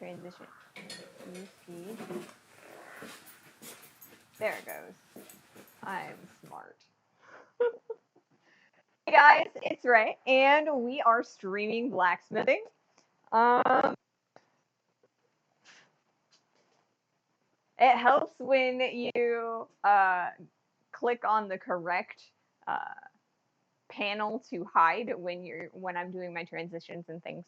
transition. EP. There it goes. I'm smart. Hey guys, it's Ray, and we are streaming blacksmithing. It helps when you click on the correct panel to hide when I'm doing my transitions and things.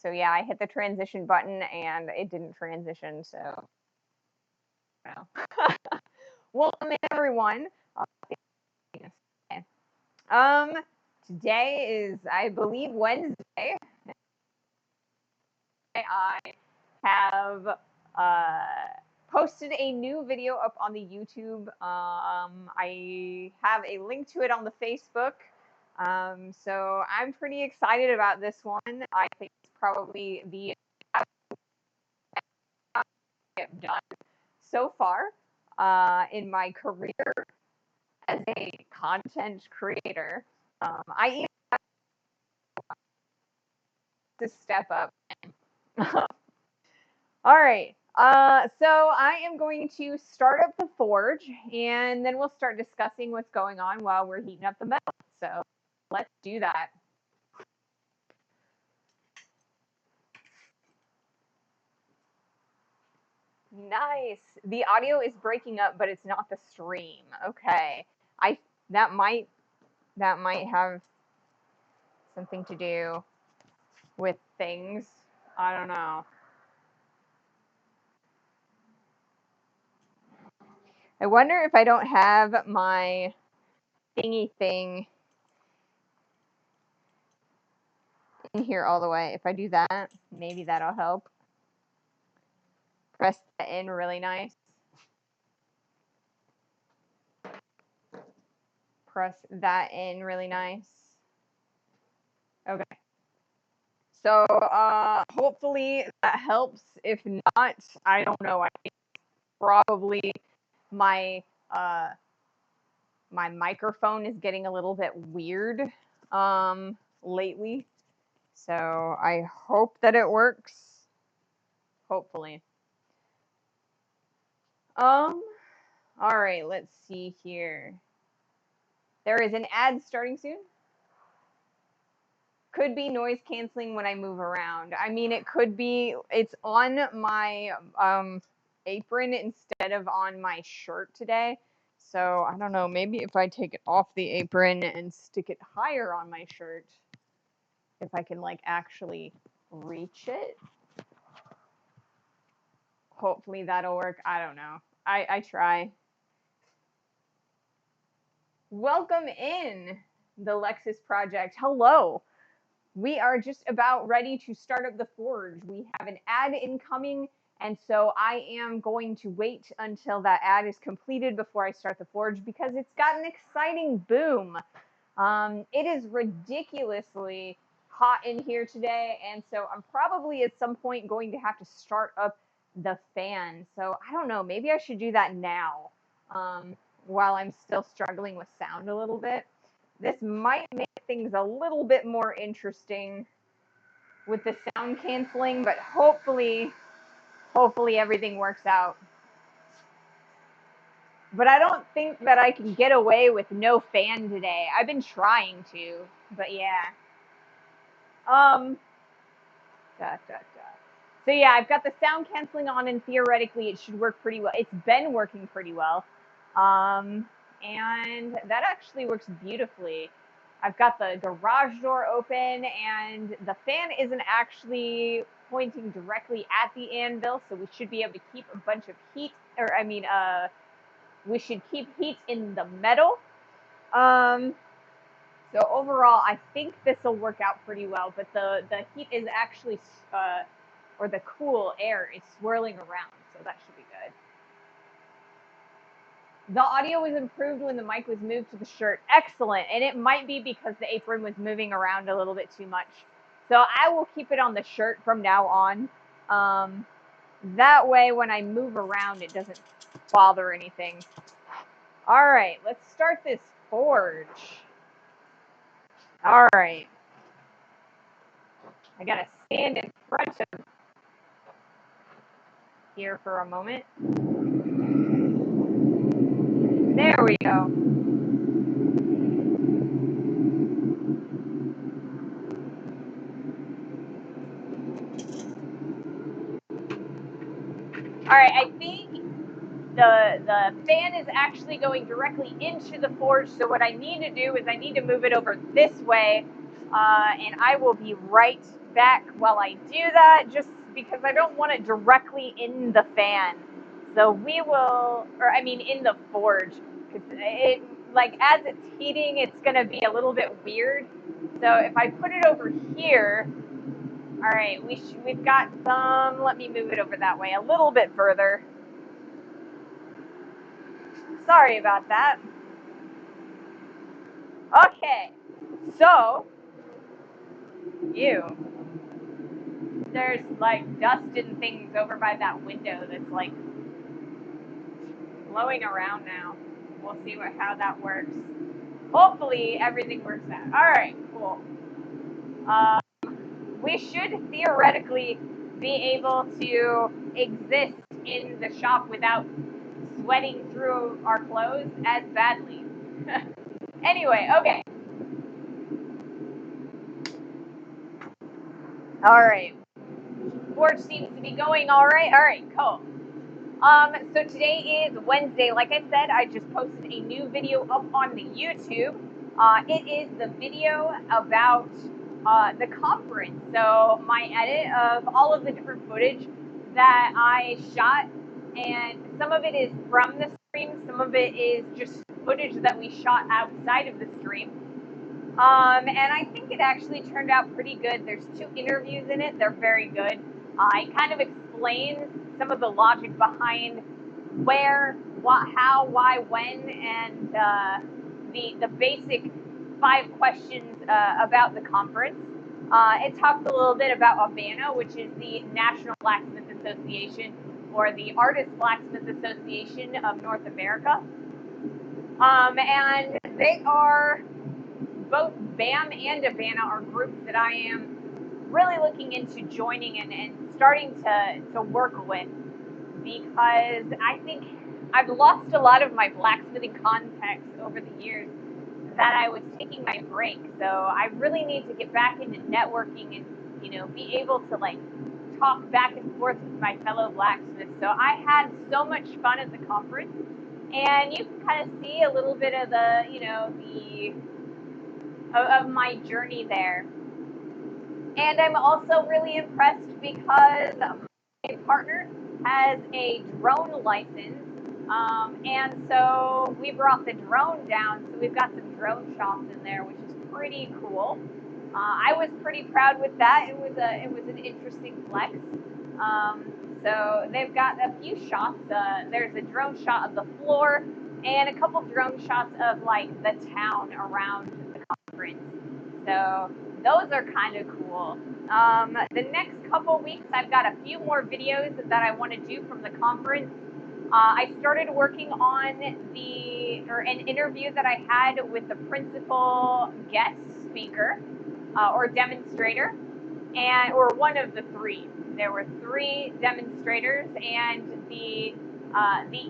So yeah, I hit the transition button and it didn't transition. So, well. Welcome everyone. Um, Today is, I believe, Wednesday. I have posted a new video up on the YouTube. I have a link to it on the Facebook. So I'm pretty excited about this one. I think it's probably the I've done so far in my career as a content creator. I even have to step up. All right. So I am going to start up the forge, and then we'll start discussing what's going on while we're heating up the metal. So let's do that. Nice. The audio is breaking up, but it's not the stream. Okay. That might have something to do with things. I don't know. I wonder if I don't have my thingy thing in here all the way. If I do that, maybe that'll help. Press that in really nice. Press that in really nice. Okay. So hopefully that helps. If not, I don't know. I think probably my my microphone is getting a little bit weird lately. So I hope that it works. Hopefully. All right, let's see here. There is an ad starting soon. Could be noise canceling when I move around. I mean, it could be, it's on my apron instead of on my shirt today. So I don't know, maybe if I take it off the apron and stick it higher on my shirt, if I can like actually reach it. Hopefully that'll work. I don't know. I try. Welcome in the Lexus Project. Hello. We are just about ready to start up the forge. We have an ad incoming, and so I am going to wait until that ad is completed before I start the forge because it's got an exciting boom. It is ridiculously hot in here today, and so I'm probably at some point going to have to start up the fan. So I don't know, maybe I should do that now while I'm still struggling with sound a little bit. This might make things a little bit more interesting with the sound canceling, but hopefully everything works out. But I don't think that I can get away with no fan today. I've been trying to, but yeah. So yeah, I've got the sound canceling on, and theoretically it should work pretty well. It's been working pretty well. And that actually works beautifully. I've got the garage door open, and the fan isn't actually pointing directly at the anvil, so we should be able to keep a bunch of heat, or I mean, we should keep heat in the metal. So overall, I think this will work out pretty well, but the heat is actually, or the cool air is swirling around, so that should be good. The audio was improved when the mic was moved to the shirt. Excellent. And it might be because the apron was moving around a little bit too much. So I will keep it on the shirt from now on. That way, when I move around, it doesn't bother anything. All right, let's start this forge. All right. I got to stand in front of here for a moment. There we go. All right, I think the fan is actually going directly into the forge. So what I need to do is I need to move it over this way, and I will be right back while I do that, just because I don't want it directly in the fan. So we will, or I mean in the forge, because it, like, as it's heating, it's going to be a little bit weird. So if I put it over here, all right, we've got some, let me move it over that way a little bit further. Sorry about that. Okay, so, there's like dust and things over by that window that's like blowing around now. We'll see how that works. Hopefully everything works out. All right, cool. We should theoretically be able to exist in the shop without sweating through our clothes as badly. Anyway, okay. All right. Forge seems to be going all right. All right, cool. So today is Wednesday. Like I said, I just posted a new video up on the YouTube. It is the video about the conference. So my edit of all of the different footage that I shot, and some of it is from the stream, some of it is just footage that we shot outside of the stream. And I think it actually turned out pretty good. There's 2 interviews in it. They're very good. It kind of explains some of the logic behind where, what, how, why, when, and the basic 5 questions about the conference. It talks a little bit about ABANA, which is the National Blacksmith Association, or the Artist Blacksmith Association of North America. And they are, both BAM and ABANA are groups that I am really looking into joining and starting to work with, because I think I've lost a lot of my blacksmithing contacts over the years that I was taking my break. So I really need to get back into networking and, be able to like talk back and forth with my fellow blacksmiths. So I had so much fun at the conference, and you can kind of see a little bit of the of my journey there. And I'm also really impressed because my partner has a drone license. And so we brought the drone down. So we've got some drone shots in there, which is pretty cool. I was pretty proud with that. It was an interesting flex. So they've got a few shots. There's a drone shot of the floor and a couple drone shots of like the town around the conference. So those are kind of cool. The next couple weeks, I've got a few more videos that I want to do from the conference. I started working on an interview that I had with the principal guest speaker or demonstrator, or one of the 3. There were 3 demonstrators, and the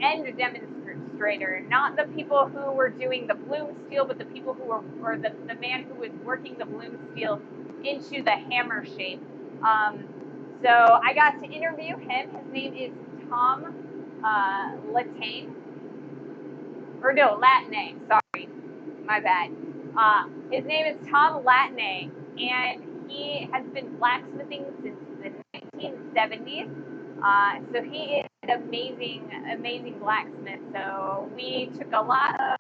end demonstrator, not the people who were doing the bloom steel, but the people who were, or the man who was working the bloom steel into the hammer shape. So I got to interview him. His name is Tom Latane, or no, Latane. Sorry, my bad. His name is Tom Latane, and he has been blacksmithing since the 1970s. So he is an amazing blacksmith. So we took a lot of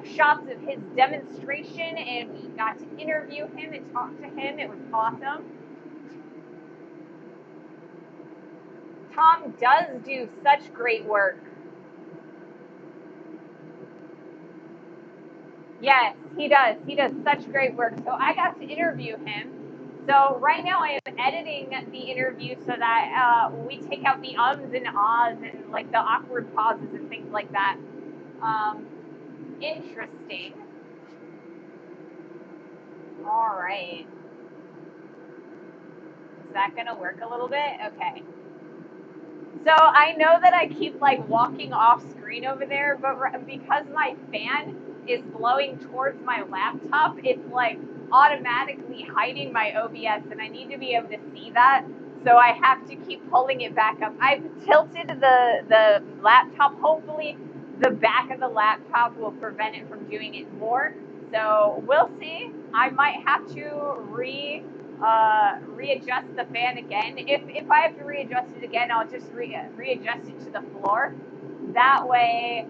shots of his demonstration, and we got to interview him and talk to him. It was awesome. Tom does do such great work. Yes, he does. He does such great work. So I got to interview him. So right now I am editing the interview so that we take out the ums and ahs and like the awkward pauses and things like that. Interesting. All right. Is that going to work a little bit? Okay. So I know that I keep like walking off screen over there, but because my fan is blowing towards my laptop, it's like automatically hiding my OBS, and I need to be able to see that. So I have to keep pulling it back up. I've tilted the laptop. Hopefully, the back of the laptop will prevent it from doing it more. So we'll see. I might have to readjust the fan again. If I have to readjust it again, I'll just readjust it to the floor. That way,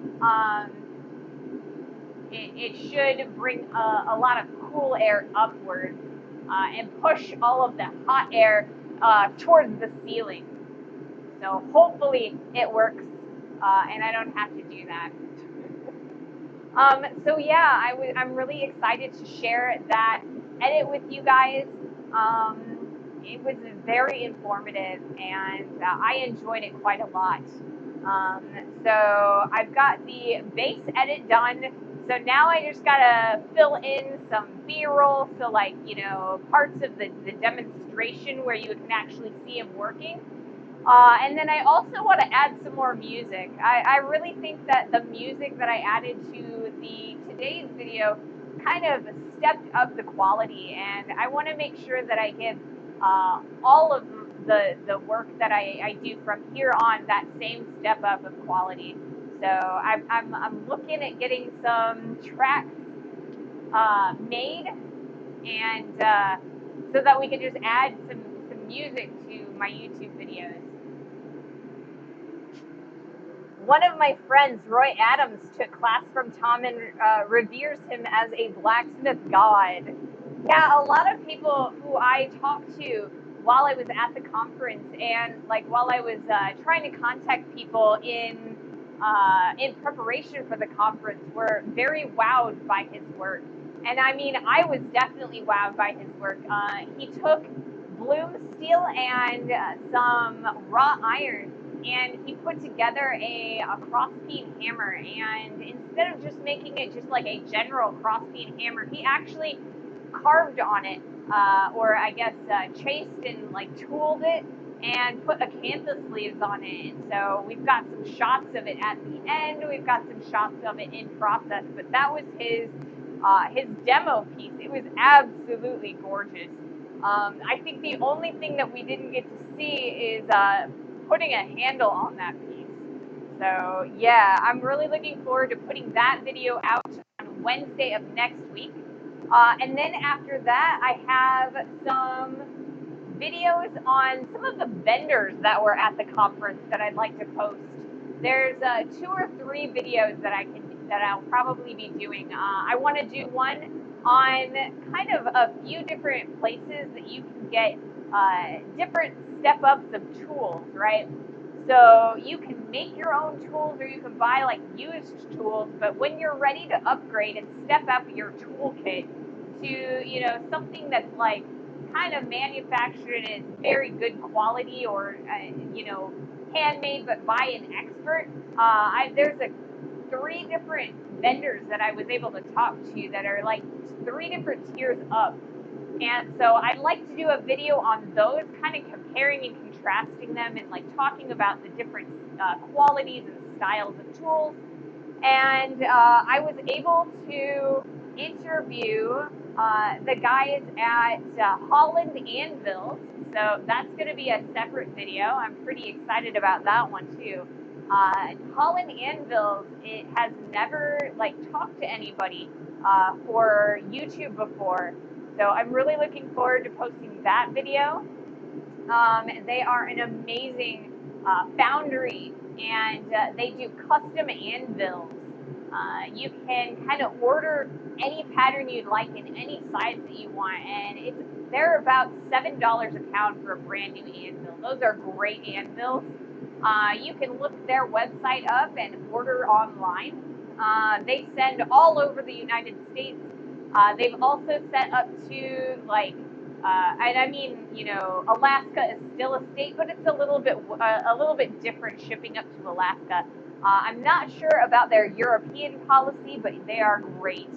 it should bring a lot of cool air upwards and push all of the hot air towards the ceiling. So hopefully it works, and I don't have to do that. So yeah, I'm really excited to share that edit with you guys. It was very informative, and I enjoyed it quite a lot. Um, so I've got the base edit done. So now I just gotta fill in some B-roll, so like, parts of the demonstration where you can actually see him working. And then I also want to add some more music. I really think that the music that I added to today's video kind of stepped up the quality, and I want to make sure that I give all of the work that I do from here on that same step up of quality. So I'm looking at getting some tracks made, and so that we can just add some music to my YouTube videos. One of my friends, Roy Adams, took class from Tom and reveres him as a blacksmith god. Yeah, a lot of people who I talked to while I was at the conference, and like while I was trying to contact people in preparation for the conference, were very wowed by his work. And I mean, I was definitely wowed by his work. He took bloom steel and some raw iron, and he put together a crossbeam hammer, and instead of just making it just like a general crossbeam hammer, he actually carved on it, or I guess chased and like tooled it and put acanthus leaves on it. And so we've got some shots of it at the end, we've got some shots of it in process, but that was his demo piece. It was absolutely gorgeous. I think the only thing that we didn't get to see is putting a handle on that piece. So yeah, I'm really looking forward to putting that video out on Wednesday of next week. And then after that, I have some videos on some of the vendors that were at the conference that I'd like to post. There's 2 or 3 videos that I'll probably be doing. I want to do one on kind of a few different places that you can get different step ups of tools, right? So you can make your own tools, or you can buy like used tools, but when you're ready to upgrade and step up your toolkit to something that's like kind of manufactured and is very good quality, or handmade but by an expert, there's 3 different vendors that I was able to talk to that are like 3 different tiers up. And so I'd like to do a video on those, kind of comparing and contrasting them, and like talking about the different qualities and styles of tools. And I was able to interview the guys at Holland Anvils. So that's going to be a separate video. I'm pretty excited about that one too. Holland Anvils, it has never like talked to anybody for YouTube before. So I'm really looking forward to posting that video. They are an amazing foundry, and they do custom anvils. You can kind of order any pattern you'd like in any size that you want, and they're about $7 a pound for a brand new anvil. Those are great anvils. You can look their website up and order online. They send all over the United States. They've also sent up to like and I mean, Alaska is still a state, but it's a little bit different shipping up to Alaska. I'm not sure about their European policy, but they are great.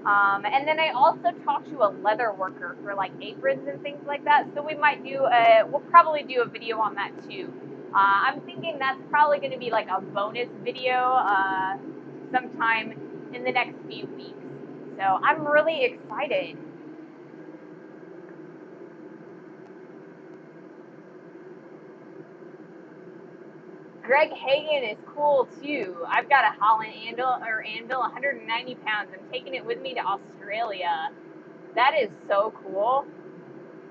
And then I also talked to a leather worker for like aprons and things like that. So we'll probably do a video on that too. I'm thinking that's probably going to be like a bonus video sometime in the next few weeks. So I'm really excited. Greg Hagan is cool too. I've got a Holland anvil, 190 pounds. I'm taking it with me to Australia. That is so cool.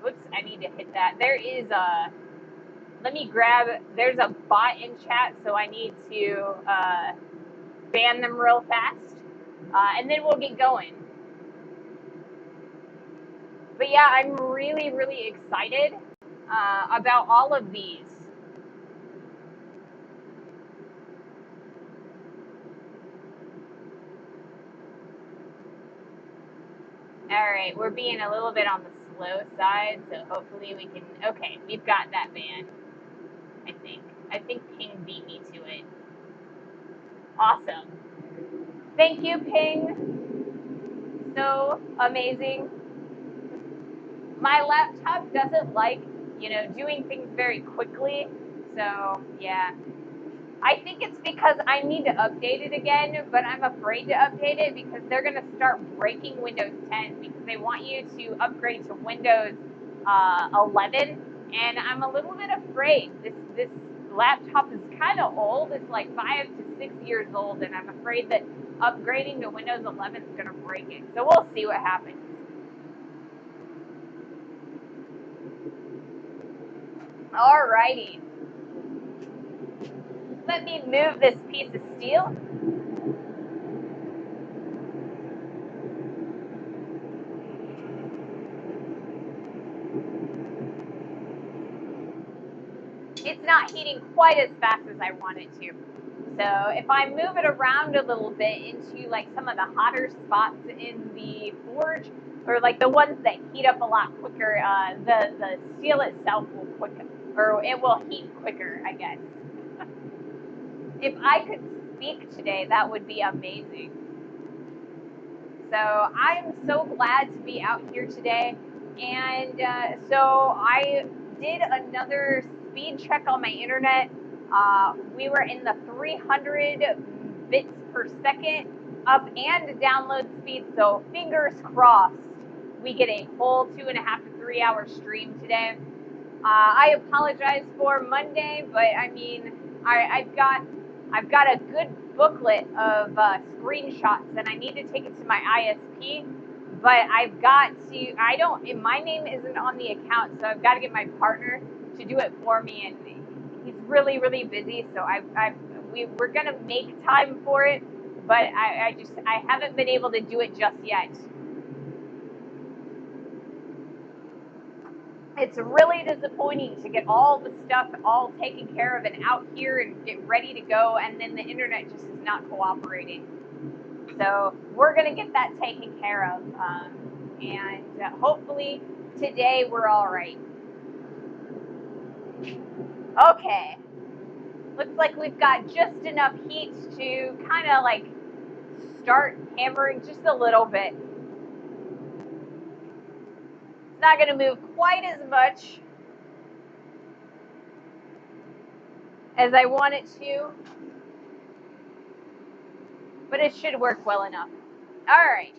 Whoops, I need to hit that. There is a, let me grab, there's a bot in chat, so I need to ban them real fast. And then we'll get going. But yeah, I'm really, really excited about all of these. All right, we're being a little bit on the slow side, so hopefully we can, okay, we've got that ban, I think. I think Ping beat me to it. Awesome. Thank you, Ping. So amazing. My laptop doesn't like, doing things very quickly, so yeah. I think it's because I need to update it again, but I'm afraid to update it because they're going to start breaking Windows 10 because they want you to upgrade to Windows 11, and I'm a little bit afraid. This laptop is kind of old. It's like 5 to 6 years old, and I'm afraid that upgrading to Windows 11 is going to break it. So we'll see what happens. Alrighty. Let me move this piece of steel. It's not heating quite as fast as I want it to. So if I move it around a little bit into like some of the hotter spots in the forge, or like the ones that heat up a lot quicker, the steel itself will it will heat quicker, I guess. If I could speak today, that would be amazing. So I'm so glad to be out here today. And so I did another speed check on my internet. We were in the 300 bits per second up and download speed. So fingers crossed we get a whole 2.5 to 3 hour stream today. I apologize for Monday, but I mean, I've got a good booklet of screenshots, and I need to take it to my ISP. But I've got to. I don't. My name isn't on the account, so I've got to get my partner to do it for me, and he's really, really busy. So we're gonna make time for it, but I haven't been able to do it just yet. It's really disappointing to get all the stuff all taken care of and out here and get ready to go, and then the internet just is not cooperating. So we're going to get that taken care of, and hopefully today we're all right. Okay. Looks like we've got just enough heat to kind of like start hammering just a little bit. It's not going to move quite as much as I want it to, but it should work well enough. All right.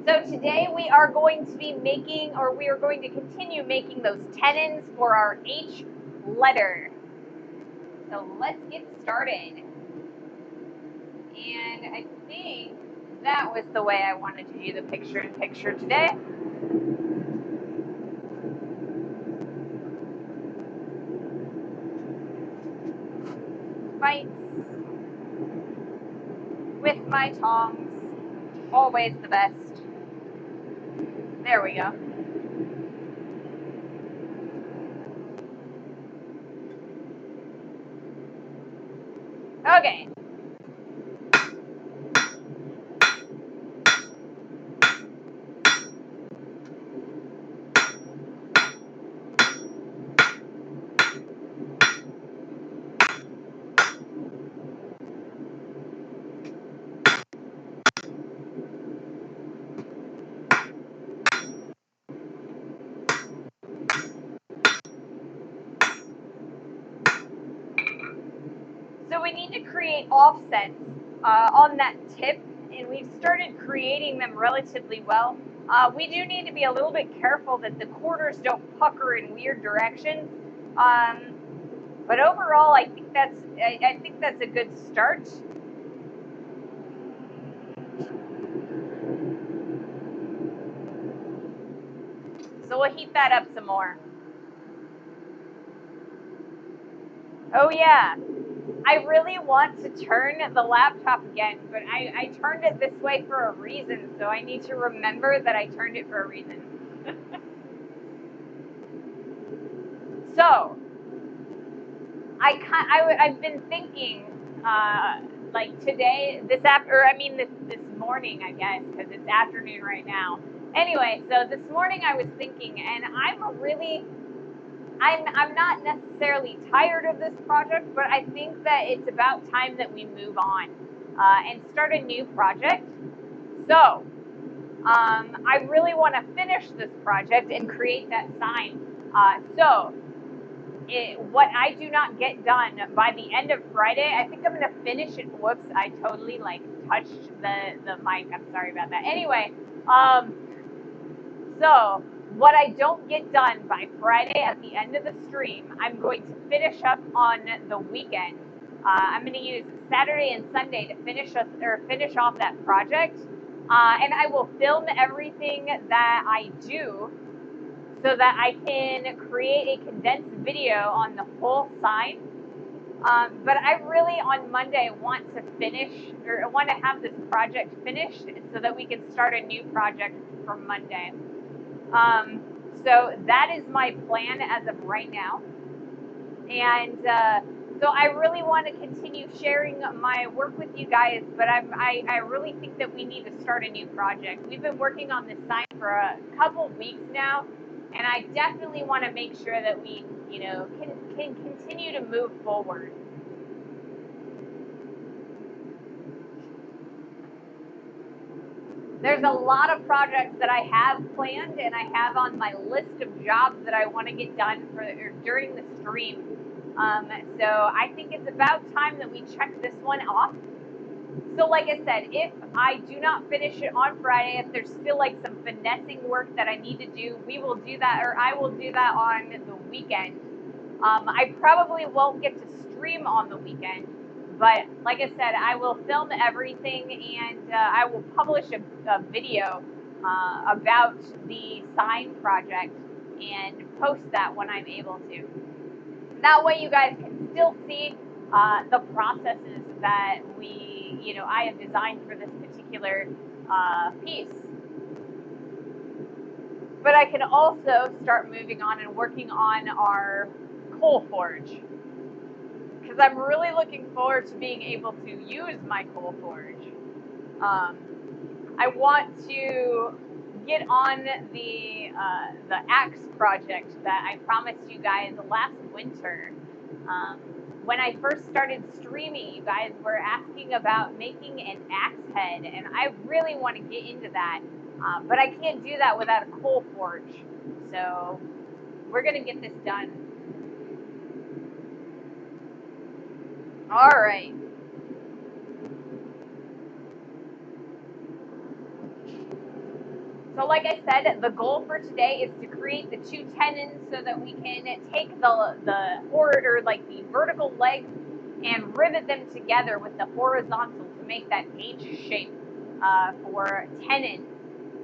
So today we are going to be making, or we are going to continue making those tenons for our H letter. So let's get started. And I think that was the way I wanted to do the picture-in-picture today. Bites with my tongs, always the best. There we go. Okay. we need to create offsets on that tip, and we've started creating them relatively well. We do need to be a little bit careful that the corners don't pucker in weird directions. But overall, I think that's a good start. So we'll heat that up some more. Oh yeah, I really want to turn the laptop again, but I turned it this way for a reason, so I need to remember that I turned it for a reason. So, I've been thinking, like today, this morning, I guess, because it's afternoon right now. Anyway, so this morning I was thinking, and I'm not necessarily tired of this project, but I think that it's about time that we move on and start a new project. So, I really want to finish this project and create that sign. What I do not get done by the end of Friday, I think I'm going to finish it. Whoops, I totally touched the mic. I'm sorry about that. Anyway, so what I don't get done by Friday at the end of the stream, I'm going to finish up on the weekend. I'm going to use Saturday and Sunday to finish off that project, and I will film everything that I do so that I can create a condensed video on the whole sign. But I really on Monday want to have this project finished so that we can start a new project from Monday. So that is my plan as of right now. And so I really want to continue sharing my work with you guys, but I really think that we need to start a new project. We've been working on this sign for a couple weeks now, and I definitely want to make sure that we, can continue to move forward. There's a lot of projects that I have planned and I have on my list of jobs that I want to get done during the stream. So I think it's about time that we check this one off. So like I said, if I do not finish it on Friday, if there's still some finessing work that I need to do, we will do that, or I will do that on the weekend. I probably won't get to stream on the weekend, but like I said, I will film everything and I will publish a video about the sign project and post that when I'm able to. That way you guys can still see the processes that I have designed for this particular piece. But I can also start moving on and working on our coal forge, because I'm really looking forward to being able to use my coal forge. I want to get on the axe project that I promised you guys last winter. When I first started streaming, you guys were asking about making an axe head, and I really want to get into that, but I can't do that without a coal forge. So we're gonna get this done. All right. So like I said, the goal for today is to create the two tenons so that we can take the vertical legs and rivet them together with the horizontal to make that H shape for tenon.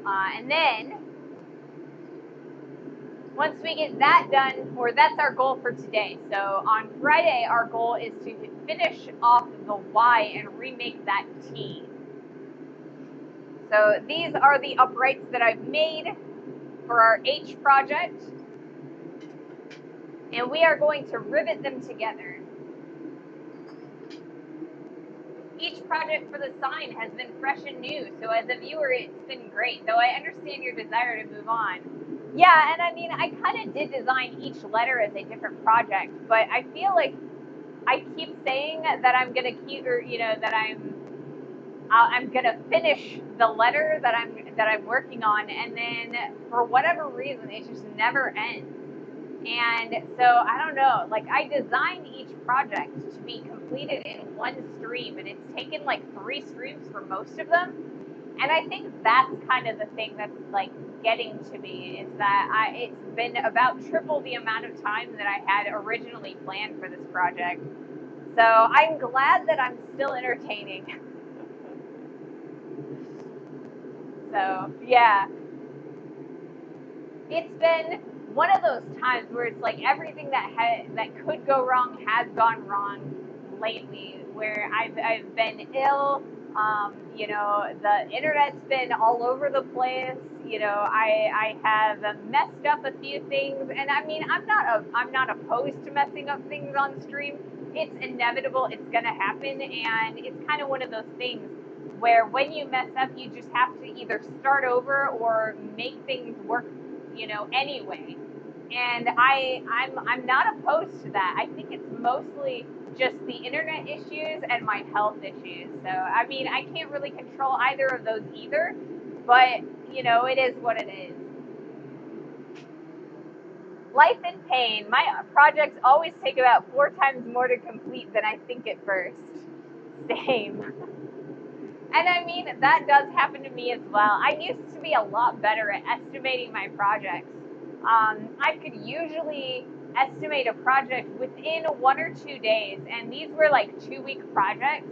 And then once we get that done, or that's our goal for today. So on Friday, our goal is to finish off the Y and remake that T. So these are the uprights that I've made for our H project, and we are going to rivet them together. Each project for the sign has been fresh and new, so as a viewer, it's been great, though I understand your desire to move on. Yeah, and I mean, I kind of did design each letter as a different project, but I feel like I keep saying that I'm gonna keep, or that I'm gonna finish the letter that I'm working on, and then for whatever reason, it just never ends. And so I don't know, like I designed each project to be completed in one stream, and it's taken like 3 streams for most of them. And I think that's kind of the thing that's like getting to me, is that it's been about triple the amount of time that I had originally planned for this project. So I'm glad that I'm still entertaining. So yeah, it's been one of those times where it's like everything that could go wrong has gone wrong lately. Where I've been ill. You know, the internet's been all over the place. You know, I have messed up a few things, and I mean, I'm not opposed to messing up things on stream. It's inevitable. It's gonna happen, and it's kind of one of those things where when you mess up, you just have to either start over or make things work, you know, anyway. And I'm not opposed to that. I think it's mostly just the internet issues and my health issues. So I mean, I can't really control either of those either, but you know, it is what it is. Life and pain. My projects always take about 4 times more to complete than I think at first. Same. And I mean, that does happen to me as well. I used to be a lot better at estimating my projects. I could usually estimate a project within 1 or 2 days, and these were like 2-week projects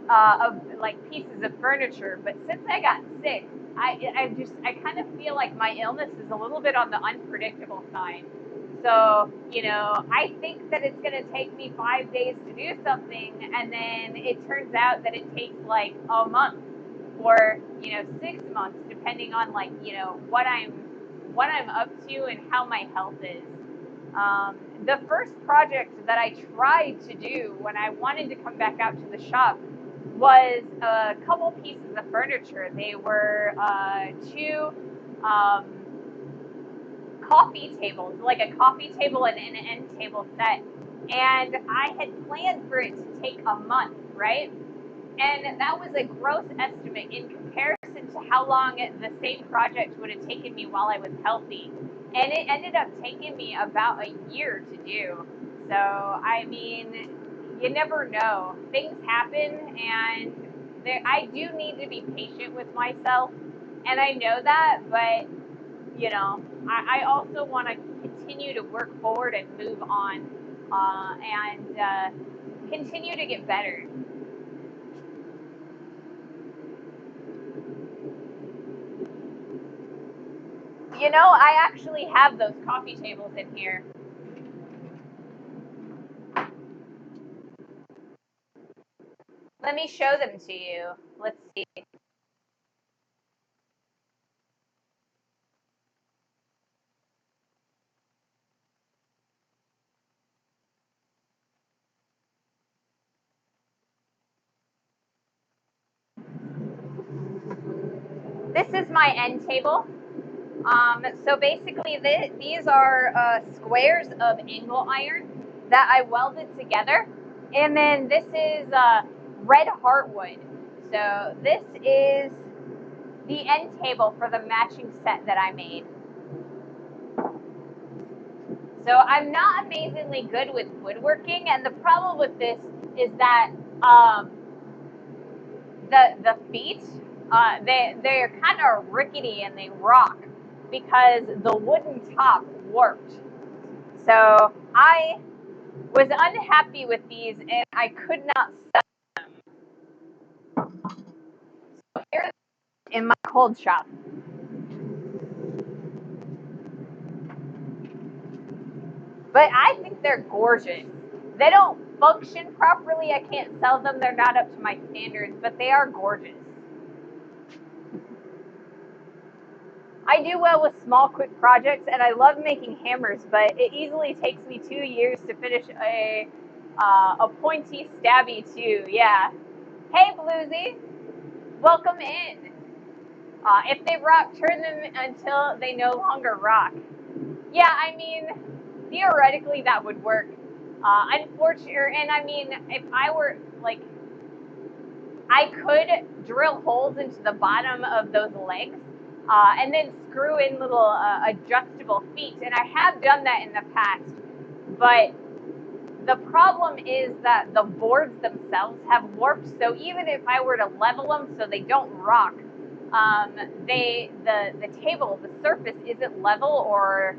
of like pieces of furniture. But since I got sick, I kind of feel like my illness is a little bit on the unpredictable side. So, you know, I think that it's going to take me 5 days to do something, and then it turns out that it takes like a month or, you know, 6 months, depending on like, you know, what I'm up to and how my health is. The first project that I tried to do when I wanted to come back out to the shop was a couple pieces of furniture. They were 2 um, coffee tables, like a coffee table and an end table set. And I had planned for it to take a month, right? And that was a gross estimate in comparison to how long the same project would have taken me while I was healthy. And it ended up taking me about a year to do. So, I mean, you never know. Things happen, and I do need to be patient with myself. And I know that, but, you know, I also want to continue to work forward and move on and continue to get better. You know, I actually have those coffee tables in here. Let me show them to you. Let's see. This is my end table. So basically, these are squares of angle iron that I welded together. And then this is red heartwood. So this is the end table for the matching set that I made. So I'm not amazingly good with woodworking, and the problem with this is that um, the feet they're kind of rickety and they rock because the wooden top warped. So I was unhappy with these, and I could not sell here in my cold shop. But I think they're gorgeous. They don't function properly. I can't sell them. They're not up to my standards, but they are gorgeous. I do well with small, quick projects, and I love making hammers, but it easily takes me 2 years to finish a pointy, stabby too. Yeah. Hey, Bluesy, welcome in. If they rock, turn them until they no longer rock. Yeah, I mean, theoretically that would work. Unfortunately, and I mean, if I were like, I could drill holes into the bottom of those legs, and then screw in little adjustable feet. And I have done that in the past, but the problem is that the boards themselves have warped. So even if I were to level them so they don't rock, the table, the surface isn't level or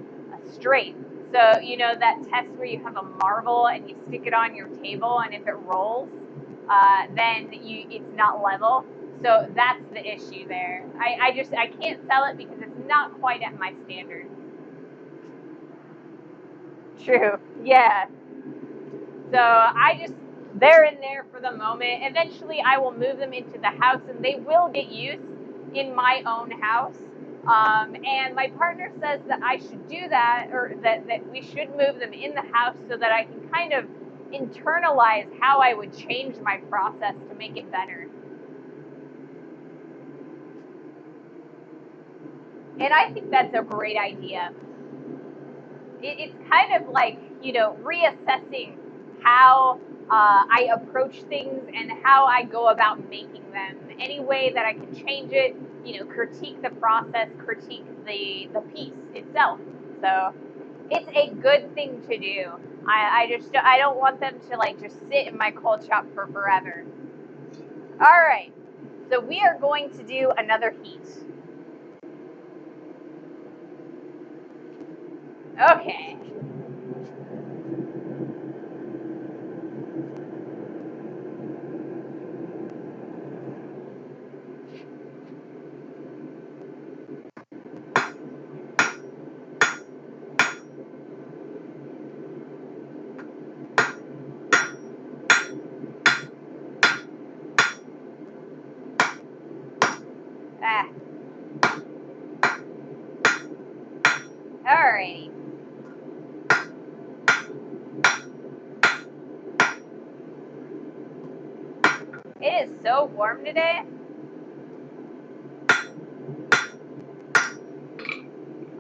straight. So you know that test where you have a marble and you stick it on your table, and if it rolls, then it's not level. So that's the issue there. I can't sell it because it's not quite at my standard. True. Yeah. So they're in there for the moment. Eventually, I will move them into the house, and they will get use in my own house. And my partner says that I should do that, or that we should move them in the house so that I can kind of internalize how I would change my process to make it better. And I think that's a great idea. It's kind of like, reassessing how I approach things and how I go about making them. Any way that I can change it, critique the process, critique the piece itself. So it's a good thing to do. I don't want them to like just sit in my cold shop for forever. All right, so we are going to do another heat. Okay. Ah. Alrighty. It is so warm today.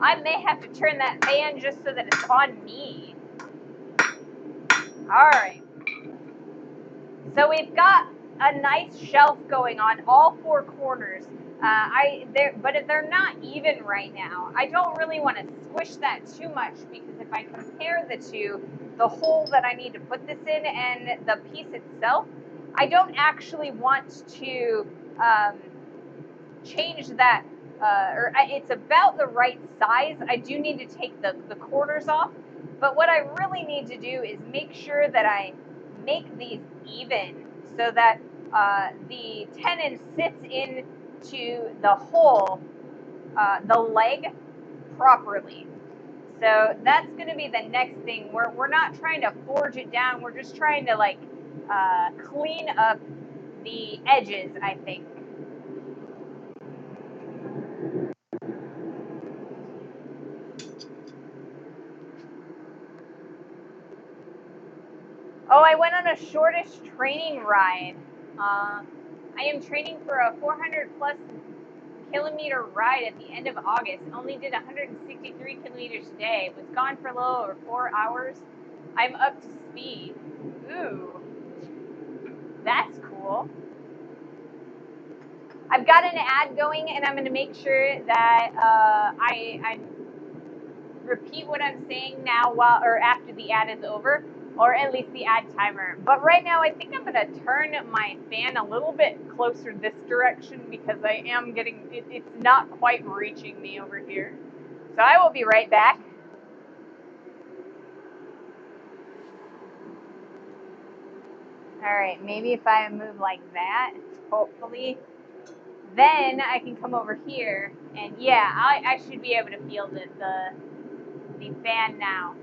I may have to turn that fan just so that it's on me. All right. So we've got a nice shelf going on all four corners. But if they're not even right now. I don't really want to squish that too much because if I compare the two, the hole that I need to put this in and the piece itself, I don't actually want to change that, it's about the right size. I do need to take the corners off, but what I really need to do is make sure that I make these even so that the tenon sits into the hole, the leg properly. So that's going to be the next thing. We're not trying to forge it down. We're just trying to clean up the edges, I think. Oh, I went on a shortest training ride. I am training for a 400 plus kilometer ride at the end of August. Only did 163 kilometers today. Was gone for a little over 4 hours. I'm up to speed. Ooh, that's cool. I've got an ad going, and I'm going to make sure that I repeat what I'm saying now while or after the ad is over, or at least the ad timer. But right now, I think I'm going to turn my fan a little bit closer this direction because I am getting it's not quite reaching me over here. So I will be right back. All right, maybe if I move like that, hopefully, then I can come over here, and yeah, I should be able to feel the fan now.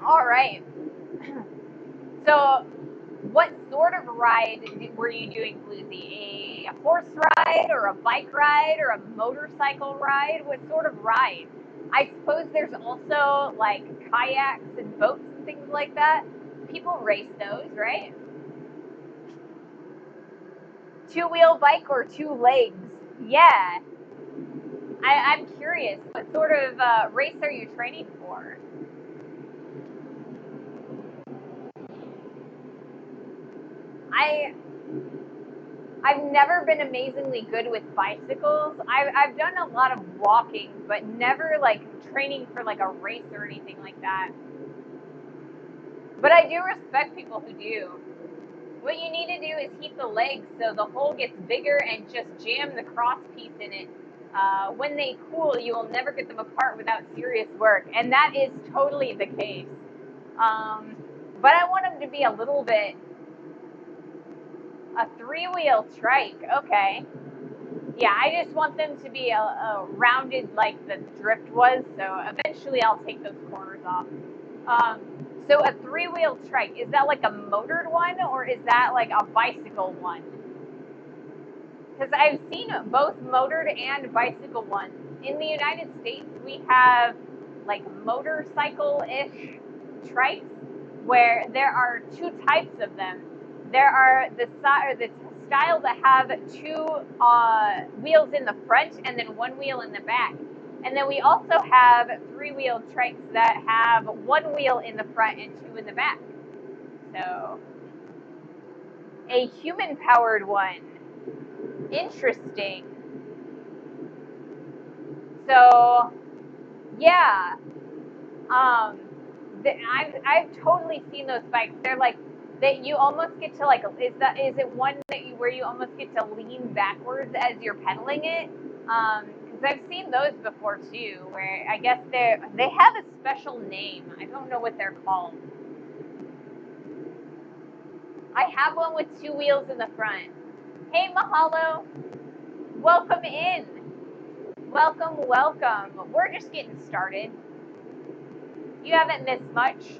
All right. So, what sort of ride were you doing, Bluesy? A horse ride, or a bike ride, or a motorcycle ride? What sort of ride? I suppose there's also like kayaks and boats and things like that. People race those, right? Two-wheel bike or two legs? Yeah. I'm curious, what sort of race are you training for? I've never been amazingly good with bicycles. I've done a lot of walking, but never like training for like a race or anything like that. But I do respect people who do. What you need to do is heat the legs so the hole gets bigger and just jam the cross piece in it. When they cool, you will never get them apart without serious work, and that is totally the case. But I want them to be a little bit a three-wheel trike. Okay. Yeah, I just want them to be a rounded like the drift was. So eventually, I'll take those corners off. Um, so a three-wheel trike, is that like a motored one or is that like a bicycle one? Because I've seen both motored and bicycle ones. In the United States, we have like motorcycle-ish trikes where there are two types of them. There are the style that have two wheels in the front and then one wheel in the back. And then we also have three-wheel trikes that have one wheel in the front and two in the back. So a human-powered one. Interesting. So yeah, I've totally seen those bikes. They're like that you almost get to like is it one that you where you almost get to lean backwards as you're pedaling it? Because I've seen those before too, where I guess they have a special name. I don't know what they're called. I have one with two wheels in the front. Hey, Mahalo, welcome in. Welcome, welcome. We're just getting started. You haven't missed much.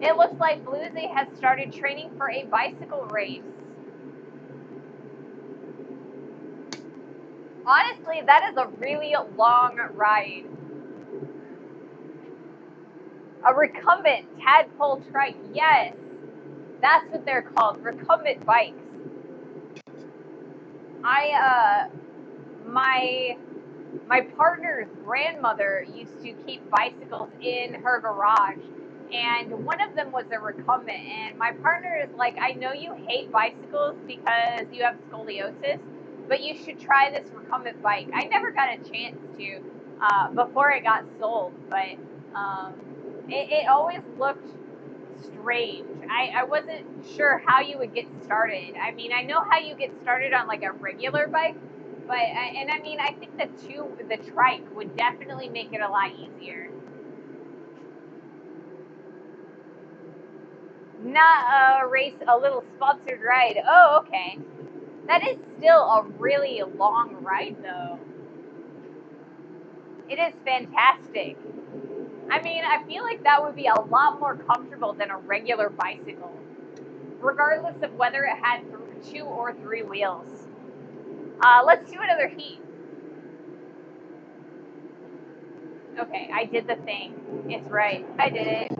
It looks like Bluesy has started training for a bicycle race. Honestly, that is a really long ride. A recumbent tadpole trike. Yes, that's what they're called, recumbent bikes. My partner's grandmother used to keep bicycles in her garage, and one of them was a recumbent. And my partner is like, I know you hate bicycles because you have scoliosis, but you should try this recumbent bike. I never got a chance to before it got sold, but it always looked strange. I wasn't sure how you would get started. I mean, I know how you get started on like a regular bike, but I mean, I think the trike would definitely make it a lot easier. Not a race, a little sponsored ride. Oh, okay. That is still a really long ride, though. It is fantastic. I mean, I feel like that would be a lot more comfortable than a regular bicycle, regardless of whether it had two or three wheels. Let's do another heat. Okay, I did the thing. It's right. I did it.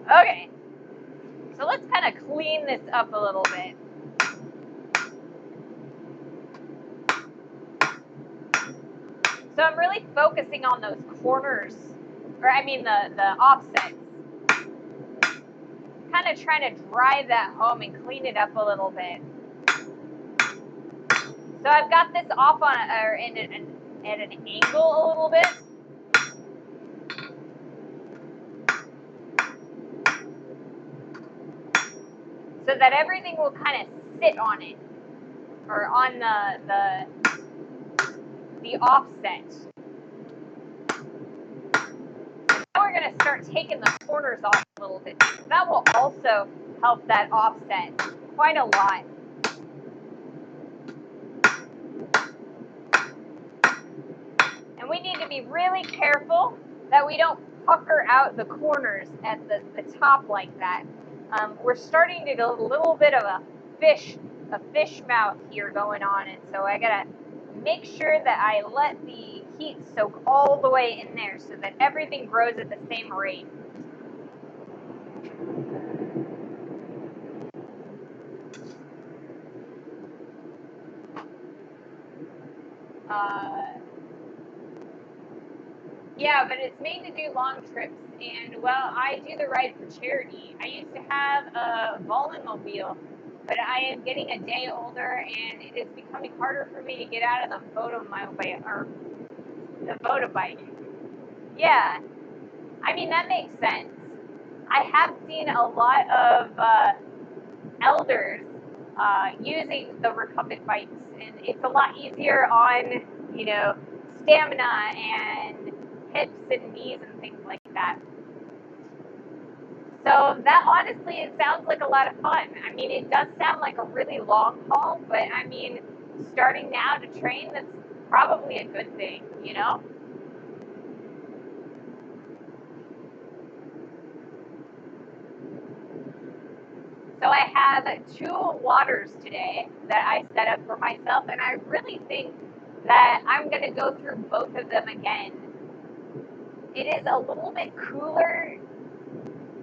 Okay. So let's kind of clean this up a little bit. So I'm really focusing on those corners, or I mean the offsets. Kind of trying to drive that home and clean it up a little bit. So I've got this off on at an angle a little bit. So that everything will kind of sit on it, or on the offset. Now we're going to start taking the corners off a little bit. That will also help that offset quite a lot. And we need to be really careful that we don't pucker out the corners at the top like that. We're starting to get a little bit of a fish mouth here going on, and so I gotta make sure that I let the heat soak all the way in there so that everything grows at the same rate. Yeah, but it's made to do long trips. And well, I do the ride for charity. I used to have a volumobile, but I am getting a day older, and it is becoming harder for me to get out of the motomobile or the motorbike. Yeah, I mean that makes sense. I have seen a lot of elders using the recumbent bikes, and it's a lot easier on stamina and hips and knees and things like that. So that honestly, it sounds like a lot of fun. I mean, it does sound like a really long haul, but I mean, starting now to train, that's probably a good thing, you know? So I have 2 waters today that I set up for myself, and I really think that I'm going to go through both of them again. It is a little bit cooler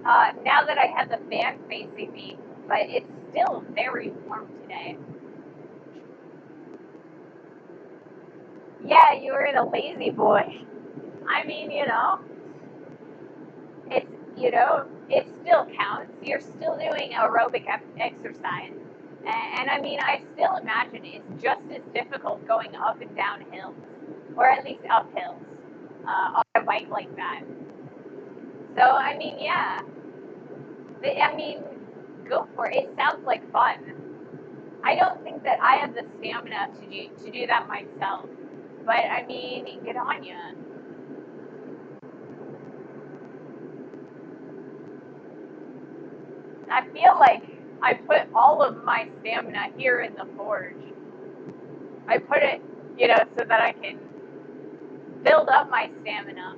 now that I have the fan facing me, but it's still very warm today. Yeah, you were the lazy boy. I mean, it's it still counts. You're still doing aerobic exercise, and I mean, I still imagine it's just as difficult going up and down hills, or at least up hills, on a bike like that. So I mean, yeah, I mean, go for it. It sounds like fun. I don't think that I have the stamina to do that myself, but I mean, get on ya. I feel like I put all of my stamina here in the forge. I put it, so that I can build up my stamina.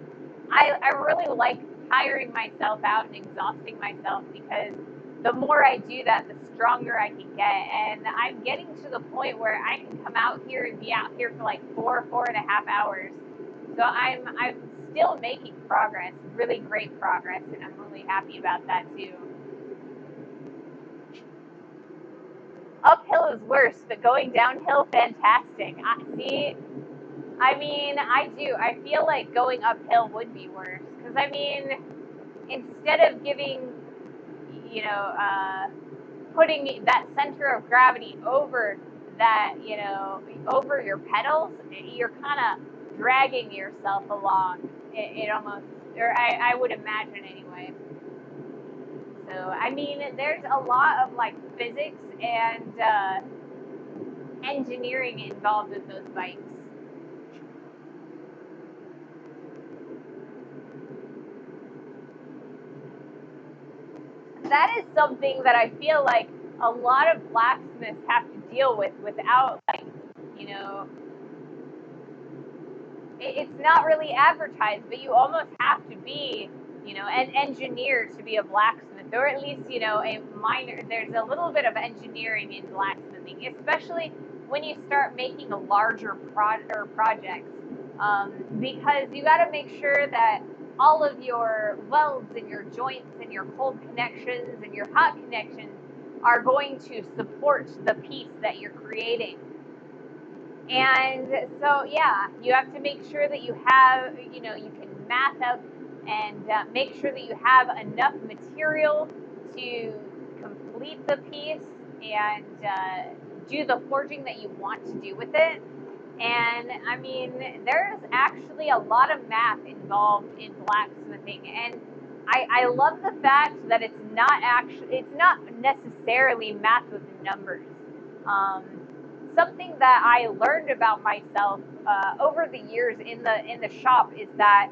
I really like tiring myself out and exhausting myself because the more I do that, the stronger I can get. And I'm getting to the point where I can come out here and be out here for like 4.5 hours. So I'm still making progress, really great progress, and I'm really happy about that too. Uphill is worse, but going downhill, fantastic. I mean, I do. I feel like going uphill would be worse because I mean, instead of giving, you know, uh, putting that center of gravity over that, over your pedals, you're kind of dragging yourself along. It almost, or I would imagine anyway. So I mean, there's a lot of like physics and engineering involved with those bikes. That is something that I feel like a lot of blacksmiths have to deal with without, like, you know, it's not really advertised, but you almost have to be, an engineer to be a blacksmith, or at least, a minor. There's a little bit of engineering in blacksmithing, especially when you start making a larger projects, because you got to make sure that all of your welds and your joints and your cold connections and your hot connections are going to support the piece that you're creating. And so, yeah, you have to make sure that you have, you can math up and make sure that you have enough material to complete the piece and do the forging that you want to do with it. And I mean, there's actually a lot of math involved in blacksmithing. And I love the fact that it's not necessarily math with numbers. Um, Something that I learned about myself over the years in the shop is that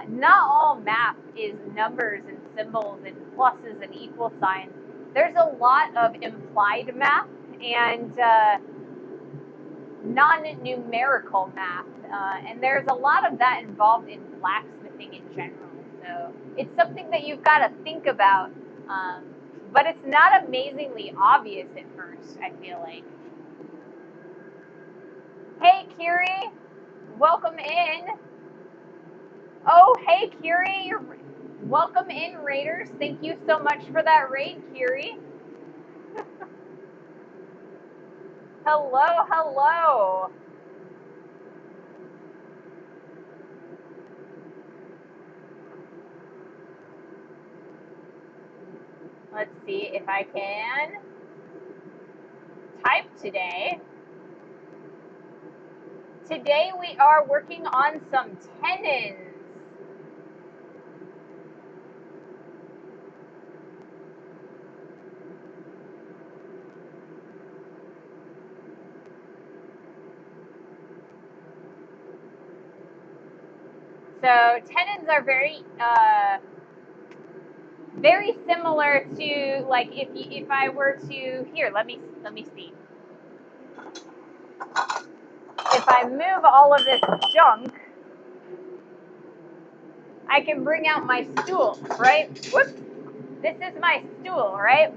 not all math is numbers and symbols and pluses and equal signs. There's a lot of implied math and non-numerical math, and there's a lot of that involved in blacksmithing in general. So it's something that you've got to think about, um, but it's not amazingly obvious at first. I feel like. Hey, Kiri, welcome in. Oh, hey, Kiri, you're welcome in, Raiders. Thank you so much for that raid, Kiri. Hello, hello. Let's see if I can type today. Today we are working on some tenons. So tenons are very similar to, like, if I were to, here, let me see. If I move all of this junk, I can bring out my stool, right? Whoops. This is my stool, right?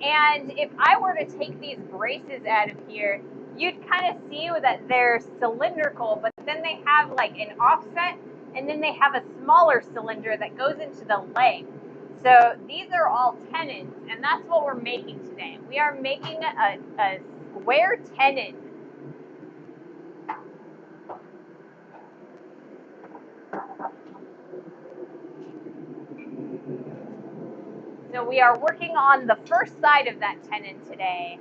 And if I were to take these braces out of here, you'd kind of see that they're cylindrical, but then they have like an offset, and then they have a smaller cylinder that goes into the leg. So these are all tenons, and that's what we're making today. We are making a square tenon. So we are working on the first side of that tenon today.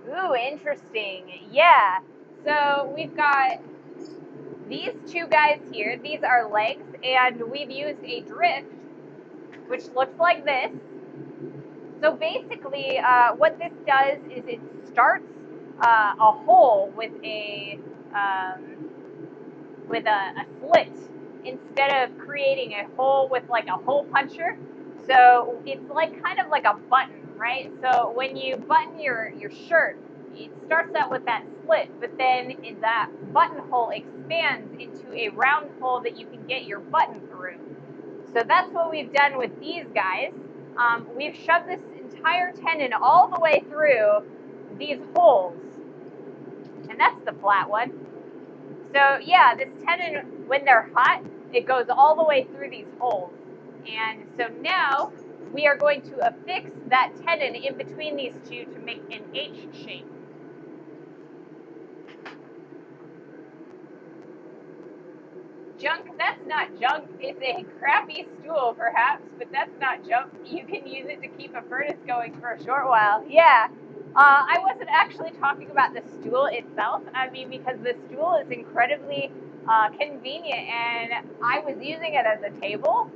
Ooh, interesting. Yeah. So we've got these two guys here. These are legs, and we've used a drift, which looks like this. So basically, what this does is it starts a hole with a slit instead of creating a hole with like a hole puncher. So it's like kind of like a button, right? So when you button your shirt, it starts out with that slit, but then that buttonhole expands into a round hole that you can get your button through. So that's what we've done with these guys. We've shoved this entire tenon all the way through these holes, and that's the flat one. So yeah, this tenon, when they're hot, it goes all the way through these holes. And so now we are going to affix that tenon in between these two to make an H shape. Junk, that's not junk. It's a crappy stool, perhaps, but that's not junk. You can use it to keep a furnace going for a short while. Yeah. I wasn't actually talking about the stool itself. I mean, because the stool is incredibly convenient, and I was using it as a table.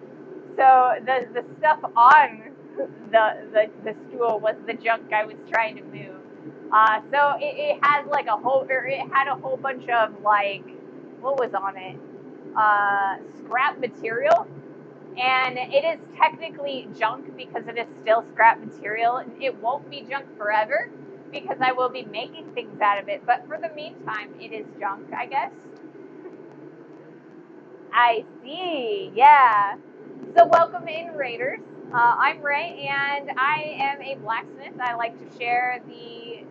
So the stuff on the stool was the junk I was trying to move. So it has like it had a whole bunch of, like, what was on it? Scrap material, and it is technically junk because it is still scrap material. It won't be junk forever because I will be making things out of it, but for the meantime, it is junk, I guess. I see, yeah. So welcome in, Raiders. I'm Ray, and I am a blacksmith. I like to share the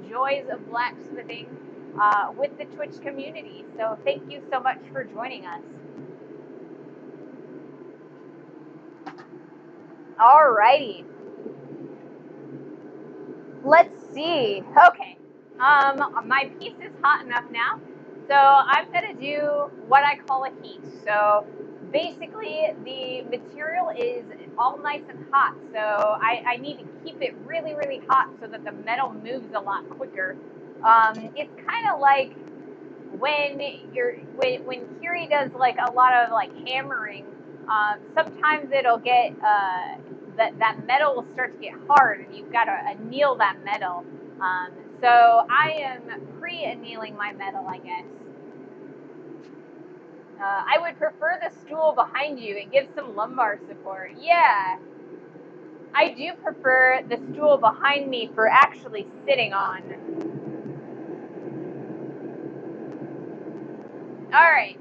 joys of blacksmithing with the Twitch community. So thank you so much for joining us. Alrighty. Let's see. Okay. My piece is hot enough now, so I'm gonna do what I call a heat. So basically, the material is all nice and hot, so I need to keep it really, really hot so that the metal moves a lot quicker. It's kind of like when Kiri does like a lot of like hammering. Sometimes it'll get that metal will start to get hard, and you've got to anneal that metal. So I am pre-annealing my metal, I guess. I would prefer the stool behind you. It gives some lumbar support. Yeah, I do prefer the stool behind me for actually sitting on. All right.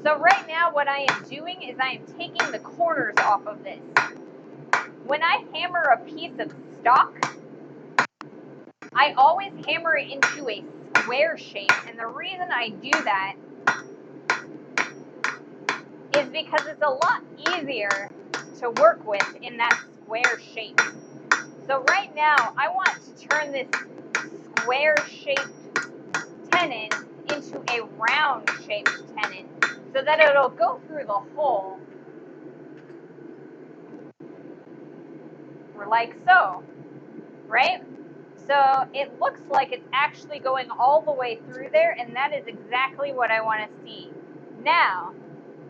So right now what I am doing is I am taking the corners off of this. When I hammer a piece of stock, I always hammer it into a square shape, and the reason I do that is because it's a lot easier to work with in that square shape. So right now I want to turn this square shaped tenon into a round shaped tenon so that it'll go through the hole. like so, right? So it looks like it's actually going all the way through there, and that is exactly what I want to see. Now,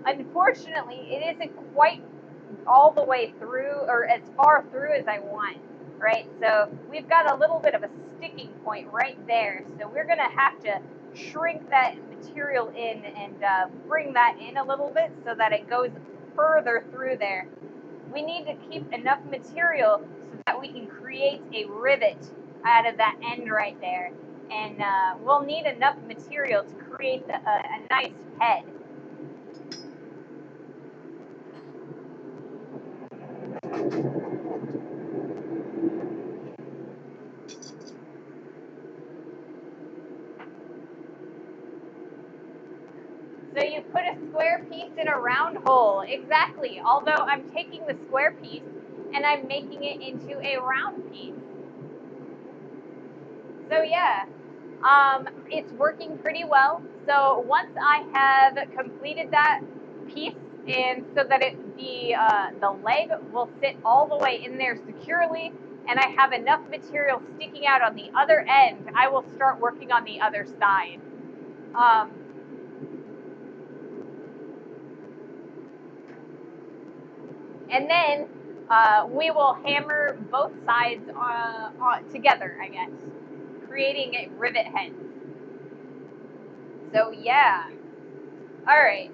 unfortunately, it isn't quite all the way through or as far through as I want, right? So we've got a little bit of a sticking point right there. So we're going to have to shrink that material in and bring that in a little bit so that it goes further through there. We need to keep enough material so that we can create a rivet out of that end right there. And we'll need enough material to create a nice head. So you put a square piece in a round hole. Exactly. Although I'm taking the square piece and I'm making it into a round piece. So yeah, it's working pretty well. So once I have completed that piece, and so that the leg will sit all the way in there securely, and I have enough material sticking out on the other end, I will start working on the other side. And then we will hammer both sides together, I guess, creating a rivet head. So yeah. All right.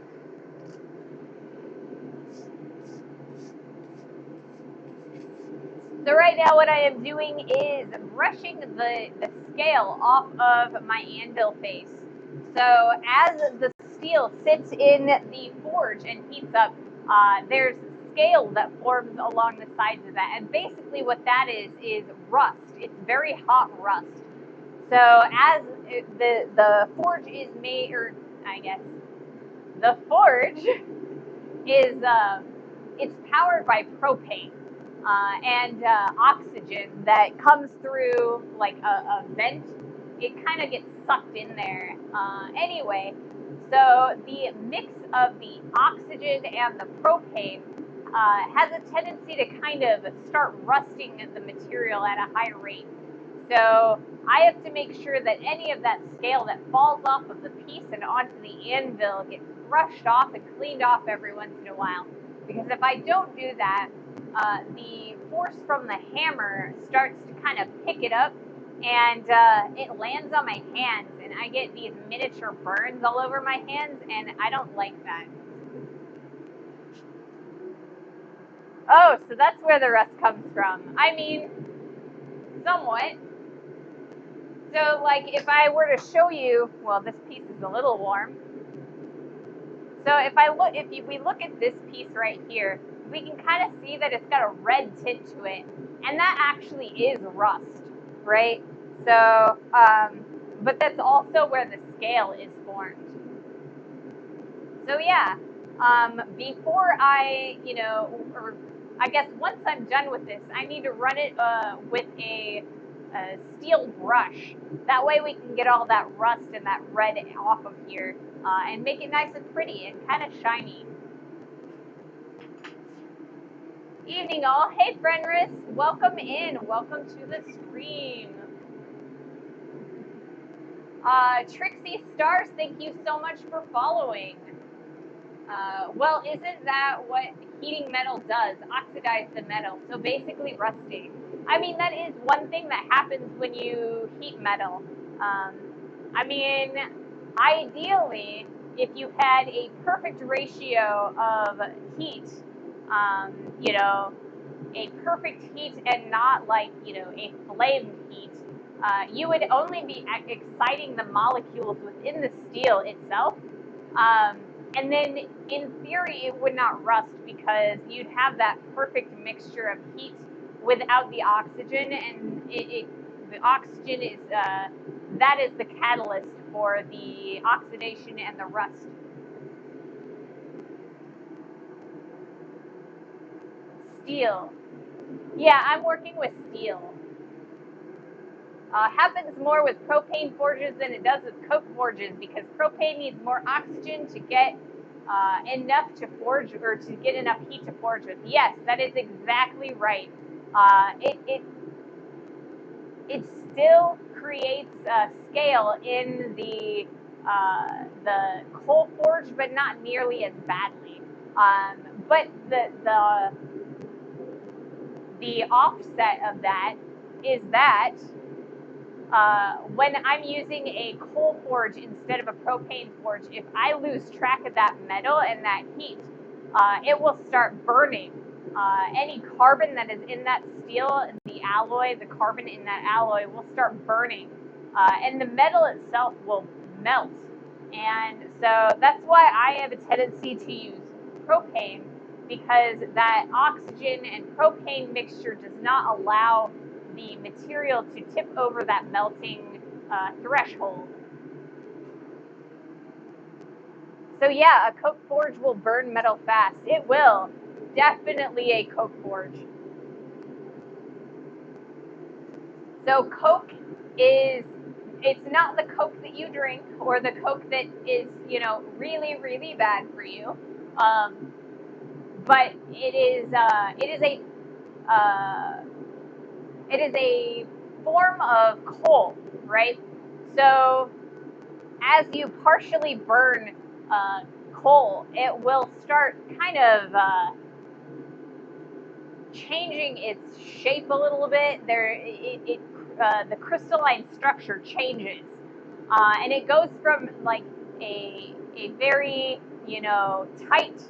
So right now what I am doing is brushing the scale off of my anvil face. So as the steel sits in the forge and heats up, there's scale that forms along the sides of that. And basically what that is rust. It's very hot rust. So as the forge is made, or I guess the forge is it's powered by propane and oxygen that comes through like a vent. It kind of gets sucked in there. Anyway, so the mix of the oxygen and the propane has a tendency to kind of start rusting the material at a high rate. So I have to make sure that any of that scale that falls off of the piece and onto the anvil gets brushed off and cleaned off every once in a while. Because if I don't do that, the force from the hammer starts to kind of pick it up, and it lands on my hands, and I get these miniature burns all over my hands, and I don't like that. Oh, so that's where the rust comes from. I mean, somewhat. So, like, if I were to show you, well, this piece is a little warm. So if we look at this piece right here, we can kind of see that it's got a red tint to it, and that actually is rust, right? So, but that's also where the scale is formed. So yeah, before or I guess once I'm done with this, I need to run it with a steel brush. That way we can get all that rust and that red off of here and make it nice and pretty and kind of shiny. Evening all. Hey Fenris, welcome in. Welcome to the stream. Trixie Stars, thank you so much for following. Well, isn't that what heating metal does? Oxidize the metal. So basically rusting. I mean, that is one thing that happens when you heat metal. I mean, ideally, if you had a perfect ratio of heat, you know, a perfect heat and not like, a flame heat, you would only be exciting the molecules within the steel itself. And then in theory, it would not rust because you'd have that perfect mixture of heat without the oxygen, and the oxygen is that is the catalyst for the oxidation and the rust. Steel. Yeah, I'm working with steel. Happens more with propane forges than it does with coke forges because propane needs more oxygen to get enough to forge or to get enough heat to forge with. Yes, that is exactly right. it still creates scale in the coal forge, but not nearly as badly. But the offset of that is that when I'm using a coal forge instead of a propane forge, if I lose track of that metal and that heat, it will start burning. Any carbon that is in that steel, the alloy, the carbon in that alloy will start burning, and the metal itself will melt. And so that's why I have a tendency to use propane, because that oxygen and propane mixture does not allow the material to tip over that melting threshold. So yeah, a coke forge will burn metal fast. It will. Definitely a coke forge. So coke it's not the coke that you drink or the coke that is, really, really bad for you. But it is a form of coal, right? So as you partially burn coal, it will start kind of changing its shape a little bit. The crystalline structure changes, and it goes from like a very tight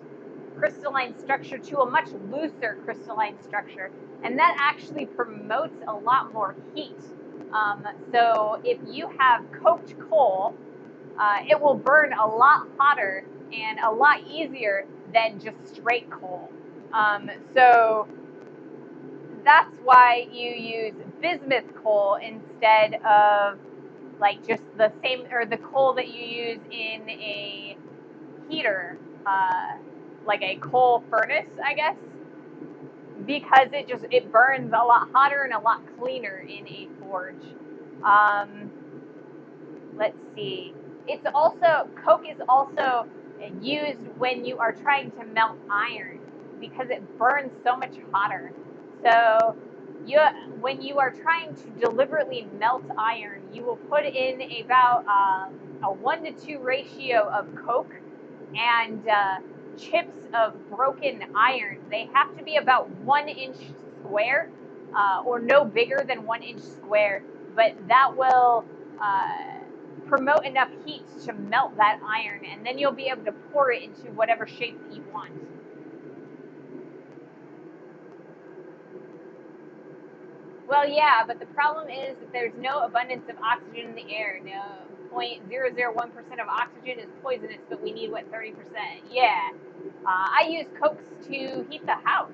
crystalline structure to a much looser crystalline structure, and that actually promotes a lot more heat. So if you have coked coal, it will burn a lot hotter and a lot easier than just straight coal. So that's why you use bismuth coal instead of like just the same, or the coal that you use in a heater, like a coal furnace, I guess, because it burns a lot hotter and a lot cleaner in a forge. Let's see. Coke is also used when you are trying to melt iron, because it burns so much hotter. So when you are trying to deliberately melt iron, you will put in about a 1-to-2 ratio of coke and chips of broken iron. They have to be about 1 inch square, or no bigger than 1 inch square, but that will promote enough heat to melt that iron, and then you'll be able to pour it into whatever shape that you want. Well, yeah, but the problem is that there's no abundance of oxygen in the air. No, 0.001% of oxygen is poisonous, but we need, 30%? Yeah. I use cokes to heat the house.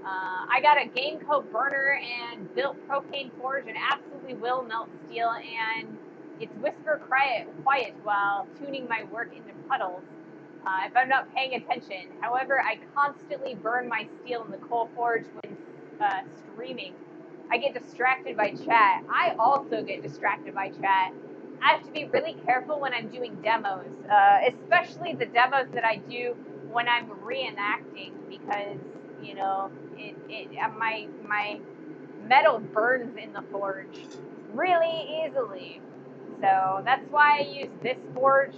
I got a Game Coke burner and built propane forge, and absolutely will melt steel, and it's whisper quiet while tuning my work into puddles if I'm not paying attention. However, I constantly burn my steel in the coal forge when streaming. I get distracted by chat. I also get distracted by chat. I have to be really careful when I'm doing demos, especially the demos that I do when I'm reenacting, because my metal burns in the forge really easily. So that's why I use this forge.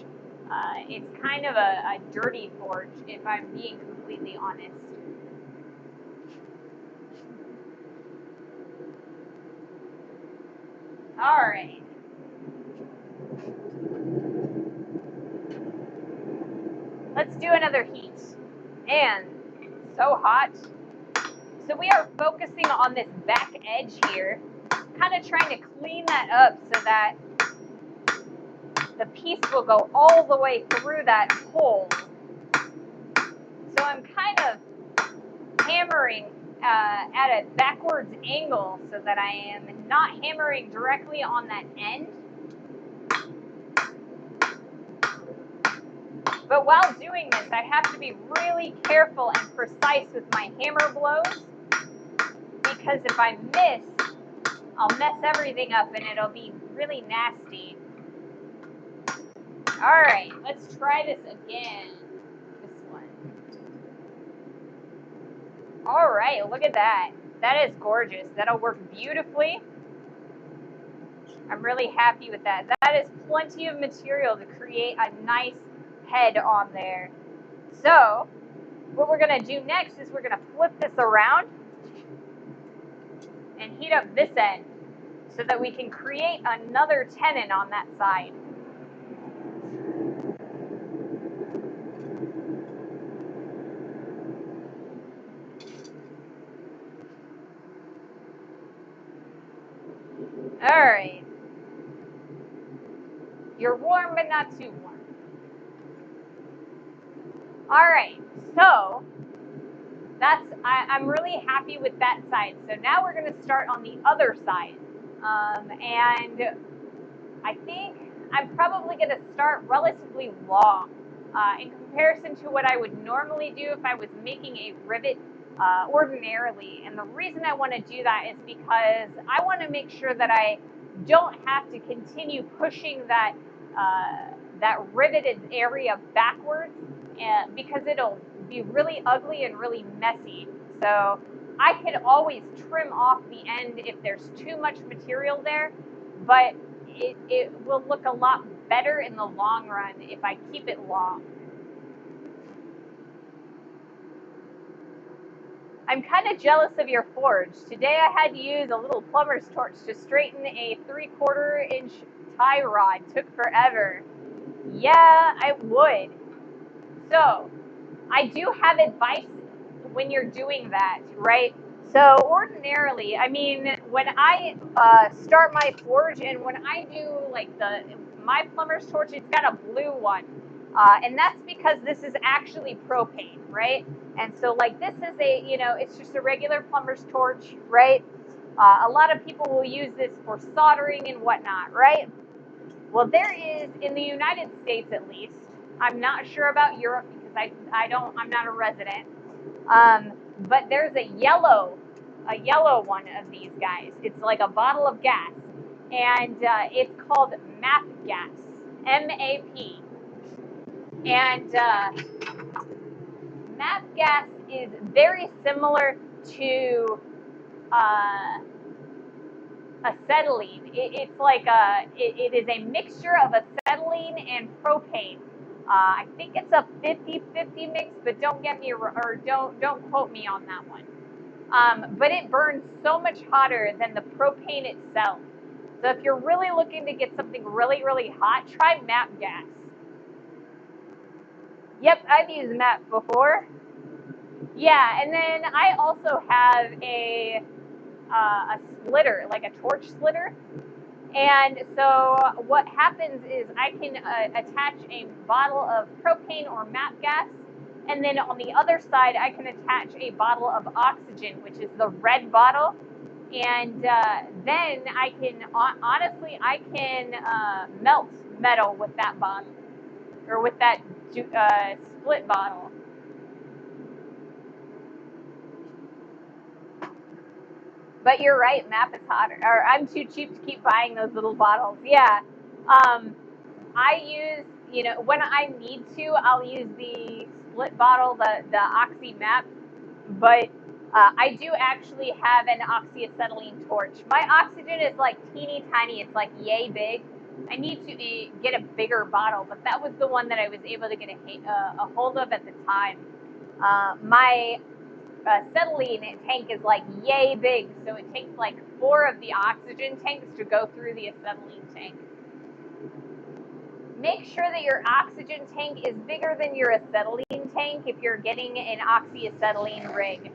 It's kind of a dirty forge, if I'm being completely honest. All right. Let's do another heat. And so hot. So we are focusing on this back edge here, kind of trying to clean that up so that the piece will go all the way through that hole. So I'm kind of hammering at a backwards angle so that I am not hammering directly on that end. But while doing this, I have to be really careful and precise with my hammer blows, because if I miss, I'll mess everything up and it'll be really nasty. All right, let's try this again. This one. All right, look at that. That is gorgeous. That'll work beautifully. I'm really happy with that. That is plenty of material to create a nice head on there. So what we're gonna do next is we're gonna flip this around and heat up this end so that we can create another tenon on that side. All right. You're warm, but not too warm. All right, so I'm really happy with that side. So now we're gonna start on the other side. And I think I'm probably gonna start relatively long in comparison to what I would normally do if I was making a rivet ordinarily. And the reason I wanna do that is because I wanna make sure that I don't have to continue pushing that riveted area backwards, because it'll be really ugly and really messy. So I could always trim off the end if there's too much material there, but it will look a lot better in the long run if I keep it long. I'm kind of jealous of your forge. Today I had to use a little plumber's torch to straighten a 3/4 inch tie rod. Took forever. Yeah, I would. So I do have advice when you're doing that, right? So ordinarily, I mean, when I start my forge and when I do like my plumber's torch, it's got a blue one, and that's because this is actually propane, right? And so like this is it's just a regular plumber's torch, right? A lot of people will use this for soldering and whatnot, right? Well, there is in the United States at least. I'm not sure about Europe because I'm not a resident. But there's a yellow one of these guys. It's like a bottle of gas, and it's called MAP gas, MAP. And MAP gas is very similar to acetylene. It's like it is a mixture of acetylene and propane. I think it's a 50-50 mix, but don't get me or don't quote me on that one. But it burns so much hotter than the propane itself. So if you're really looking to get something really, really hot, try MAP gas. Yep, I've used MAP before. Yeah, and then I also have a splitter, like a torch splitter. And so what happens is I can attach a bottle of propane or MAP gas, and then on the other side I can attach a bottle of oxygen, which is the red bottle. And then I can honestly melt metal with that bottle or with that split bottle. But you're right, MAP is hotter. Or I'm too cheap to keep buying those little bottles. Yeah. I use, when I need to, I'll use the split bottle, the Oxy MAP, but I do actually have an oxyacetylene torch. My oxygen is like teeny tiny. It's like yay big. I need to get a bigger bottle, but that was the one that I was able to get a hold of at the time. My acetylene tank is like yay big, so it takes like 4 of the oxygen tanks to go through the acetylene tank. Make sure that your oxygen tank is bigger than your acetylene tank if you're getting an oxyacetylene rig.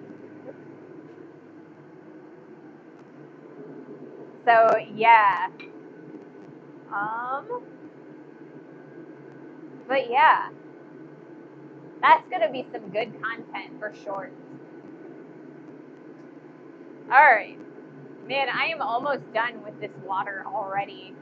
So yeah. But yeah, that's gonna be some good content for sure. All right, man, I am almost done with this water already.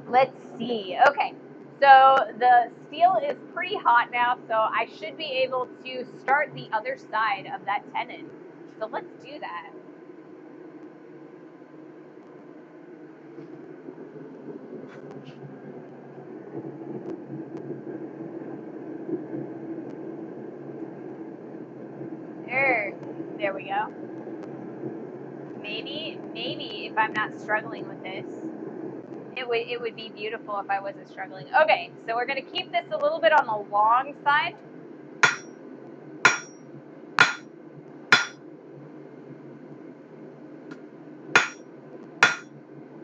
Let's see. Okay, so the steel is pretty hot now, so I should be able to start the other side of that tenon. So let's do that. we go. Maybe if I'm not struggling with this, it would be beautiful if I wasn't struggling. Okay, so we're gonna keep this a little bit on the long side.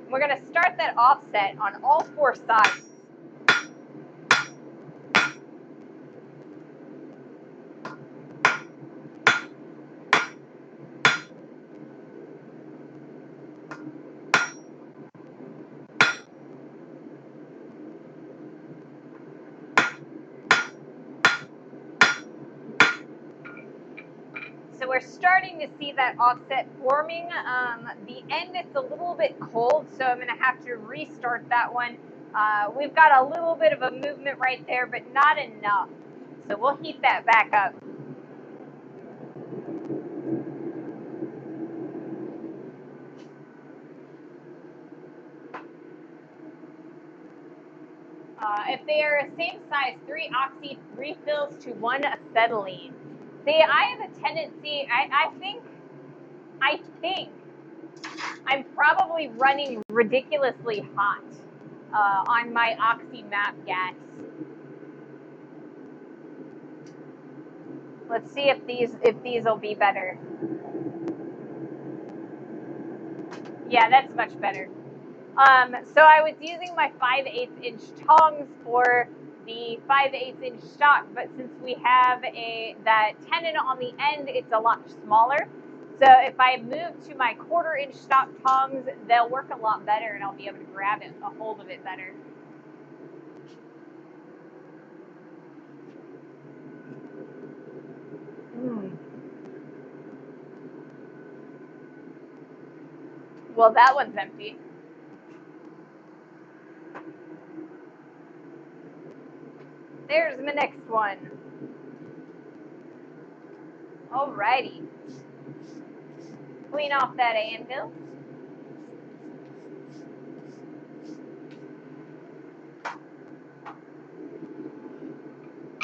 We're gonna start that offset on all four sides. So we're starting to see that offset forming. The end, it's a little bit cold, so I'm gonna have to restart that one. We've got a little bit of a movement right there, but not enough. So we'll heat that back up. If they are same size, 3 oxy refills to 1 acetylene. See, I have a tendency, I think I'm probably running ridiculously hot on my oxy map gas. Let's see if these will be better. Yeah, that's much better. So I was using my 5/8 inch tongs for the 5/8 inch stock, but since we have that tenon on the end, it's a lot smaller. So if I move to my 1/4 inch stock tongs, they'll work a lot better, and I'll be able to grab a hold of it better. Well, that one's empty. There's my next one. Alrighty. Clean off that anvil.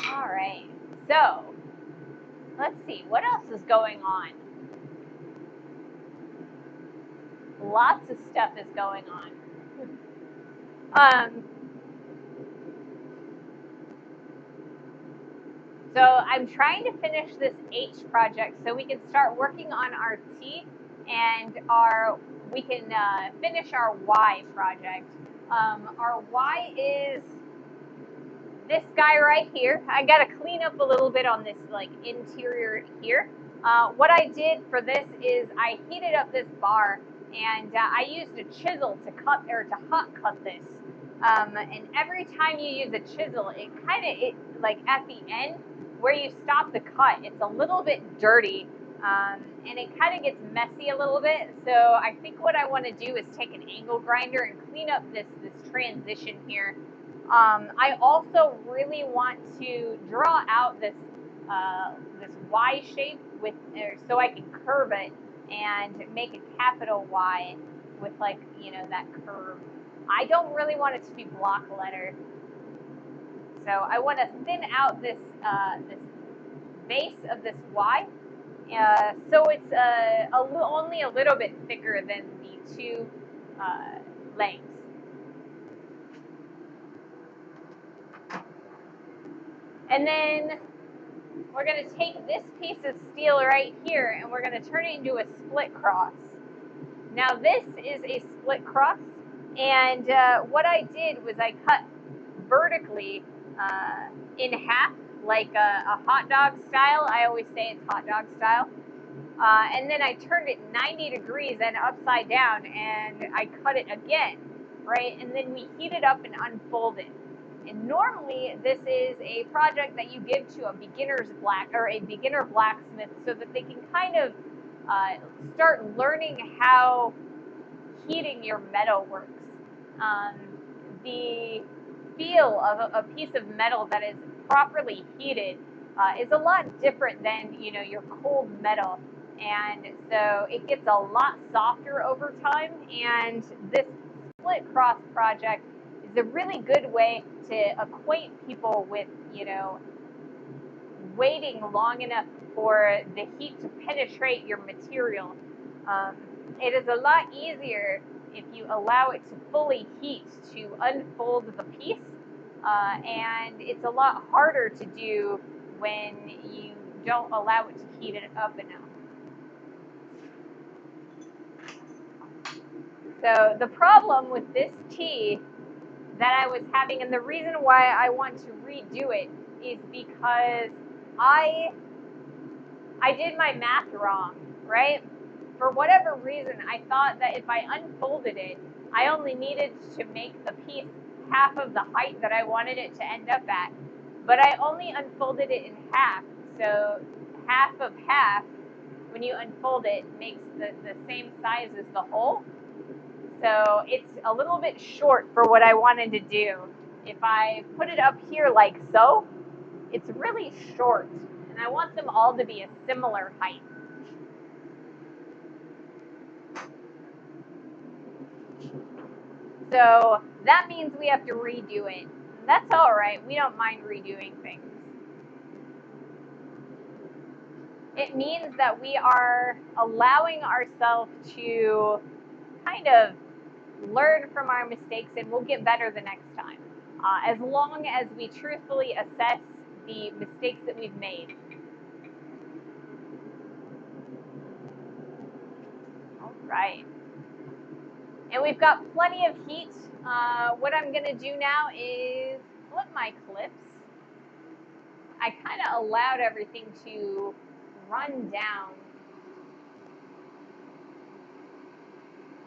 Alright, so let's see, what else is going on? Lots of stuff is going on. So I'm trying to finish this H project so we can start working on our T and we can finish our Y project. Our Y is this guy right here. I got to clean up a little bit on this like interior here. What I did for this is I heated up this bar and I used a chisel to cut or to hot cut this. And every time you use a chisel, it like at the end where you stop the cut, it's a little bit dirty. And it kind of gets messy a little bit. So I think what I want to do is take an angle grinder and clean up this transition here. I also really want to draw out this Y shape so I can curve it and make a capital Y with like, that curve. I don't really want it to be block letter. So I want to thin out this base of this Y. So it's only a little bit thicker than the two lengths. And then we're going to take this piece of steel right here and we're going to turn it into a split cross. Now this is a split cross, and what I did was I cut vertically in half, like a hot dog style. I always say it's hot dog style. And then I turned it 90 degrees and upside down, and I cut it again, right? And then we heat it up and unfold it. And normally this is a project that you give to a beginner blacksmith so that they can kind of start learning how heating your metal works. The feel of a piece of metal that is properly heated is a lot different than your cold metal, and so it gets a lot softer over time. And this split cross project is a really good way to acquaint people with waiting long enough for the heat to penetrate your material. It is a lot easier if you allow it to fully heat to unfold the piece, and it's a lot harder to do when you don't allow it to heat it up enough. So the problem with this tea that I was having, and the reason why I want to redo it, is because I did my math wrong, right? For whatever reason, I thought that if I unfolded it, I only needed to make the piece half of the height that I wanted it to end up at. But I only unfolded it in half. So half of half, when you unfold it, makes the same size as the whole. So it's a little bit short for what I wanted to do. If I put it up here like so, it's really short. And I want them all to be a similar height. So that means we have to redo it. That's all right. We don't mind redoing things. It means that we are allowing ourselves to kind of learn from our mistakes, and we'll get better the next time. As long as we truthfully assess the mistakes that we've made. All right. And we've got plenty of heat. What I'm going to do now is flip my clips. I kind of allowed everything to run down.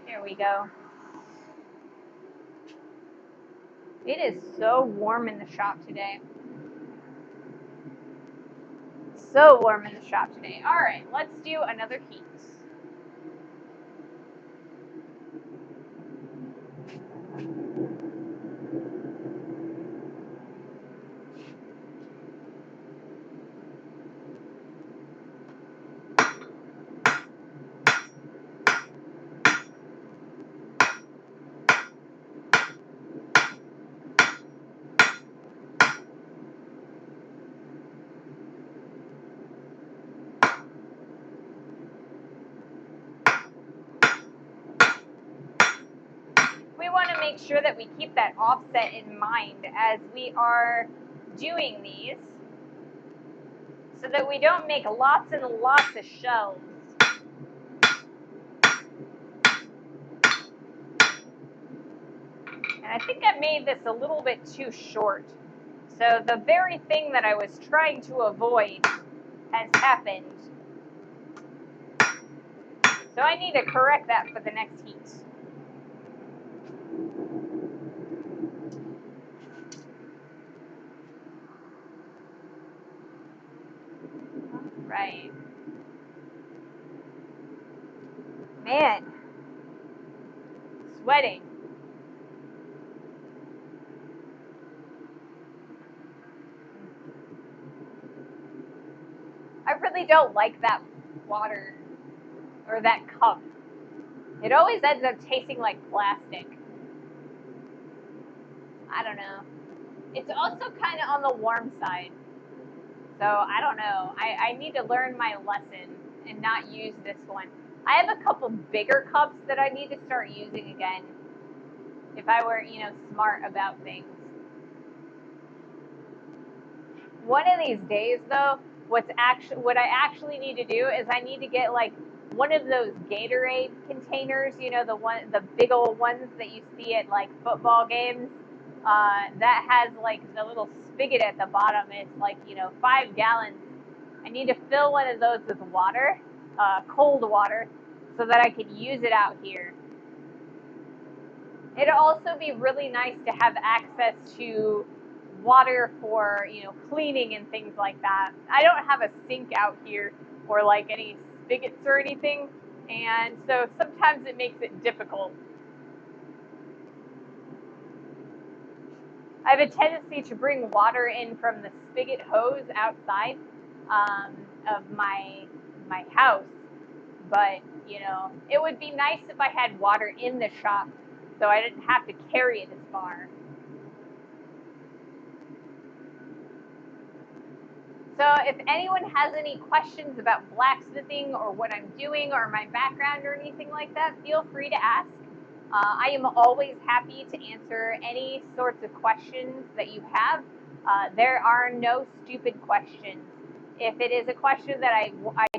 There we go. It is so warm in the shop today. So warm in the shop today. All right, let's do another heat. We want to make sure that we keep that offset in mind as we are doing these so that we don't make lots and lots of shells. And I think I made this a little bit too short. So the very thing that I was trying to avoid has happened. So I need to correct that for the next heat. Right. Man, sweating. I really don't like that water or that cup. It always ends up tasting like plastic. I don't know. It's also kind of on the warm side. So I don't know. I need to learn my lesson and not use this one. I have a couple bigger cups that I need to start using again if I were, smart about things. One of these days, though, what I actually need to do is I need to get like one of those Gatorade containers, the big old ones that you see at like football games. That has like the little spigot at the bottom. It's like 5 gallons. I need to fill one of those with water, cold water, so that I could use it out here. It'd also be really nice to have access to water for, cleaning and things like that. I don't have a sink out here or like any spigots or anything, and so sometimes it makes it difficult. I have a tendency to bring water in from the spigot hose outside of my house, but it would be nice if I had water in the shop so I didn't have to carry it as far. So if anyone has any questions about blacksmithing or what I'm doing or my background or anything like that, feel free to ask. I am always happy to answer any sorts of questions that you have. There are no stupid questions. If it is a question that I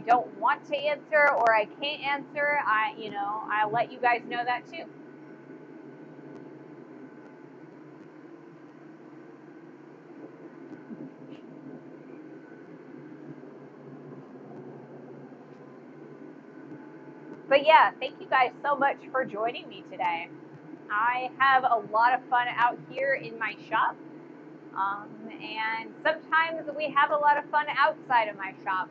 don't want to answer or I can't answer, I'll let you guys know that too. But yeah, thank you guys so much for joining me today. I have a lot of fun out here in my shop. And sometimes we have a lot of fun outside of my shop.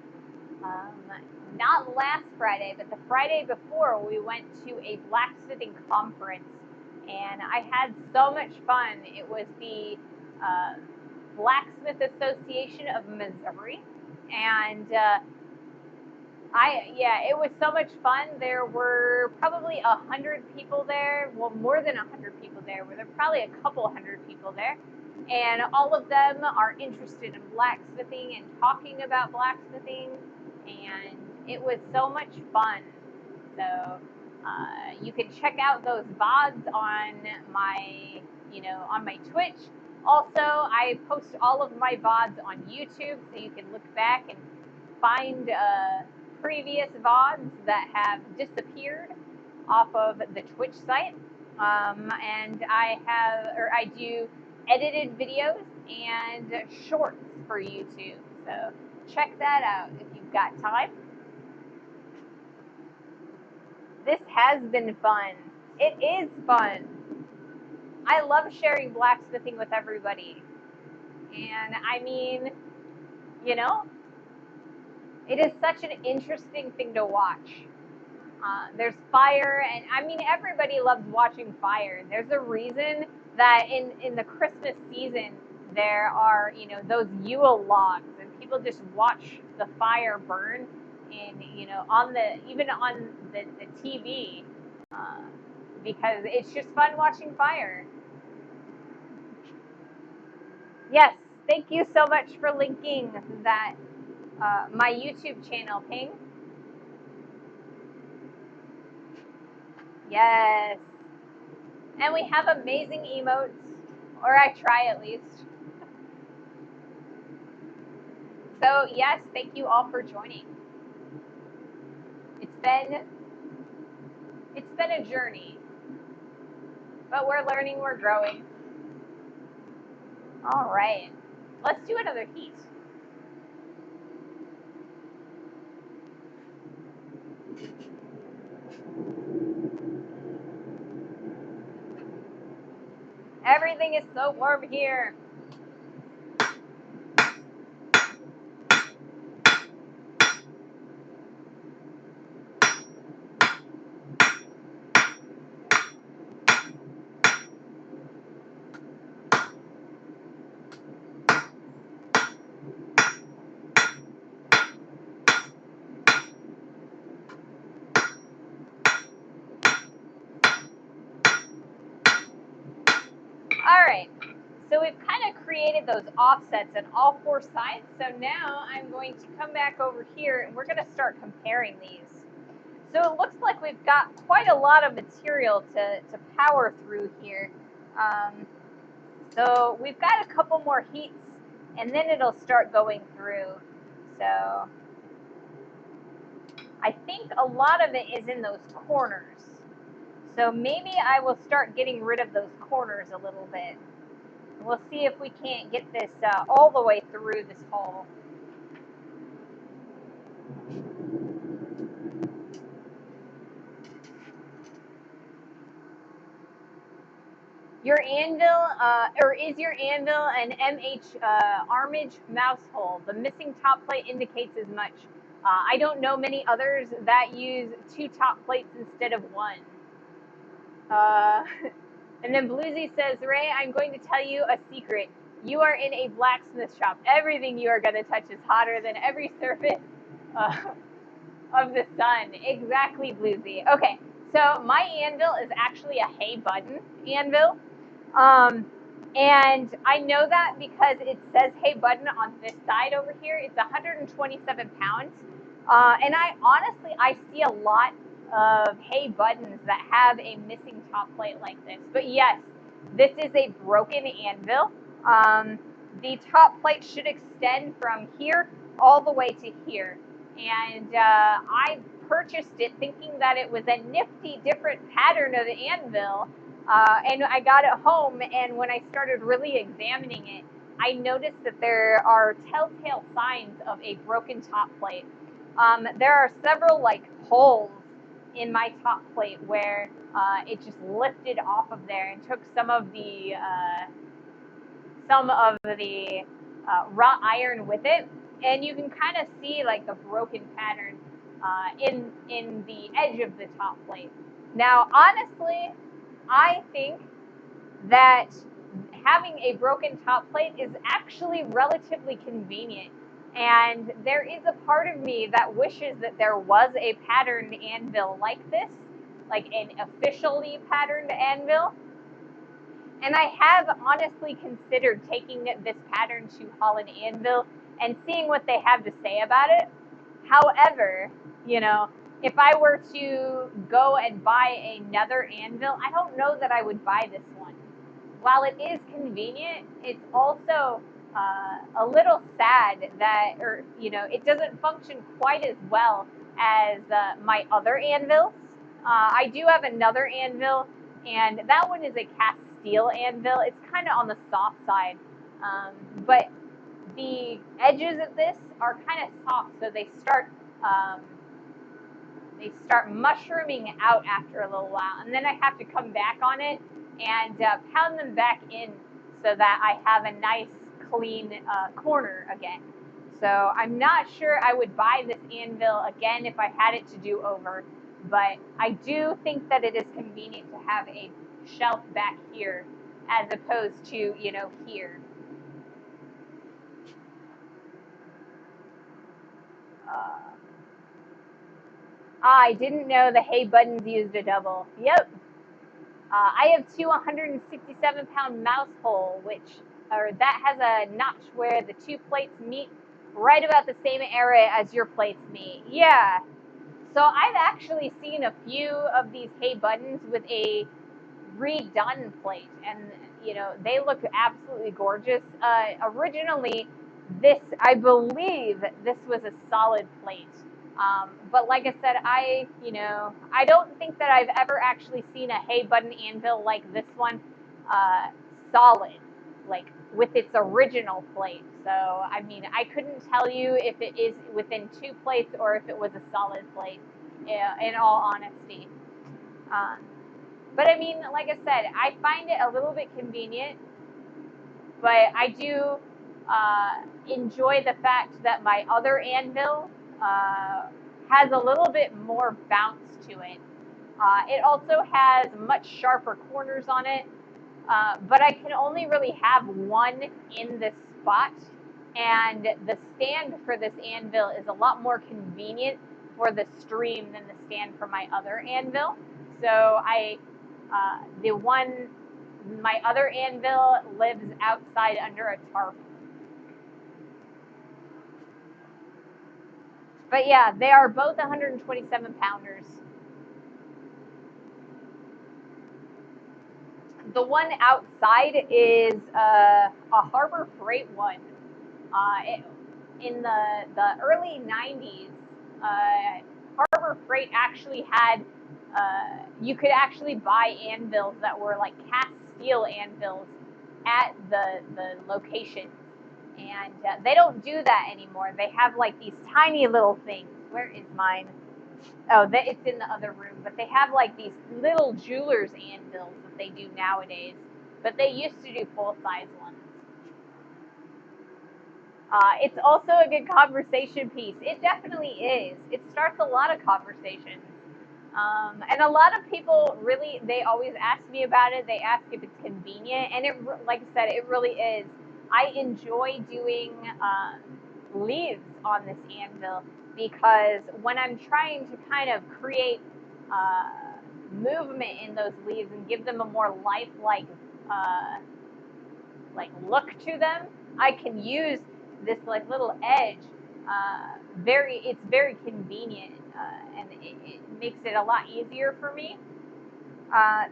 Not last Friday, but the Friday before, we went to a blacksmithing conference, and I had so much fun. It was the Blacksmith Association of Missouri, and it was so much fun. There were probably 100 people there. Well, more than 100 people there. There were probably a couple hundred people there, and all of them are interested in blacksmithing and talking about blacksmithing, and it was so much fun. So you can check out those VODs on my, on my Twitch. Also, I post all of my VODs on YouTube, so you can look back and find previous VODs that have disappeared off of the Twitch site. And I do edited videos and shorts for YouTube. So check that out if you've got time. This has been fun. It is fun. I love sharing blacksmithing with everybody. And I mean, it is such an interesting thing to watch. There's fire, and I mean, everybody loves watching fire. There's a reason that in the Christmas season, there are, those Yule logs, and people just watch the fire burn, and, even on the TV, because it's just fun watching fire. Yes, thank you so much for linking that, my YouTube channel, Ping. Yes. And we have amazing emotes, or I try at least. So yes, thank you all for joining. It's been a journey, but we're learning, we're growing. All right, let's do another heat. Everything is so warm here. All right, so we've kind of created those offsets on all four sides. So now I'm going to come back over here and we're going to start comparing these. So it looks like we've got quite a lot of material to power through here. So we've got a couple more heats and then it'll start going through. So I think a lot of it is in those corners. So maybe I will start getting rid of those corners a little bit. We'll see if we can't get this all the way through this hole. Your anvil, or is your anvil an MH armage mouse hole? The missing top plate indicates as much. I don't know many others that use 2 top plates instead of 1. And then Bluesy says, Ray, I'm going to tell you a secret. You are in a blacksmith shop. Everything you are going to touch is hotter than every surface of the sun. Exactly, Bluesy. Okay, so my anvil is actually a hay button anvil. And I know that because it says hey button on this side over here. It's 127 pounds. And I see a lot of hay buttons that have a missing top plate like this. But yes, this is a broken anvil. The top plate should extend from here all the way to here. And I purchased it thinking that it was a nifty different pattern of the anvil. And I got it home, and when I started really examining it, I noticed that there are telltale signs of a broken top plate. There are several like holes in my top plate where it just lifted off of there and took some of the wrought iron with it, and you can kind of see like the broken pattern in the edge of the top plate. Now, honestly, I think that having a broken top plate is actually relatively convenient. And there is a part of me that wishes that there was a patterned anvil like this, like an officially patterned anvil. And I have honestly considered taking this pattern to Holland Anvil and seeing what they have to say about it. However, if I were to go and buy another anvil, I don't know that I would buy this one. While it is convenient, it's also a little sad that, it doesn't function quite as well as my other anvils. I do have another anvil, and that one is a cast steel anvil. It's kind of on the soft side, but the edges of this are kind of soft, so they start mushrooming out after a little while, and then I have to come back on it and pound them back in so that I have a nice clean corner again. So I'm not sure I would buy this anvil again if I had it to do over, but I do think that it is convenient to have a shelf back here as opposed to, here. I didn't know the hay buttons used a double. Yep. I have two 167-pound mouse hole, that has a notch where the two plates meet right about the same area as your plates meet. Yeah. So I've actually seen a few of these hay buttons with a redone plate, and they look absolutely gorgeous. Originally, I believe this was a solid plate. But like I said, I don't think that I've ever actually seen a hay button anvil like this one, solid, like with its original plate. So, I mean, I couldn't tell you if it is within two plates or if it was a solid plate, in all honesty. Um, but I mean, like I said, I find it a little bit convenient, but I do enjoy the fact that my other anvil has a little bit more bounce to it. It also has much sharper corners on it, but I can only really have one in this spot, and the stand for this anvil is a lot more convenient for the stream than the stand for my other anvil. So my other anvil lives outside under a tarp. But yeah, they are both 127 pounders. The one outside is a Harbor Freight one. In the early 90s, Harbor Freight actually had, you could actually buy anvils that were like cast steel anvils at the location. And they don't do that anymore. They have like these tiny little things. Where is mine? Oh, it's in the other room. But they have like these little jeweler's anvils that they do nowadays. But they used to do full-size ones. It's also a good conversation piece. It definitely is. It starts a lot of conversations. And a lot of people really, they always ask me about it. They ask if it's convenient. And like I said, it really is. I enjoy doing leaves on this anvil because when I'm trying to kind of create movement in those leaves and give them a more lifelike like look to them, I can use this like little edge. It's very convenient, and it makes it a lot easier for me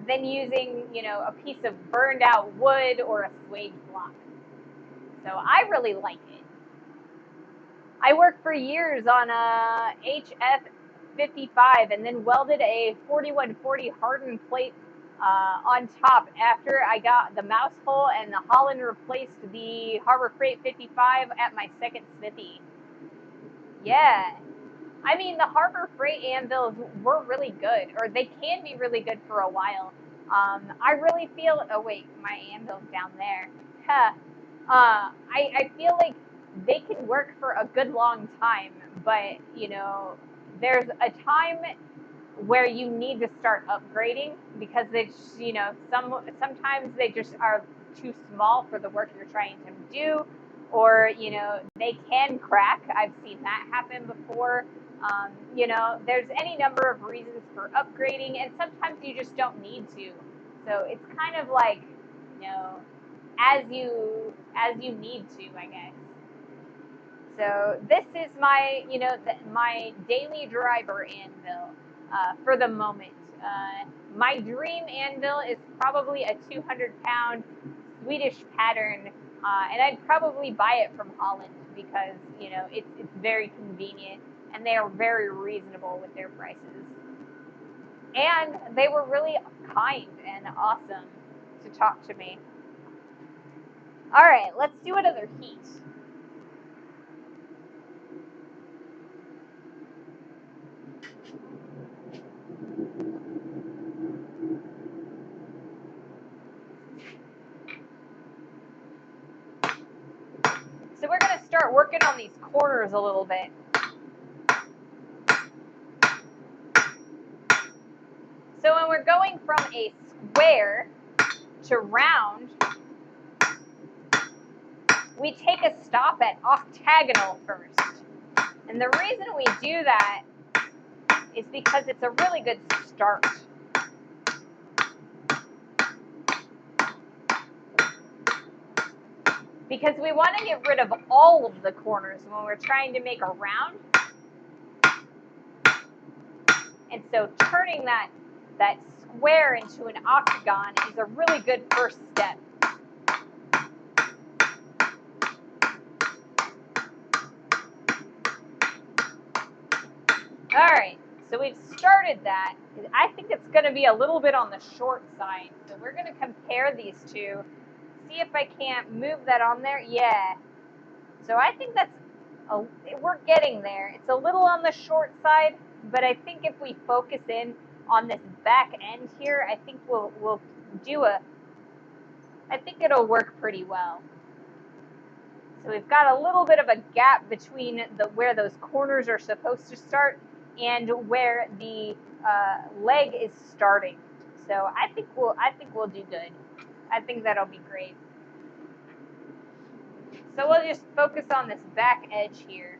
than using, a piece of burned out wood or a swage block. So I really like it. I worked for years on a HF55 and then welded a 4140 hardened plate on top after I got the mouse hole and the Holland replaced the Harbor Freight 55 at my second Smithy. Yeah. I mean, the Harbor Freight anvils were really good, or they can be really good for a while. I really feel, oh wait, my anvil's down there. Huh. I feel like they can work for a good long time, but, there's a time where you need to start upgrading because sometimes they just are too small for the work you're trying to do, or they can crack. I've seen that happen before. There's any number of reasons for upgrading, and sometimes you just don't need to. So it's kind of like, as you need to, I guess. So this is my, my daily driver anvil for the moment. My dream anvil is probably a 200-pound Swedish pattern, and I'd probably buy it from Holland because, it's very convenient and they are very reasonable with their prices. And they were really kind and awesome to talk to me. All right, let's do another heat. So we're going to start working on these corners a little bit. So when we're going from a square to round, we take a stop at octagonal first. And the reason we do that is because it's a really good start. Because we want to get rid of all of the corners when we're trying to make a round. And so turning that square into an octagon is a really good first step. All right, so we've started that. I think it's going to be a little bit on the short side. So we're going to compare these two. See if I can't move that on there. Yeah. So I think we're getting there. It's a little on the short side, but I think if we focus in on this back end here, I think we'll do I think it'll work pretty well. So we've got a little bit of a gap between where those corners are supposed to start and where the leg is starting. So I think we'll do good. I think that'll be great. So we'll just focus on this back edge here.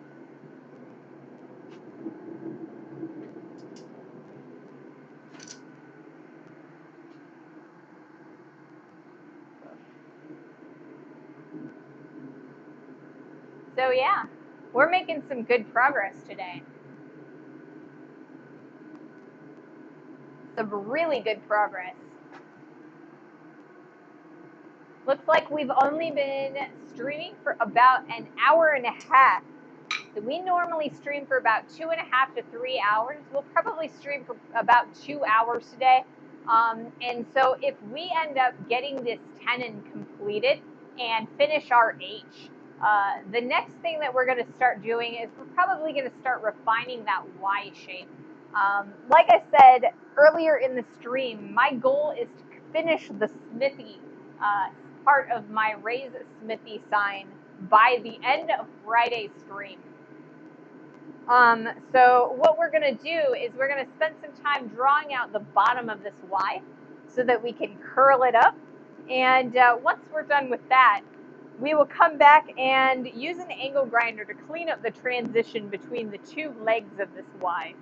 So yeah, we're making some good progress today. Some really good progress. Looks like we've only been streaming for about an hour and a half. So we normally stream for about 2.5 to 3 hours. We'll probably stream for about 2 hours today. And so if we end up getting this tenon completed and finish our H, the next thing that we're going to start doing is we're probably going to start refining that Y shape. Like I said earlier in the stream, my goal is to finish the Smithy part of my Raise Smithy sign by the end of Friday's stream. So what we're going to do is we're going to spend some time drawing out the bottom of this Y so that we can curl it up. And once we're done with that, we will come back and use an angle grinder to clean up the transition between the two legs of this Y.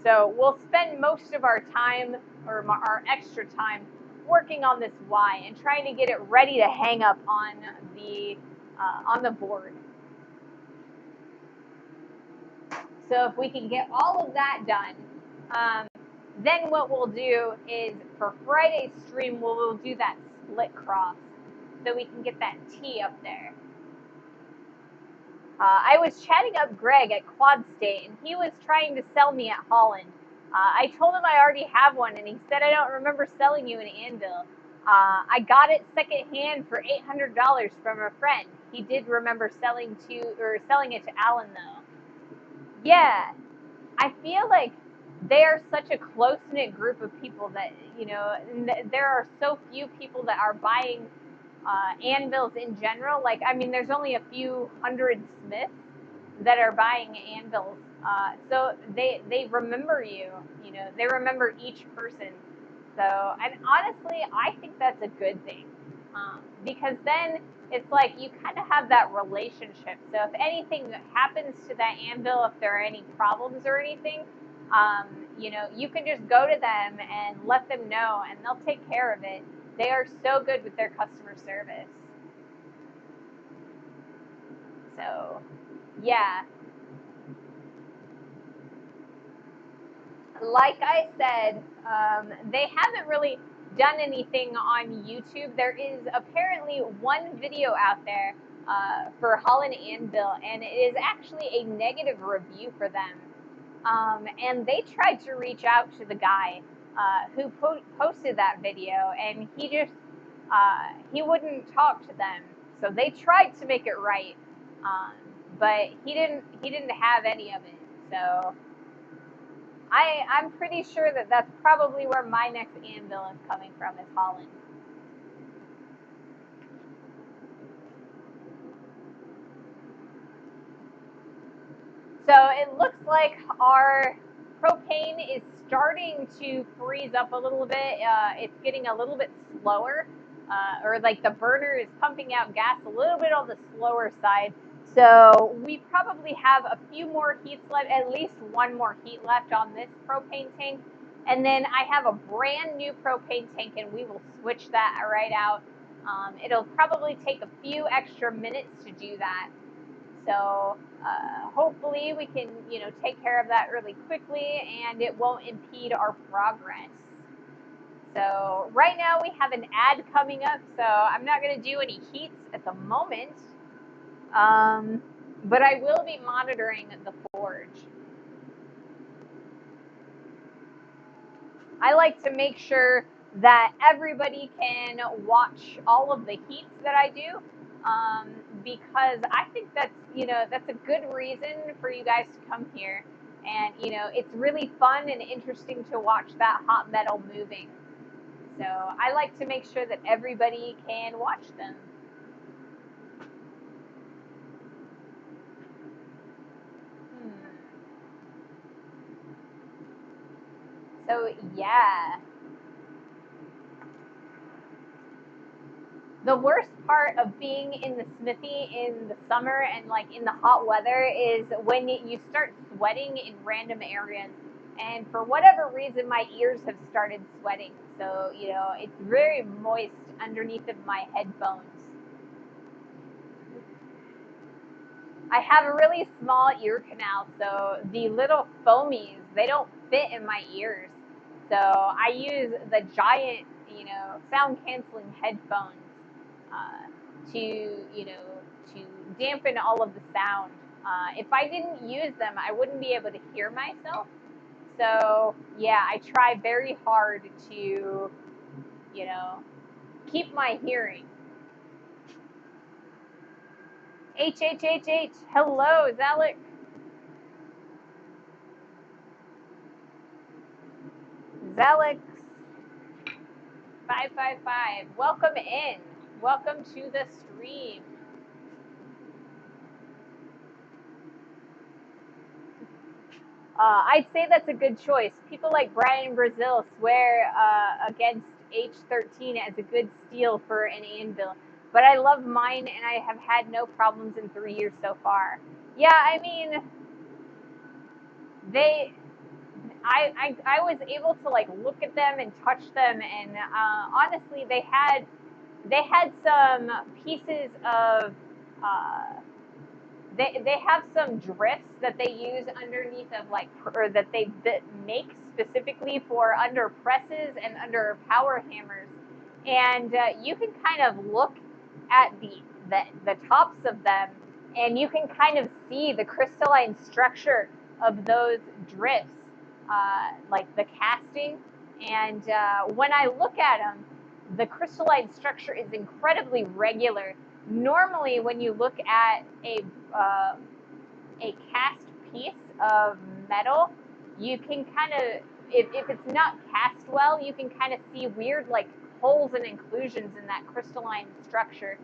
So we'll spend most of our time, or our extra time, working on this Y and trying to get it ready to hang up on the board. So if we can get all of that done, then what we'll do is for Friday's stream, we'll do that split cross so we can get that T up there. I was chatting up Greg at Quad State, and he was trying to sell me at Holland. I told him I already have one, and he said, I don't remember selling you an anvil. I got it secondhand for $800 from a friend. He did remember selling it to Alan, though. Yeah, I feel like they are such a close-knit group of people that, there are so few people that are buying anvils in general. Like, I mean, there's only a few hundred smiths that are buying anvils. So they remember you, they remember each person. So, and honestly, I think that's a good thing. Because then it's like you kind of have that relationship. So if anything happens to that anvil, if there are any problems or anything, you can just go to them and let them know, and they'll take care of it. They are so good with their customer service. So, yeah. Like I said, they haven't really done anything on YouTube. There is apparently one video out there for Holland Anvil, and it is actually a negative review for them. And they tried to reach out to the guy who posted that video, and he wouldn't talk to them. So they tried to make it right, but he didn't have any of it. So I'm pretty sure that that's probably where my next anvil is coming from, is Holland. So it looks like our propane is starting to freeze up a little bit. It's getting a little bit slower, or like the burner is pumping out gas a little bit on the slower side. So we probably have a few more heats left, at least one more heat left on this propane tank. And then I have a brand new propane tank, and we will switch that right out. It'll probably take a few extra minutes to do that. So hopefully we can, take care of that really quickly, and it won't impede our progress. So right now we have an ad coming up, so I'm not going to do any heats at the moment. But I will be monitoring the forge. I like to make sure that everybody can watch all of the heats that I do, because I think that's a good reason for you guys to come here. And, it's really fun and interesting to watch that hot metal moving. So I like to make sure that everybody can watch them. So, yeah. The worst part of being in the smithy in the summer and like in the hot weather is when you start sweating in random areas. And for whatever reason, my ears have started sweating. So, it's very moist underneath of my headphones. I have a really small ear canal, so the little foamies, they don't fit in my ears. So I use the giant, sound canceling headphones to dampen all of the sound. If I didn't use them, I wouldn't be able to hear myself. So yeah, I try very hard to, keep my hearing. H. Hello, Zalek. Zalek 555. Welcome in. Welcome to the stream. I'd say that's a good choice. People like Brian Brazil swear against H13 as a good steal for an anvil. But I love mine, and I have had no problems in 3 years so far. Yeah, I mean, I was able to like look at them and touch them, and honestly, they had some pieces of they have some drifts that they use underneath of like, or that they make specifically for under presses and under power hammers, and you can kind of look at the tops of them, and you can kind of see the crystalline structure of those drifts, like the casting. And when I look at them, the crystalline structure is incredibly regular. Normally, when you look at a cast piece of metal, you can kind of, if it's not cast well, you can kind of see weird like holes and inclusions in that crystalline structure.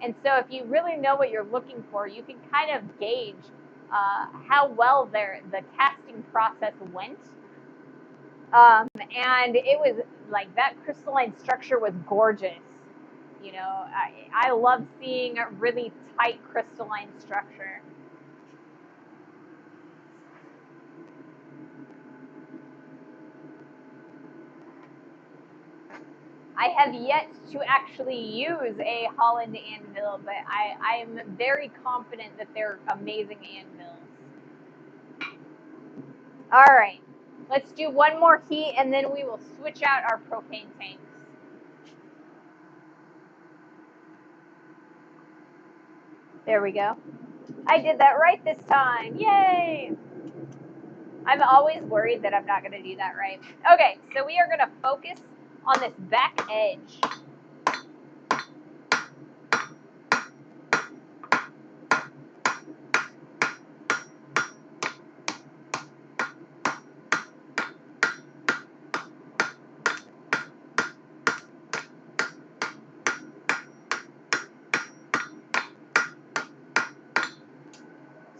And so if you really know what you're looking for, you can kind of gauge how well the casting process went. And it was like that crystalline structure was gorgeous. You know, I love seeing a really tight crystalline structure. I have yet to actually use a Holland anvil, but I am very confident that they're amazing anvils. All right, let's do one more heat and then we will switch out our propane tanks. There we go. I did that right this time. Yay! I'm always worried that I'm not going to do that right. Okay, so we are going to focus on this back edge.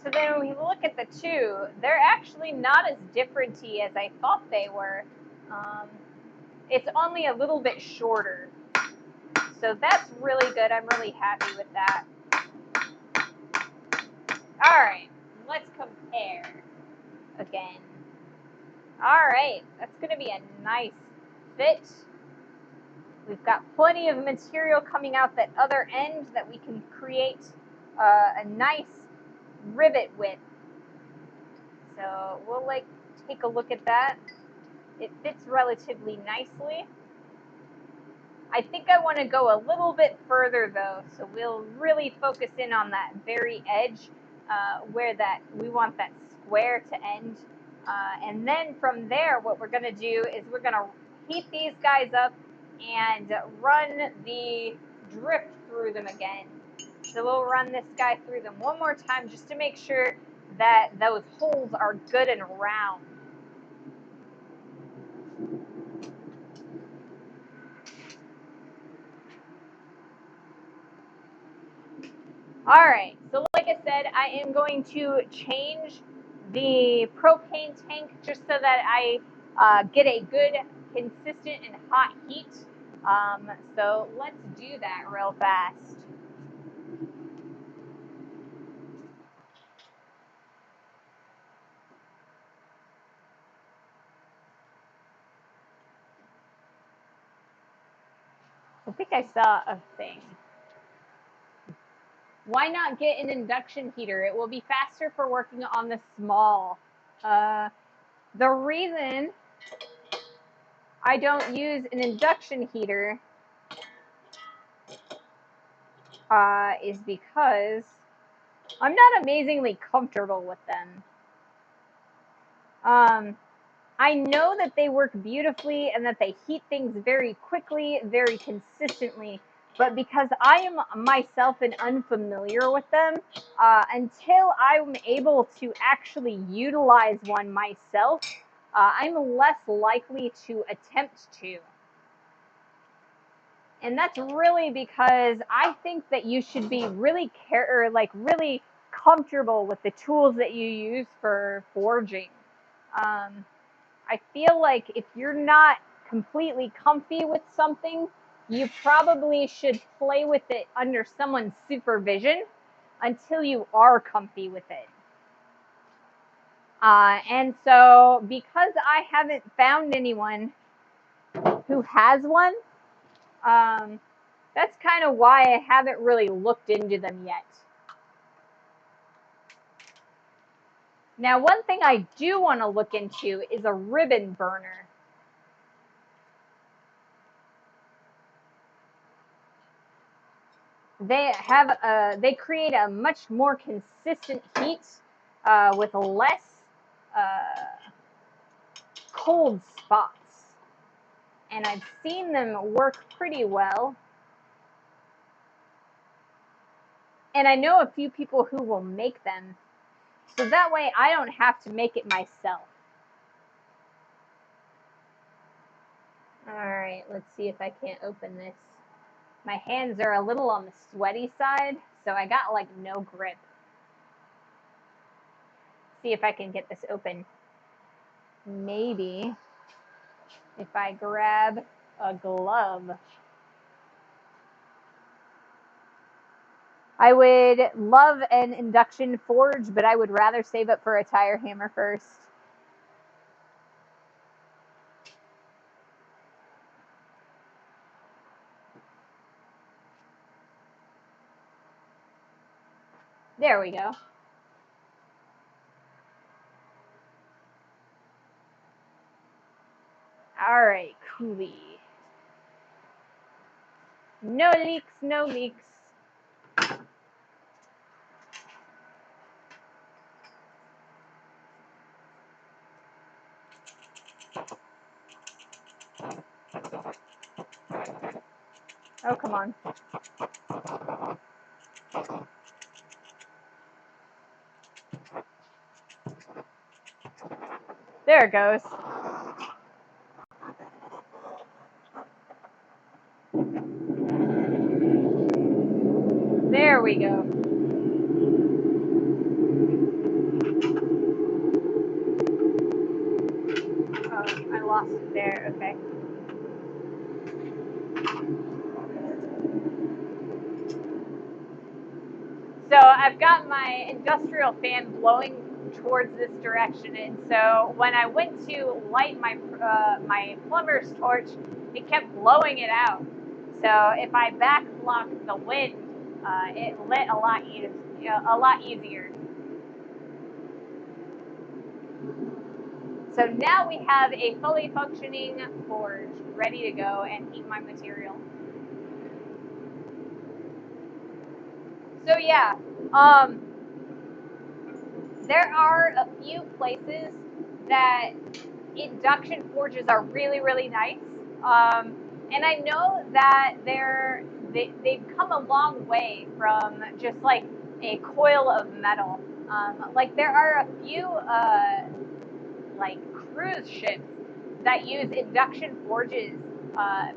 So then when we look at the two, they're actually not as differenty as I thought they were. It's only a little bit shorter. So that's really good. I'm really happy with that. All right, let's compare again. All right, that's going to be a nice fit. We've got plenty of material coming out that other end that we can create a nice rivet with. So we'll like take a look at that. It fits relatively nicely. I think I want to go a little bit further though, so we'll really focus in on that very edge where we want that square to end. And then from there, what we're going to do is we're going to heat these guys up and run the drift through them again. So we'll run this guy through them one more time just to make sure that those holes are good and round. All right, so like I said, I am going to change the propane tank just so that I get a good, consistent, and hot heat. So let's do that real fast. I think I saw a thing. Why not get an induction heater? It will be faster for working on the small. The reason I don't use an induction heater is because I'm not amazingly comfortable with them. I know that they work beautifully and that they heat things very quickly, very consistently, but because I am myself an unfamiliar with them, until I'm able to actually utilize one myself, I'm less likely to attempt to. And that's really because I think that you should be really really comfortable with the tools that you use for forging. I feel like if you're not completely comfy with something, you probably should play with it under someone's supervision until you are comfy with it. And so because I haven't found anyone who has one, that's kind of why I haven't really looked into them yet. Now, one thing I do want to look into is a ribbon burner. They create a much more consistent heat with less cold spots. And I've seen them work pretty well. And I know a few people who will make them. So that way I don't have to make it myself. Alright, let's see if I can't open this. My hands are a little on the sweaty side, so I got like no grip. See if I can get this open. Maybe if I grab a glove. I would love an induction forge, but I would rather save up for a tire hammer first. There we go. All right, coolly. No leaks, no leaks. Oh, come on. There it goes. There we go. Oh, I lost it there. Okay. So I've got my industrial fan blowing towards this direction, and so when I went to light my plumber's torch, it kept blowing it out. So if I back block the wind, it lit a lot easier. So now we have a fully functioning forge ready to go and heat my material. So yeah, there are a few places that induction forges are really, really nice. And I know that they've come a long way from just like a coil of metal. Like there are a few like cruise ships that use induction forges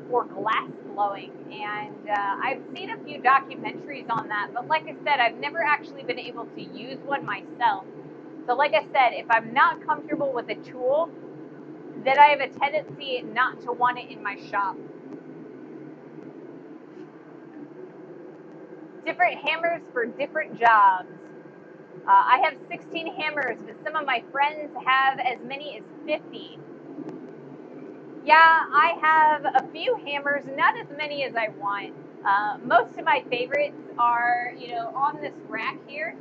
for glass blowing, and I've seen a few documentaries on that. But like I said, I've never actually been able to use one myself. So like I said, if I'm not comfortable with a tool, then I have a tendency not to want it in my shop. Different hammers for different jobs. I have 16 hammers, but some of my friends have as many as 50. Yeah, I have a few hammers, not as many as I want. Most of my favorites are, on this rack here.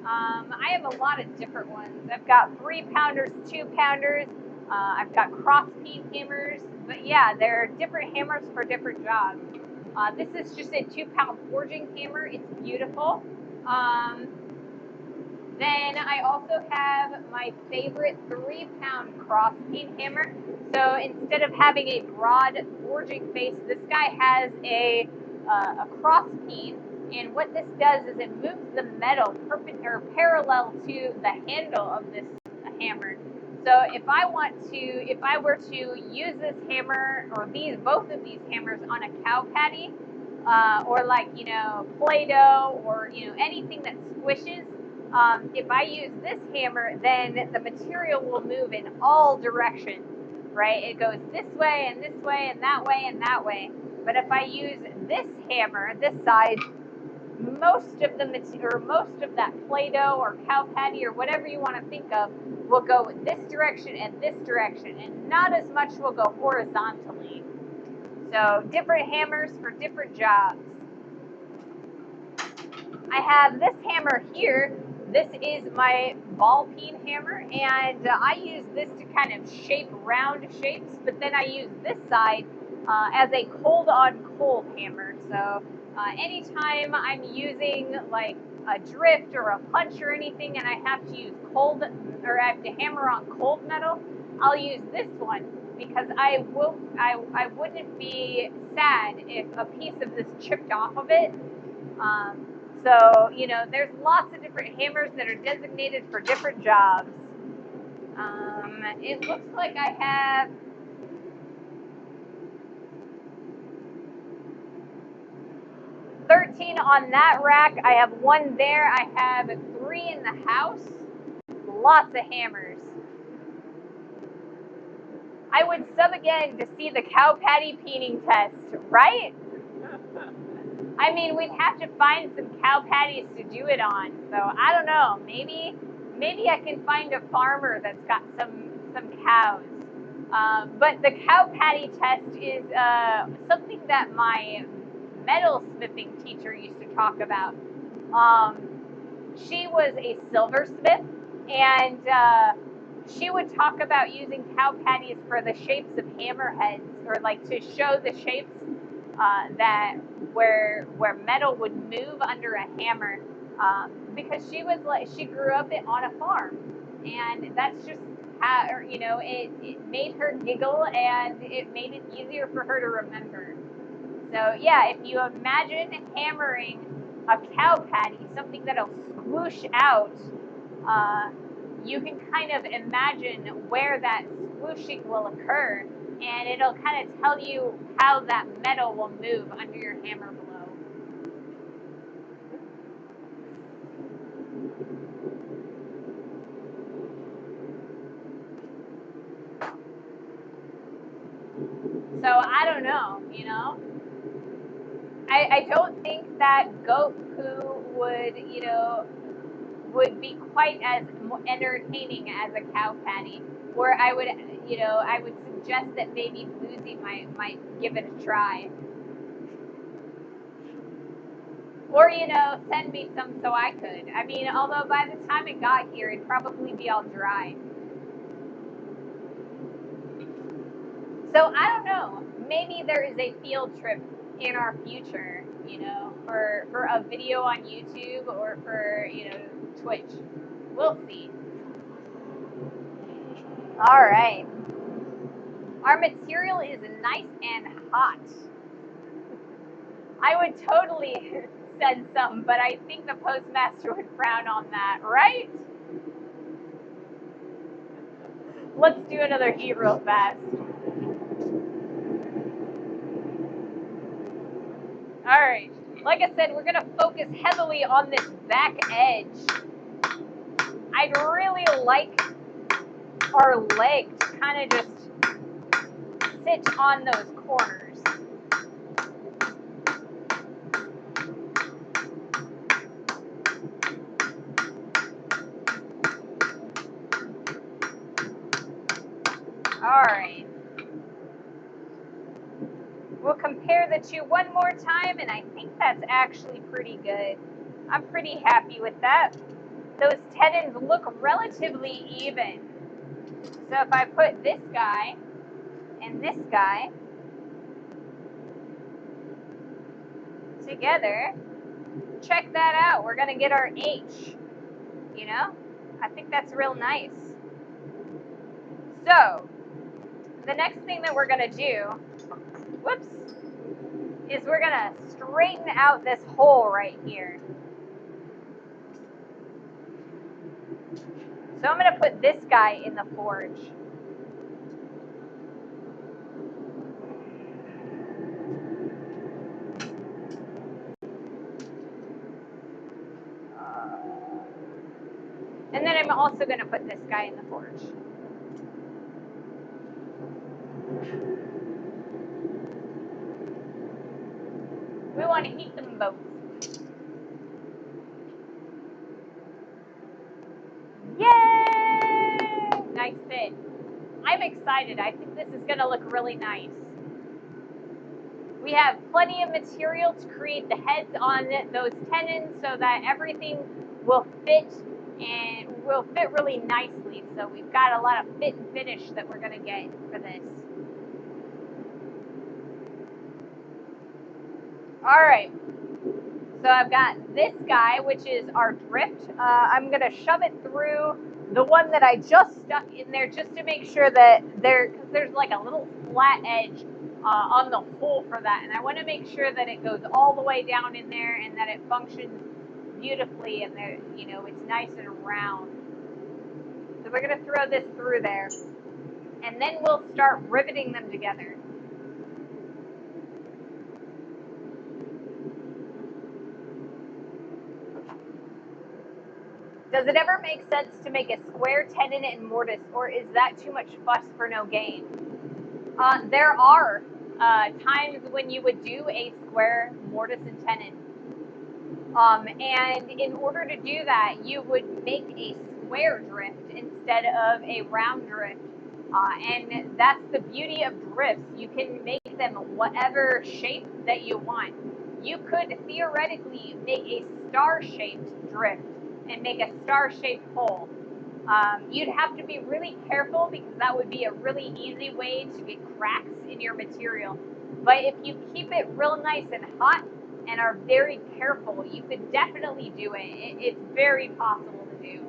I have a lot of different ones. I've got 3-pounders, 2-pounders. I've got cross-peen hammers. But yeah, there are different hammers for different jobs. This is just a 2-pound forging hammer. It's beautiful. Then I also have my favorite 3-pound cross-peen hammer. So instead of having a broad forging face, this guy has a cross-peen. And what this does is it moves the metal parallel to the handle of this hammer. So if I were to use this hammer or both of these hammers on a cow patty, or like Play-Doh or anything that squishes, if I use this hammer, then the material will move in all directions, right? It goes this way and this way and that way and that way. But if I use this hammer, this side, most of the material, most of that Play-Doh or cow patty or whatever you want to think of will go in this direction and this direction, and not as much will go horizontally. So different hammers for different jobs. I have this hammer here. This is my ball peen hammer, and I use this to kind of shape round shapes, but then I use this side as a cold on cold hammer. So anytime I'm using like a drift or a punch or anything and I have to use cold, or I have to hammer on cold metal, I'll use this one, because I wouldn't be sad if a piece of this chipped off of it. So, you know, there's lots of different hammers that are designated for different jobs. It looks like I have 13 on that rack. I have 1 there. I have 3 in the house. Lots of hammers. I would sub again to see the cow patty peening test, right? I mean, we'd have to find some cow patties to do it on. So I don't know. Maybe I can find a farmer that's got some cows. But the cow patty test is something that my metal smithing teacher used to talk about. She was a silversmith, and she would talk about using cow patties for the shapes of hammerheads, or like to show the shapes that where metal would move under a hammer, because she grew up on a farm, and that's just how, you know, it made her giggle, and it made it easier for her to remember. So yeah, if you imagine hammering a cow patty, something that'll swoosh out, you can kind of imagine where that swooshing will occur, and it'll kind of tell you how that metal will move under your hammer blow. So I don't know, you know. I don't think that goat poo would, you know, would be quite as entertaining as a cow patty. Or I would, you know, I would suggest that maybe Bluesy might give it a try. Or, you know, send me some so I could. I mean, although by the time it got here, it'd probably be all dry. So I don't know. Maybe there is a field trip in our future, you know, for a video on YouTube or for, you know, Twitch. We'll see. All right. Our material is nice and hot. I would totally send some, but I think the postmaster would frown on that, right? Let's do another heat real fast. All right. Like I said, we're going to focus heavily on this back edge. I'd really like our leg to kind of just sit on those corners. All right. We'll compare the two one more time, and I think that's actually pretty good. I'm pretty happy with that. Those tenons look relatively even. So if I put this guy and this guy together, check that out. We're going to get our H, you know? I think that's real nice. So the next thing that we're going to do, whoops, is we're going to straighten out this hole right here. So I'm going to put this guy in the forge. And then I'm also going to put this guy in the forge. We want to heat them both. am excited. I think this is going to look really nice. We have plenty of material to create the heads on those tenons so that everything will fit and will fit really nicely. So we've got a lot of fit and finish that we're going to get for this. All right. So I've got this guy, which is our drift. I'm going to shove it through the one that I just stuck in there just to make sure that there's like a little flat edge on the hole for that. And I want to make sure that it goes all the way down in there and that it functions beautifully and that, you know, it's nice and round. So we're going to throw this through there and then we'll start riveting them together. Does it ever make sense to make a square tenon and mortise, or is that too much fuss for no gain? There are times when you would do a square mortise and tenon. And in order to do that, you would make a square drift instead of a round drift. And that's the beauty of drifts. You can make them whatever shape that you want. You could theoretically make a star-shaped drift and make a star-shaped hole. You'd have to be really careful because that would be a really easy way to get cracks in your material. But if you keep it real nice and hot and are very careful, you could definitely do it. It's very possible to do.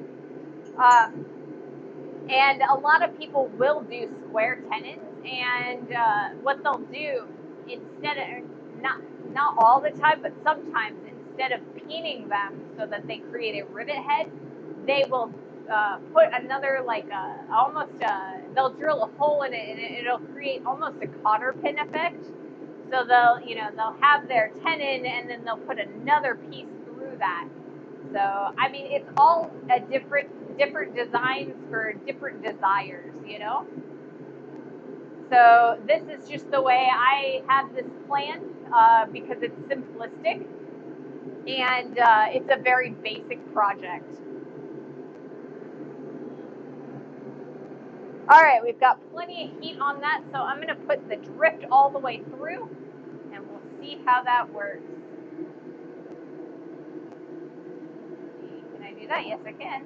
And a lot of people will do square tenons, and what they'll do instead of not all the time, but sometimes instead of peening them so that they create a rivet head, they will put another they'll drill a hole in it and it'll create almost a cotter pin effect. So they'll have their tenon and then they'll put another piece through that. So I mean, it's all a different designs for different desires, you know. So this is just the way I have this planned because it's simplistic and it's a very basic project. All right, we've got plenty of heat on that, so I'm going to put the drift all the way through, and we'll see how that works. Can I do that? Yes, I can.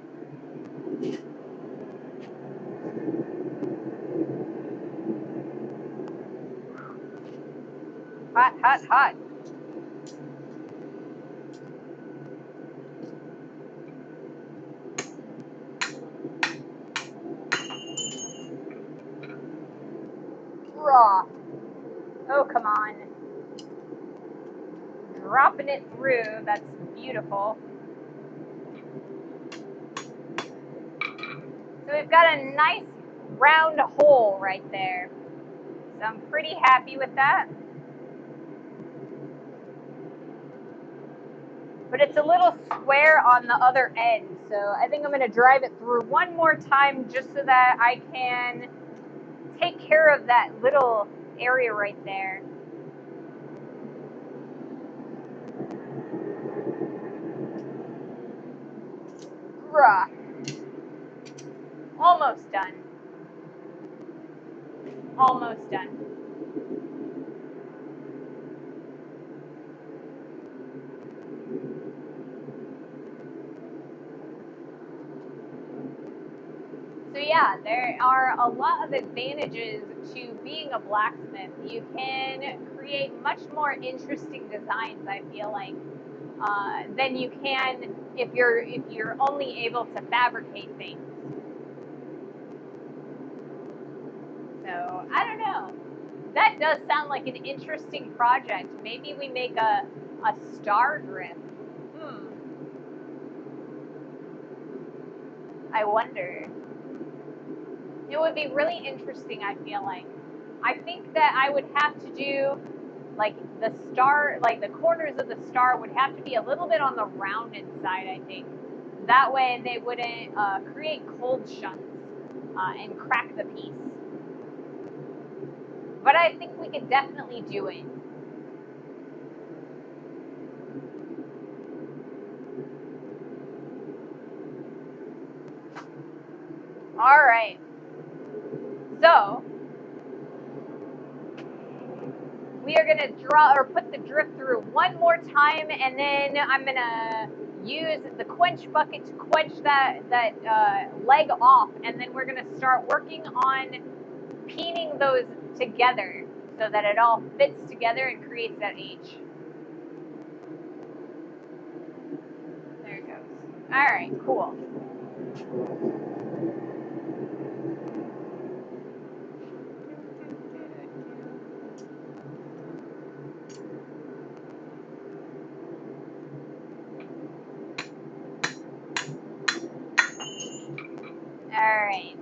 Hot, hot, hot. Raw. Oh, come on. Dropping it through. That's beautiful. So we've got a nice round hole right there. So I'm pretty happy with that. But it's a little square on the other end. So I think I'm going to drive it through one more time just so that I can take care of that little area right there. Rah. Almost done. Almost done. So yeah, there are a lot of advantages to being a blacksmith. You can create much more interesting designs, I feel like, than you can if you're only able to fabricate things. So I don't know. That does sound like an interesting project. Maybe we make a star drift. I wonder. It would be really interesting, I feel like. I think that I would have to do like the star, like the corners of the star would have to be a little bit on the rounded side, I think. That way they wouldn't create cold shunts and crack the piece. But I think we could definitely do it. All right. So So we are gonna draw or put the drift through one more time, and then I'm gonna use the quench bucket to quench that leg off, and then we're gonna start working on peening those together so that it all fits together and creates that H. There it goes. All right, cool. All right.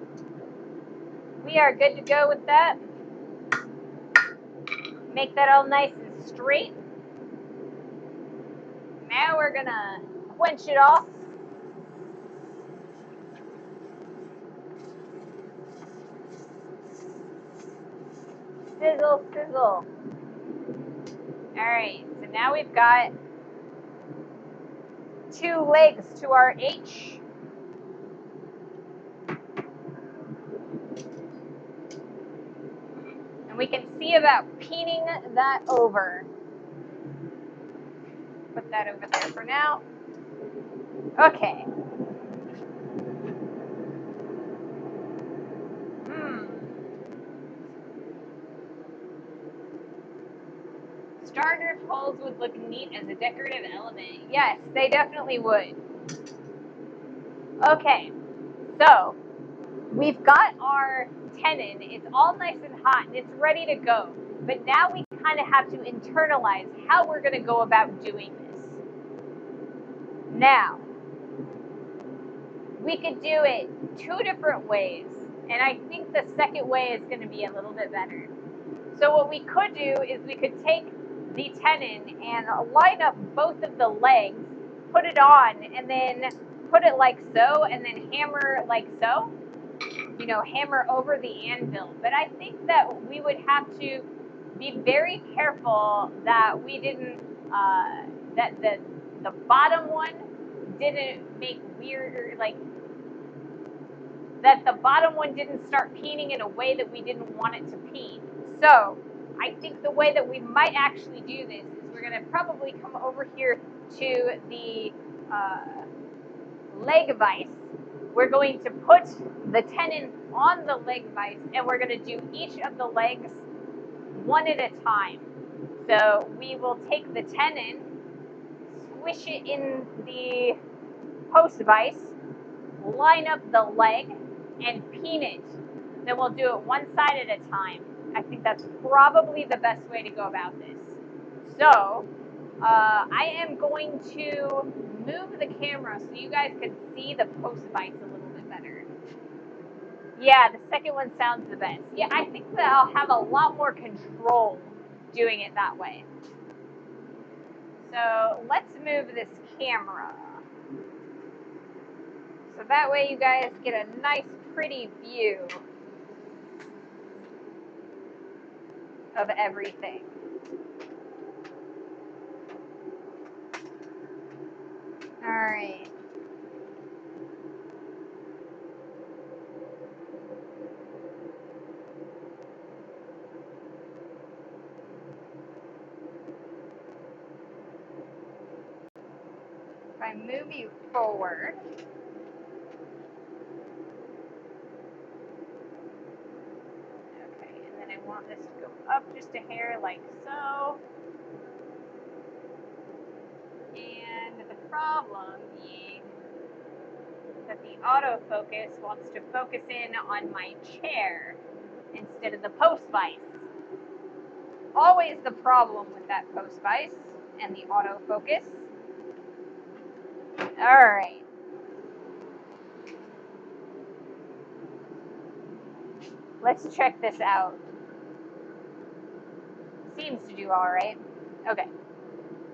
We are good to go with that. Make that all nice and straight. Now we're gonna quench it off. Sizzle, sizzle. All right, so now we've got 2 legs to our H. And we can see about peening that over. Put that over there for now. Okay. Star drift holes would look neat as a decorative element. Yes, they definitely would. Okay, so we've got our tenon. It's all nice and hot and it's ready to go. But now we kind of have to internalize how we're going to go about doing this. Now, we could do it 2 different ways. And I think the second way is going to be a little bit better. So what we could do is we could take the tenon and line up both of the legs, put it on, and then put it like so, and then hammer like so. You know, hammer over the anvil. But I think that we would have to be very careful that we didn't, that the bottom one didn't make weird, like, that the bottom one didn't start peening in a way that we didn't want it to peen. So I think the way that we might actually do this is we're going to probably come over here to the leg vise. We're going to put the tenon on the leg vise, and we're going to do each of the legs one at a time. So we will take the tenon, squish it in the post vise, line up the leg, and peen it. Then we'll do it one side at a time. I think that's probably the best way to go about this. So I am going to move the camera so you guys can see the post vise a little bit better. Yeah, the second one sounds the best. Yeah, I think that I'll have a lot more control doing it that way. So let's move this camera. So that way you guys get a nice, pretty view of everything. All right. If I move you forward, okay, and then I want this to go up just a hair like so. And the problem being that the autofocus wants to focus in on my chair instead of the post vise. Always the problem with that post vise and the autofocus. All right. Let's check this out. Seems to do all right. Okay.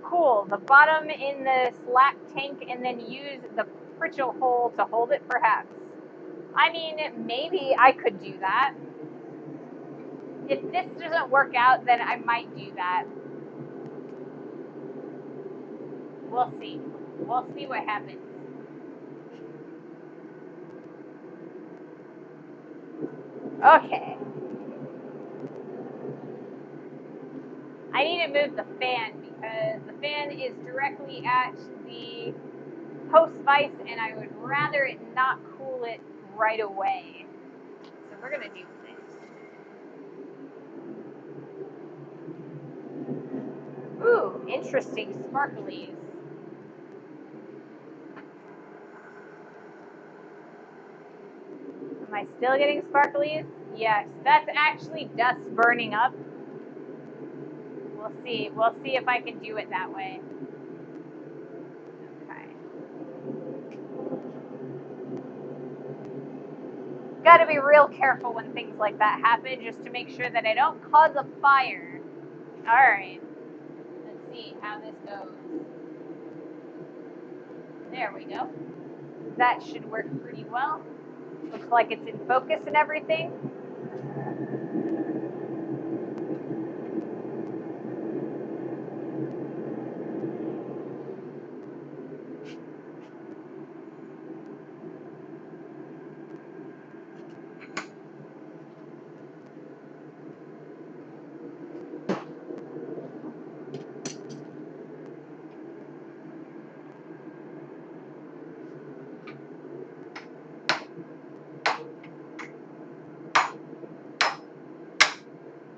Cool. The bottom in the slack tank, and then use the Pritchell hole to hold it, perhaps. I mean, maybe I could do that. If this doesn't work out, then I might do that. We'll see. We'll see what happens. Okay. I need to move the fan because the fan is directly at the post vise and I would rather it not cool it right away. So we're gonna do this. Ooh, interesting sparklies. Am I still getting sparklies? Yes, that's actually dust burning up. We'll see. We'll see if I can do it that way. Okay. Got to be real careful when things like that happen just to make sure that I don't cause a fire. All right. Let's see how this goes. There we go. That should work pretty well. Looks like it's in focus and everything.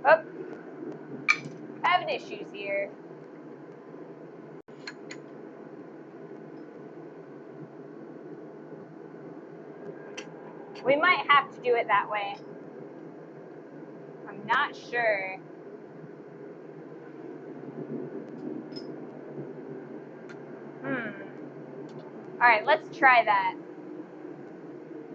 Oh, having issues here. We might have to do it that way. I'm not sure. All right, let's try that.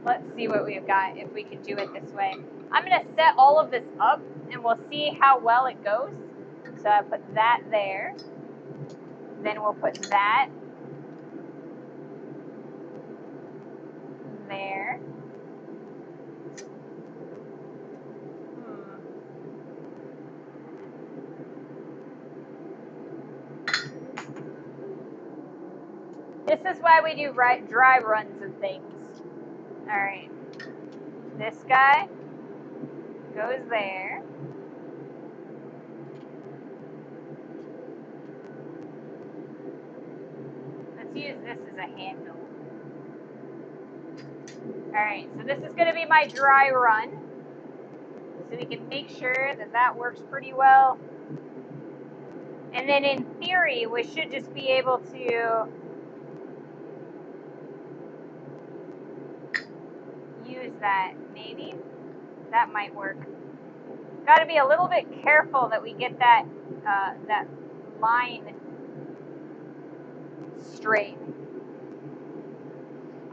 Let's see what we've got if we can do it this way. I'm gonna set all of this up and we'll see how well it goes. So I put that there. Then we'll put that there. This is why we do dry runs of things. All right. This guy goes there. Let's use this as a handle. All right, so this is going to be my dry run. So we can make sure that that works pretty well. And then in theory, we should just be able to use that, maybe. That might work. Got to be a little bit careful that we get that that line straight.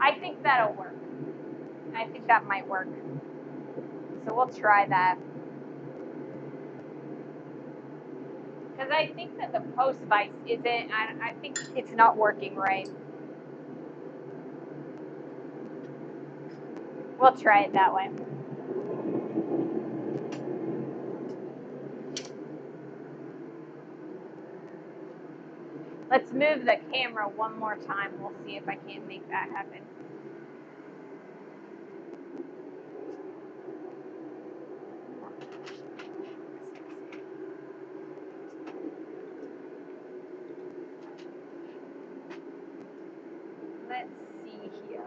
I think that'll work. I think that might work. So we'll try that. Because I think that the post vise isn't, I think it's not working right. We'll try it that way. Let's move the camera one more time. We'll see if I can't make that happen. Let's see here.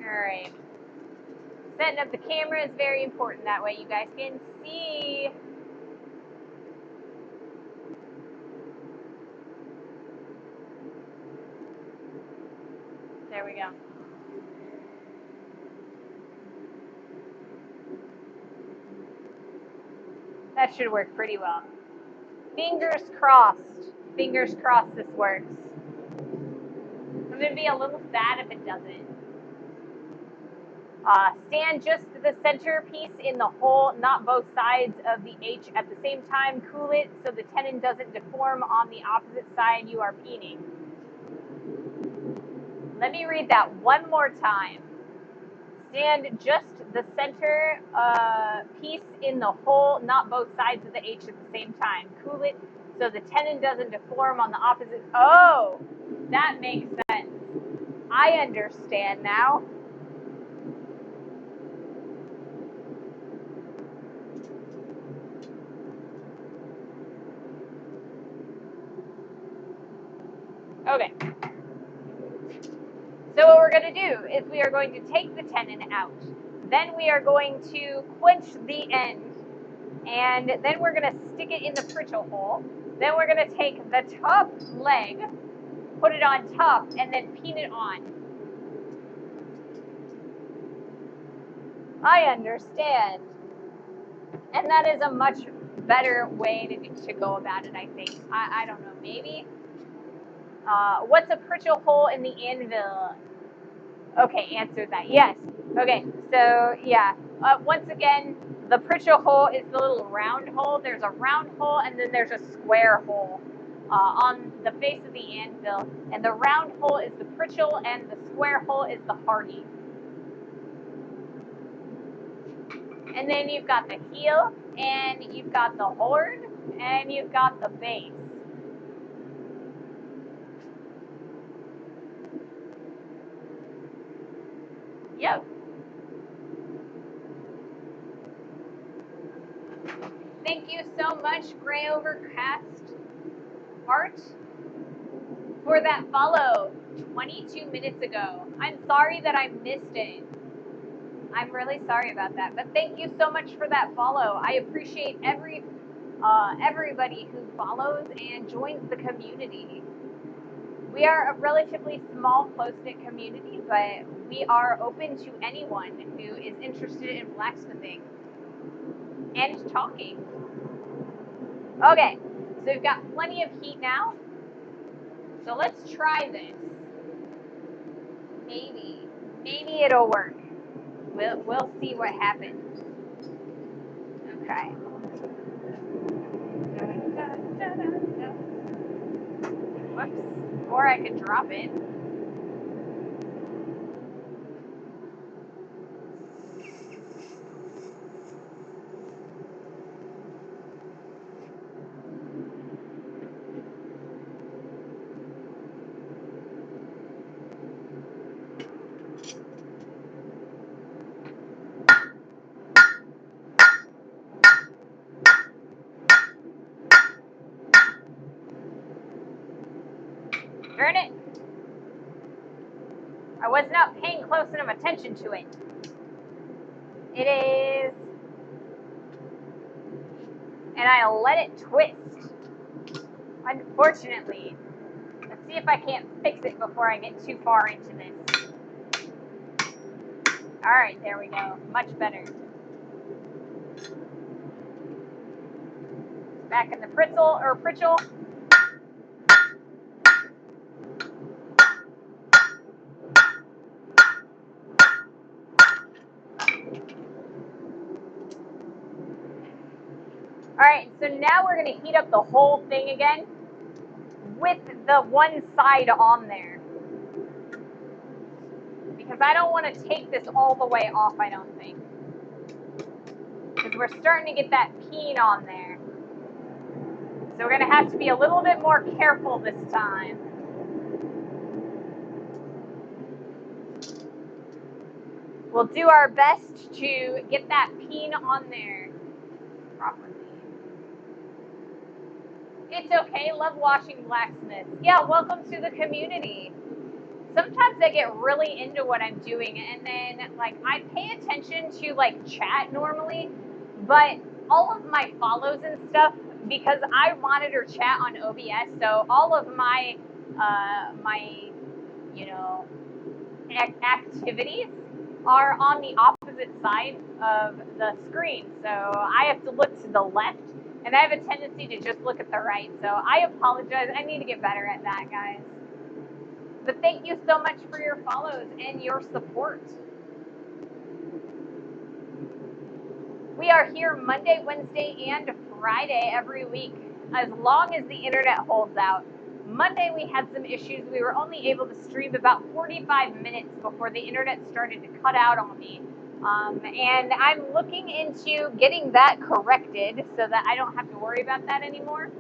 Alright. Setting up the camera is very important. That way you guys can see. There we go. That should work pretty well. Fingers crossed. Fingers crossed this works. I'm going to be a little sad if it doesn't. Stand just the center piece in the hole, not both sides of the H at the same time. Cool it so the tenon doesn't deform on the opposite side you are peening. Let me read that one more time. Stand just the center piece in the hole, not both sides of the H at the same time. Cool it so the tenon doesn't deform on the opposite. Oh, that makes sense. I understand now. Okay. So what we're going to do is we are going to take the tenon out. Then we are going to quench the end. And then we're going to stick it in the pritchel hole. Then we're going to take the top leg, put it on top, and then pin it on. I understand. And that is a much better way to go about it, I think. I don't know, maybe? What's a pritchel hole in the anvil? Okay, answered that. Yes. Okay, so yeah. Once again, the pritchel hole is the little round hole. There's a round hole and then there's a square hole on the face of the anvil. And the round hole is the pritchel and the square hole is the hardy. And then you've got the heel and you've got the horn and you've got the base. Yep. Thank you so much, Gray Overcast Art, for that follow 22 minutes ago. I'm sorry that I missed it. I'm really sorry about that, but thank you so much for that follow. I appreciate everybody who follows and joins the community. We are a relatively small, close-knit community, but we are open to anyone who is interested in blacksmithing and talking. Okay, so we've got plenty of heat now. So let's try this. Maybe it'll work. We'll see what happens. Okay. Whoops. Or I could drop it. Turn it. I was not paying close enough attention to it. It is. And I let it twist. Unfortunately. Let's see if I can't fix it before I get too far into this. Alright, there we go. Much better. Back in the pritchel. Alright, so now we're going to heat up the whole thing again with the one side on there. Because I don't want to take this all the way off, I don't think. Because we're starting to get that peen on there. So we're going to have to be a little bit more careful this time. We'll do our best to get that peen on there properly. It's okay, love watching blacksmiths. Yeah, welcome to the community. Sometimes I get really into what I'm doing and then like I pay attention to like chat normally, but all of my follows and stuff, because I monitor chat on OBS, so all of my activities are on the opposite side of the screen. So I have to look to the left, and I have a tendency to just look at the right. So I apologize. I need to get better at that, guys. But thank you so much for your follows and your support. We are here Monday, Wednesday, and Friday every week, as long as the internet holds out. Monday we had some issues. We were only able to stream about 45 minutes before the internet started to cut out on me. And I'm looking into getting that corrected so that I don't have to worry about that anymore.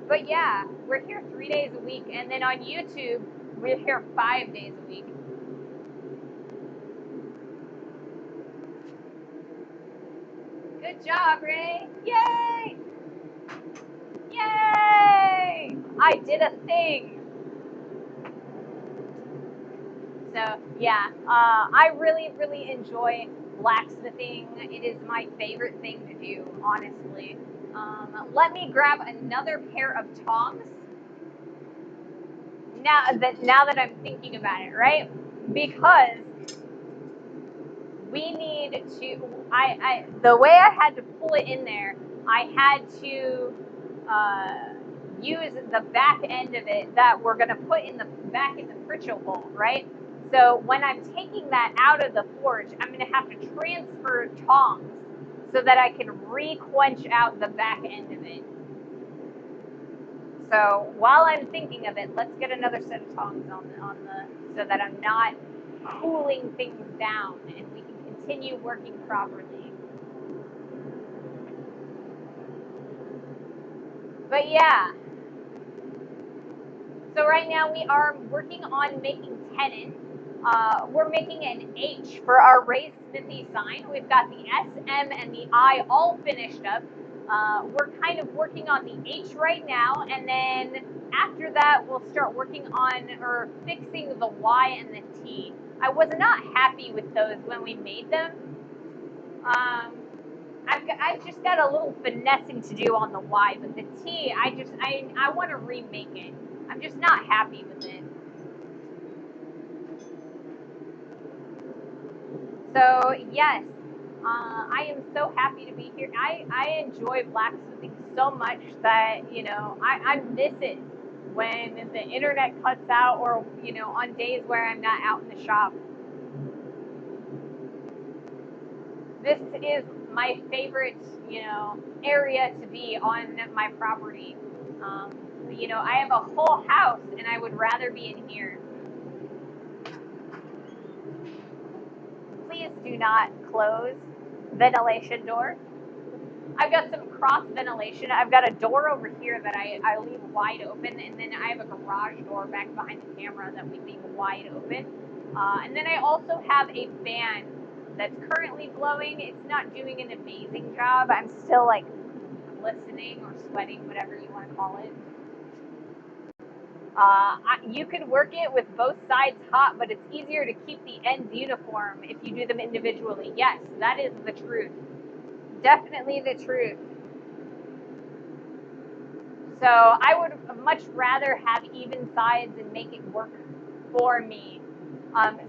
But yeah, we're here 3 days a week. And then on YouTube, We're here 5 days a week. Good job, Ray. Yay! Yay! I did a thing. So yeah, I really, really enjoy blacksmithing. It is my favorite thing to do, honestly. Let me grab another pair of tongs. Now that I'm thinking about it, right? Because we need to. The way I had to pull it in there, I had to use the back end of it that we're gonna put in the back in the pritchel hole, right? So when I'm taking that out of the forge, I'm gonna have to transfer tongs so that I can re-quench out the back end of it. So while I'm thinking of it, let's get another set of tongs on the so that I'm not cooling things down and we can continue working properly. But yeah. So right now we are working on making tenon. We're making an H for our raised Smithy sign. We've got the S, M, and the I all finished up. We're kind of working on the H right now, and then after that we'll start working on or fixing the Y and the T. I was not happy with those when we made them. I've just got a little finessing to do on the Y, but the T, I want to remake it. I'm just not happy with it. So yes, I am so happy to be here. I enjoy blacksmithing so much that I miss it when the internet cuts out, or on days where I'm not out in the shop. This is my favorite area to be on my property. I have a whole house, and I would rather be in here. Please do not close ventilation door. I've got some cross ventilation. I've got a door over here that I leave wide open, and then I have a garage door back behind the camera that we leave wide open. And then I also have a fan that's currently blowing. It's not doing an amazing job. I'm still like glistening or sweating, whatever you want to call it. You can work it with both sides hot, but it's easier to keep the ends uniform if you do them individually. Yes, that is the truth. Definitely the truth. So I would much rather have even sides and make it work for me.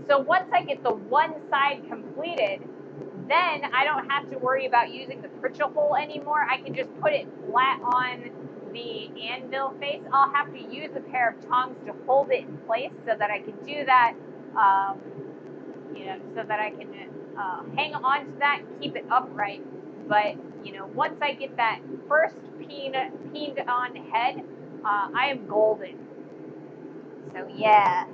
So once I get the one side completed, then I don't have to worry about using the pritchel hole anymore. I can just put it flat on the anvil face. I'll have to use a pair of tongs to hold it in place so that I can do that, so that I can hang on to that and keep it upright. But, once I get that first peened on head, I am golden. So, yeah.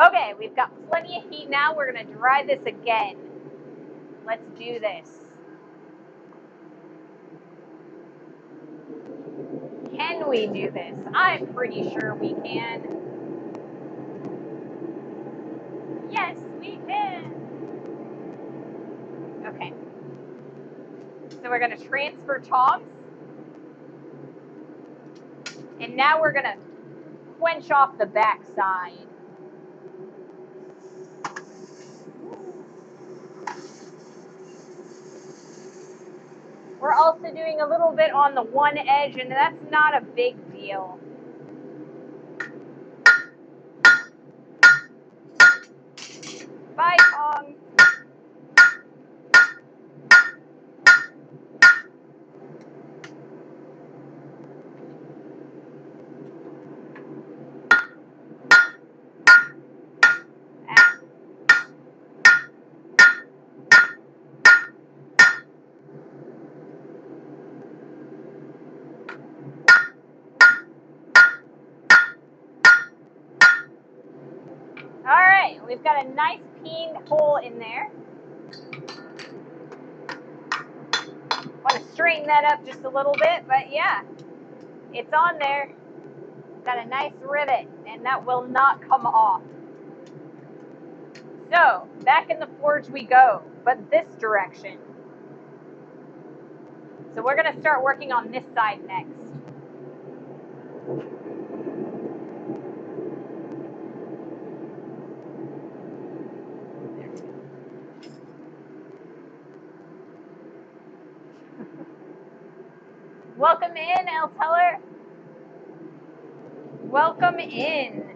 Okay, we've got plenty of heat now. We're going to dry this again. Let's do this. Can we do this? I'm pretty sure we can. Yes, we can. Okay. So we're going to transfer tongs. And now we're going to quench off the back side. We're also doing a little bit on the one edge, and that's not a big deal. Bye, tongs. All right, we've got a nice peened hole in there. Want to straighten that up just a little bit, but yeah, it's on there. got a nice rivet, and that will not come off. So, back in the forge we go, but this direction. So we're going to start working on this side next. Welcome in, El Teller. Welcome in.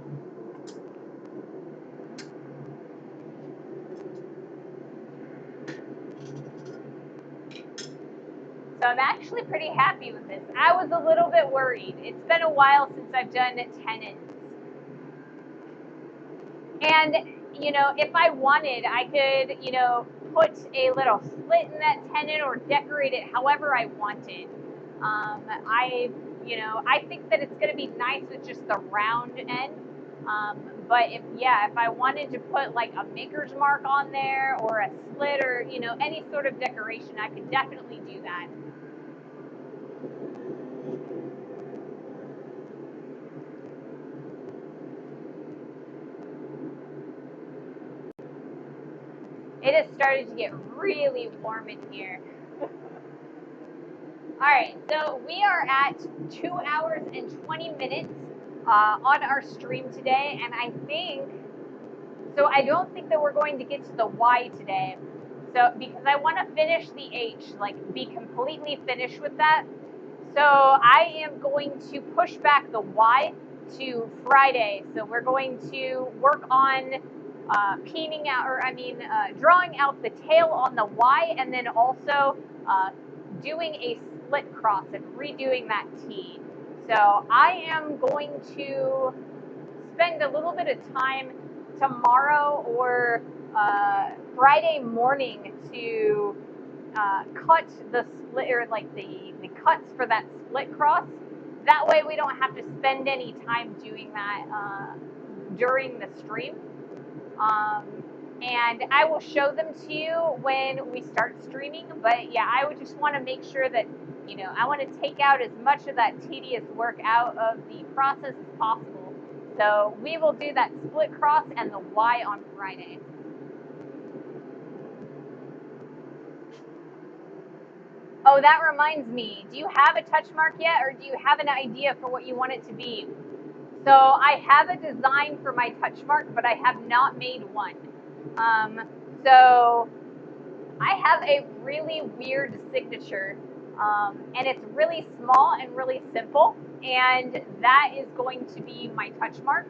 So I'm actually pretty happy with this. I was a little bit worried. It's been a while since I've done tenons. And, you know, if I wanted, I could, you know, put a little slit in that tenon or decorate it however I wanted. I think that it's going to be nice with just the round end. But if I wanted to put like a maker's mark on there or a slit or, you know, any sort of decoration, I could definitely do that. It has started to get really warm in here. All right, so we are at 2 hours and 20 minutes on our stream today, and I don't think that we're going to get to the Y today. So because I want to finish the H, like be completely finished with that. So I am going to push back the Y to Friday. So we're going to work on drawing out the tail on the Y, and then also doing a split cross and redoing that T. So I am going to spend a little bit of time tomorrow or Friday morning to cut the split, or like the cuts for that split cross. That way we don't have to spend any time doing that during the stream. And I will show them to you when we start streaming. But yeah, I would just want to make sure that, you know, I want to take out as much of that tedious work out of the process as possible. So we will do that split cross and the Y on Friday. Oh, that reminds me. Do you have a touch mark yet, or do you have an idea for what you want it to be? So I have a design for my touch mark, but I have not made one. So I have a really weird signature, and it's really small and really simple, and that is going to be my touch mark.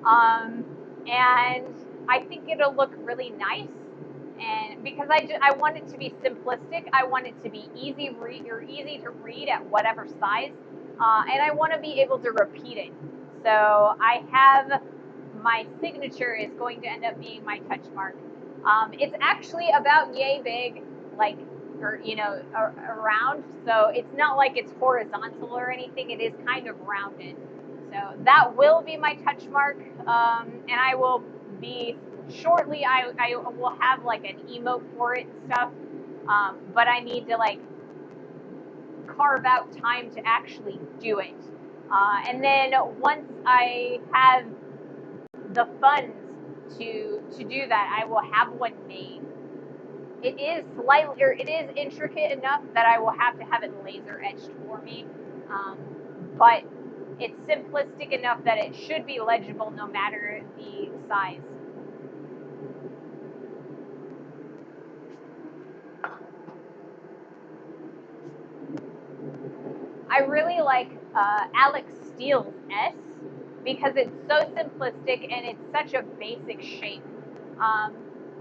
And I think it'll look really nice. And because I want it to be simplistic, I want it to be easy to read at whatever size, and I want to be able to repeat it. So I have my signature is going to end up being my touch mark. It's actually about yay big, like, or you know, around. So it's not like it's horizontal or anything. It is kind of rounded. So that will be my touch mark, and I will be shortly. I will have like an emote for it and stuff, but I need to like carve out time to actually do it. And then once I have the funds to do that, I will have one made. It is intricate enough that I will have to have it laser etched for me, but it's simplistic enough that it should be legible no matter the size. I really like Alex Steele's S because it's so simplistic and it's such a basic shape.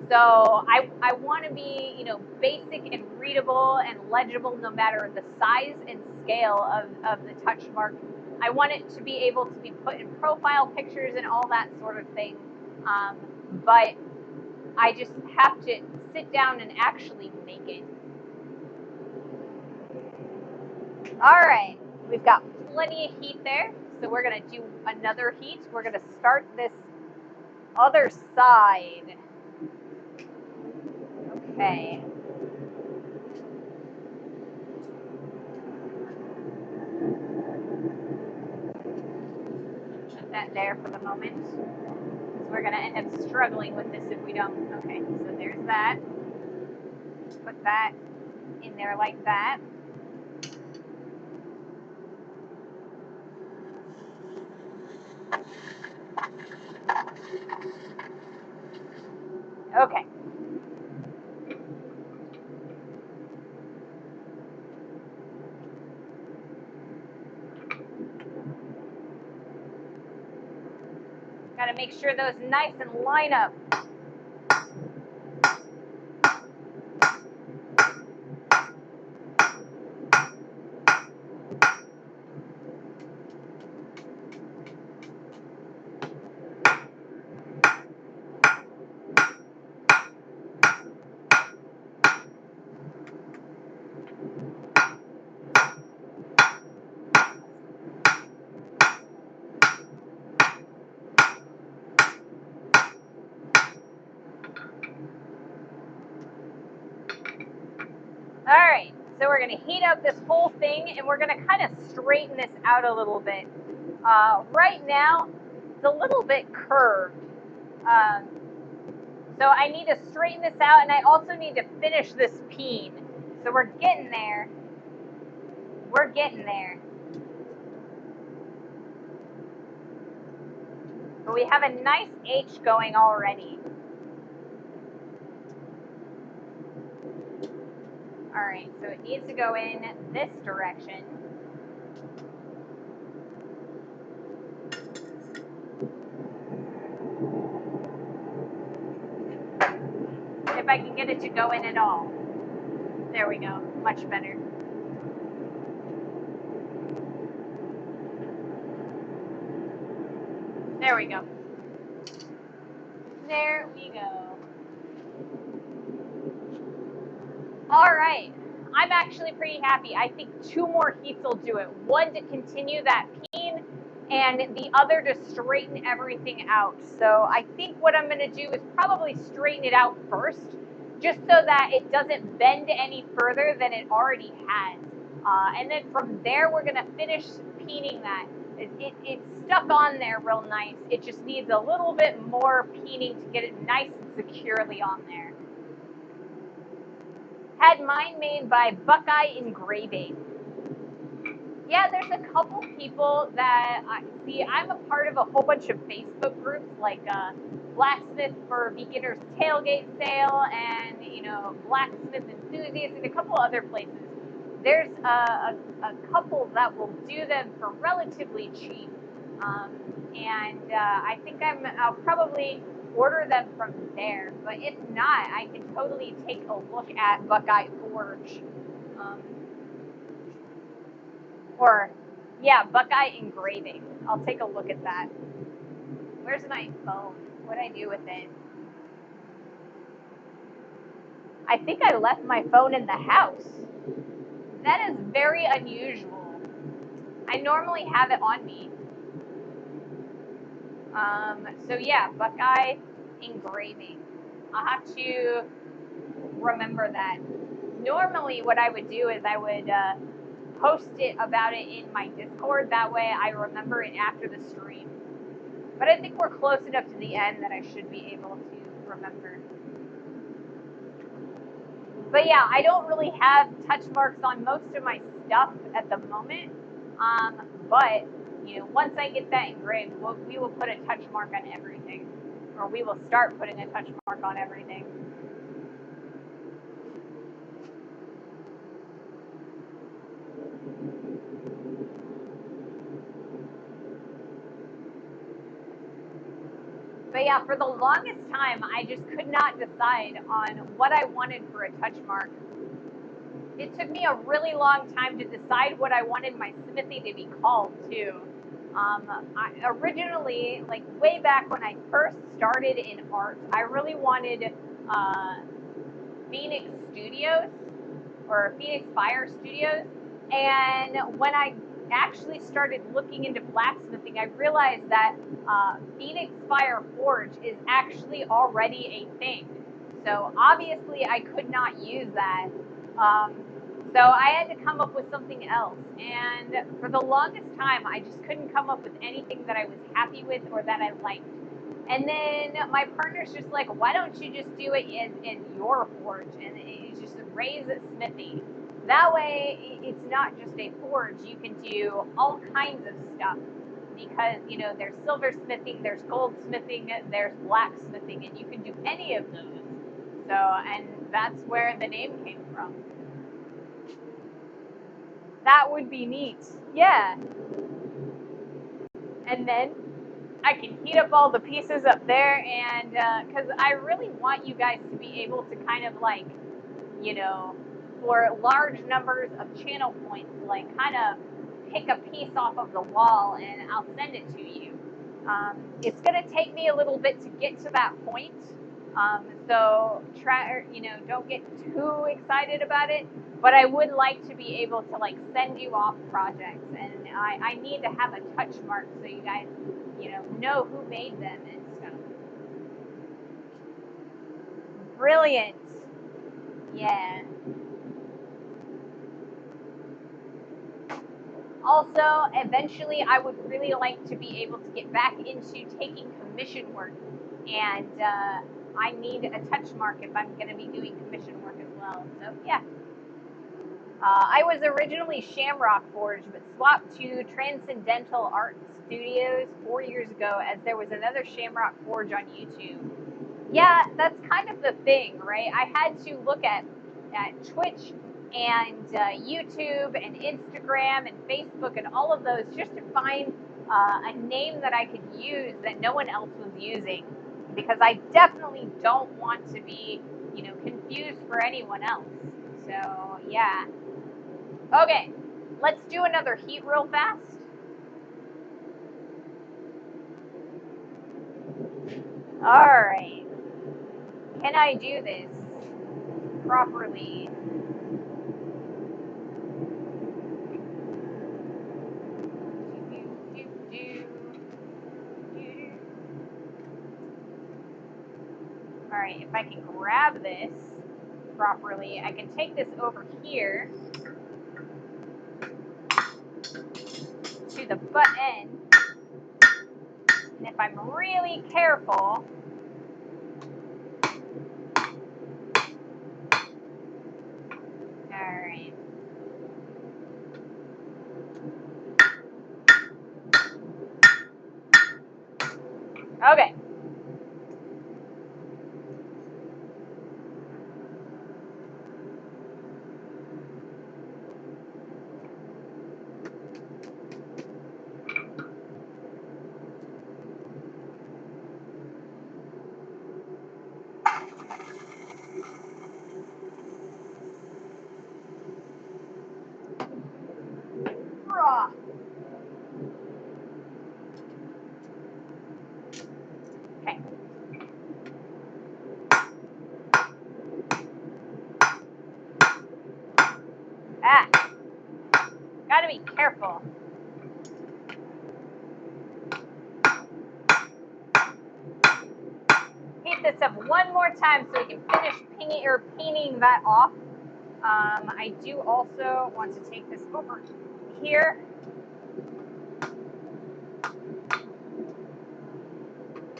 So I want to be, you know, basic and readable and legible no matter the size and scale of the touch mark. I want it to be able to be put in profile pictures and all that sort of thing. But I just have to sit down and actually make it. All right, we've got plenty of heat there. So we're gonna do another heat. We're gonna start this other side. Okay. that there for the moment. We're going to end up struggling with this if we don't. Okay, so there's that. Put that in there like that. Okay. Got to make sure those nice and line up. All right, so we're going to heat up this whole thing, and we're going to kind of straighten this out a little bit. Right now, it's a little bit curved. So I need to straighten this out, and I also need to finish this peen. So we're getting there. We're getting there. But we have a nice H going already. All right, so it needs to go in this direction. If I can get it to go in at all. There we go, much better. There we go. There we go. All right, I'm actually pretty happy. I think 2 more heats will do it. One to continue that peen, and the other to straighten everything out. So I think what I'm going to do is probably straighten it out first, just so that it doesn't bend any further than it already has. And then from there, we're going to finish peening that. It's stuck on there real nice. It just needs a little bit more peening to get it nice and securely on there. Had mine made by Buckeye Engraving. Yeah, there's a couple people that I see. I'm a part of a whole bunch of Facebook groups like Blacksmith for Beginners Tailgate Sale and, Blacksmith Enthusiasts and a couple other places. There's a couple that will do them for relatively cheap. And I think I'll probably order them from there. But if not, I can totally take a look at Buckeye Forge. Buckeye Engraving. I'll take a look at that. Where's my phone? What'd I do with it? I think I left my phone in the house. That is very unusual. I normally have it on me. Buckeye Engraving. I'll have to remember that. Normally what I would do is I would post it about it in my Discord. That way I remember it after the stream. But I think we're close enough to the end that I should be able to remember. But yeah, I don't really have touch marks on most of my stuff at the moment. But once I get that engraved, we will put a touch mark on everything, or we will start putting a touch mark on everything. But yeah, for the longest time, I just could not decide on what I wanted for a touch mark. It took me a really long time to decide what I wanted my Smithy to be called, too. I originally, like way back when I first started in art, I really wanted Phoenix Studios, or Phoenix Fire Studios. And when I actually started looking into blacksmithing, I realized that Phoenix Fire Forge is actually already a thing. So obviously I could not use that. So I had to come up with something else. And for the longest time, I just couldn't come up with anything that I was happy with or that I liked. And then my partner's just like, why don't you just do it in your forge? And it's just raise Smithy. That way, it's not just a forge. You can do all kinds of stuff because, you know, there's silversmithing, there's goldsmithing, there's blacksmithing, and you can do any of those. So, and that's where the name came from. That would be neat. Yeah. And then I can heat up all the pieces up there, and because I really want you guys to be able to kind of like, you know, for large numbers of channel points, like kind of pick a piece off of the wall and I'll send it to you. It's going to take me a little bit to get to that point. So try, you know, don't get too excited about it, but I would like to be able to like send you off projects, and I need to have a touch mark so you guys, you know who made them and stuff. Brilliant. Yeah. Also, eventually, I would really like to be able to get back into taking commission work, and I need a touch mark if I'm going to be doing commission work as well. So, yeah. I was originally Shamrock Forge, but swapped to Transcendental Art Studios 4 years ago as there was another Shamrock Forge on YouTube. Yeah, that's kind of the thing, right? I had to look at Twitch and YouTube and Instagram and Facebook and all of those just to find a name that I could use that no one else was using, because I definitely don't want to be, you know, confused for anyone else. So yeah. Okay, let's do another heat real fast. All right. Can I do this properly? All right, if I can grab this properly, I can take this over here to the butt end. And if I'm really careful, all right. Okay. Raw. Okay. Ah, gotta be careful. Heat this up one more time so we can finish peening that off. I do also want to take this over here.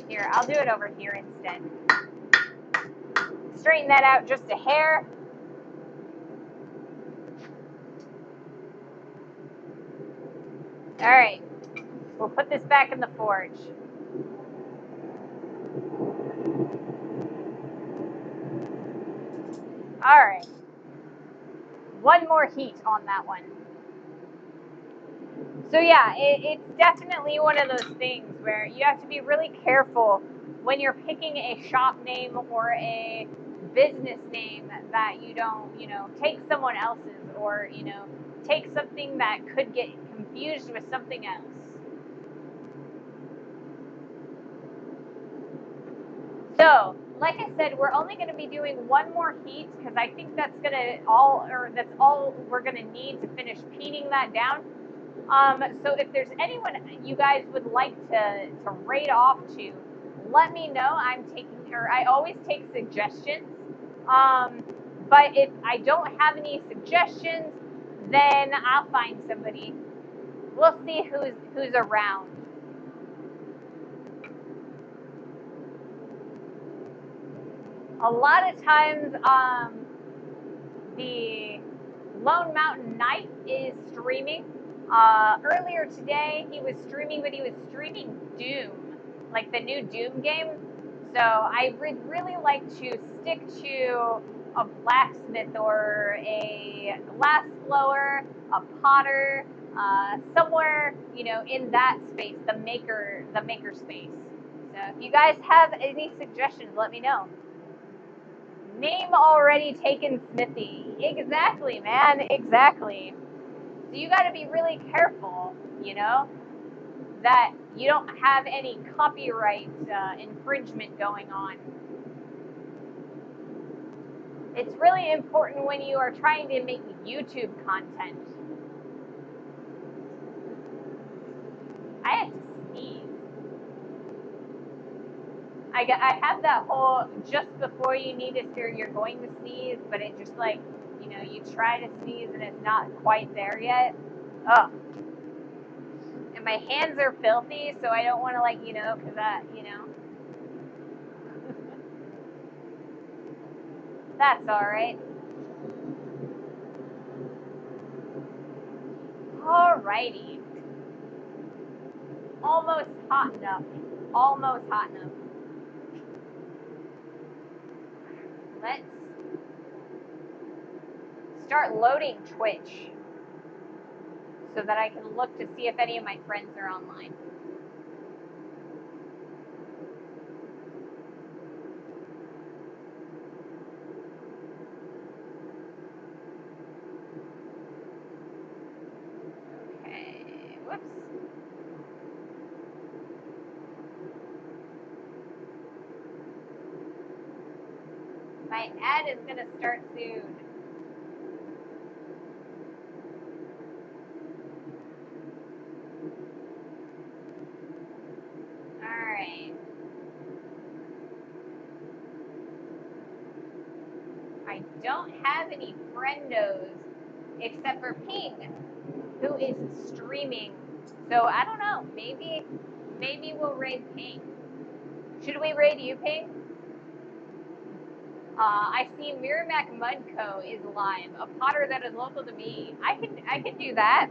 Here, I'll do it over here instead. Straighten that out just a hair. All right, we'll put this back in the forge. All right, one more heat on that one. So yeah, it's definitely one of those things where you have to be really careful when you're picking a shop name or a business name that you don't, you know, take someone else's, or, you know, take something that could get confused with something else. So, like I said, we're only going to be doing one more heat because I think that's that's all we're going to need to finish peening that down. So if there's anyone you guys would like to raid off to, let me know. I always take suggestions. But if I don't have any suggestions, then I'll find somebody. We'll see who's around. A lot of times, the Lone Mountain Knight is streaming. Earlier today, he was streaming, but he was streaming Doom, like the new Doom game. So I would really like to stick to a blacksmith or a glass blower, a potter, somewhere, in that space, the maker space. So if you guys have any suggestions, let me know. Name already taken Smithy. Exactly, man. Exactly. So you got to be really careful, that you don't have any copyright infringement going on. It's really important when you are trying to make YouTube content. I have to sneeze. I have that whole just before you need to, or you're going to sneeze, but it just like, you try to sneeze and it's not quite there yet. Ugh. And my hands are filthy, so I don't want to because that's all right. Alrighty. Almost hot enough. Almost hot enough. Let's start loading Twitch so that I can look to see if any of my friends are online. Okay, whoops. My ad is going to start soon. Alright. I don't have any friendos except for Ping, who is streaming. So I don't know. Maybe we'll raid Ping. Should we raid you, Ping? I see Miramac Mudco is live, a potter that is local to me. I can do that.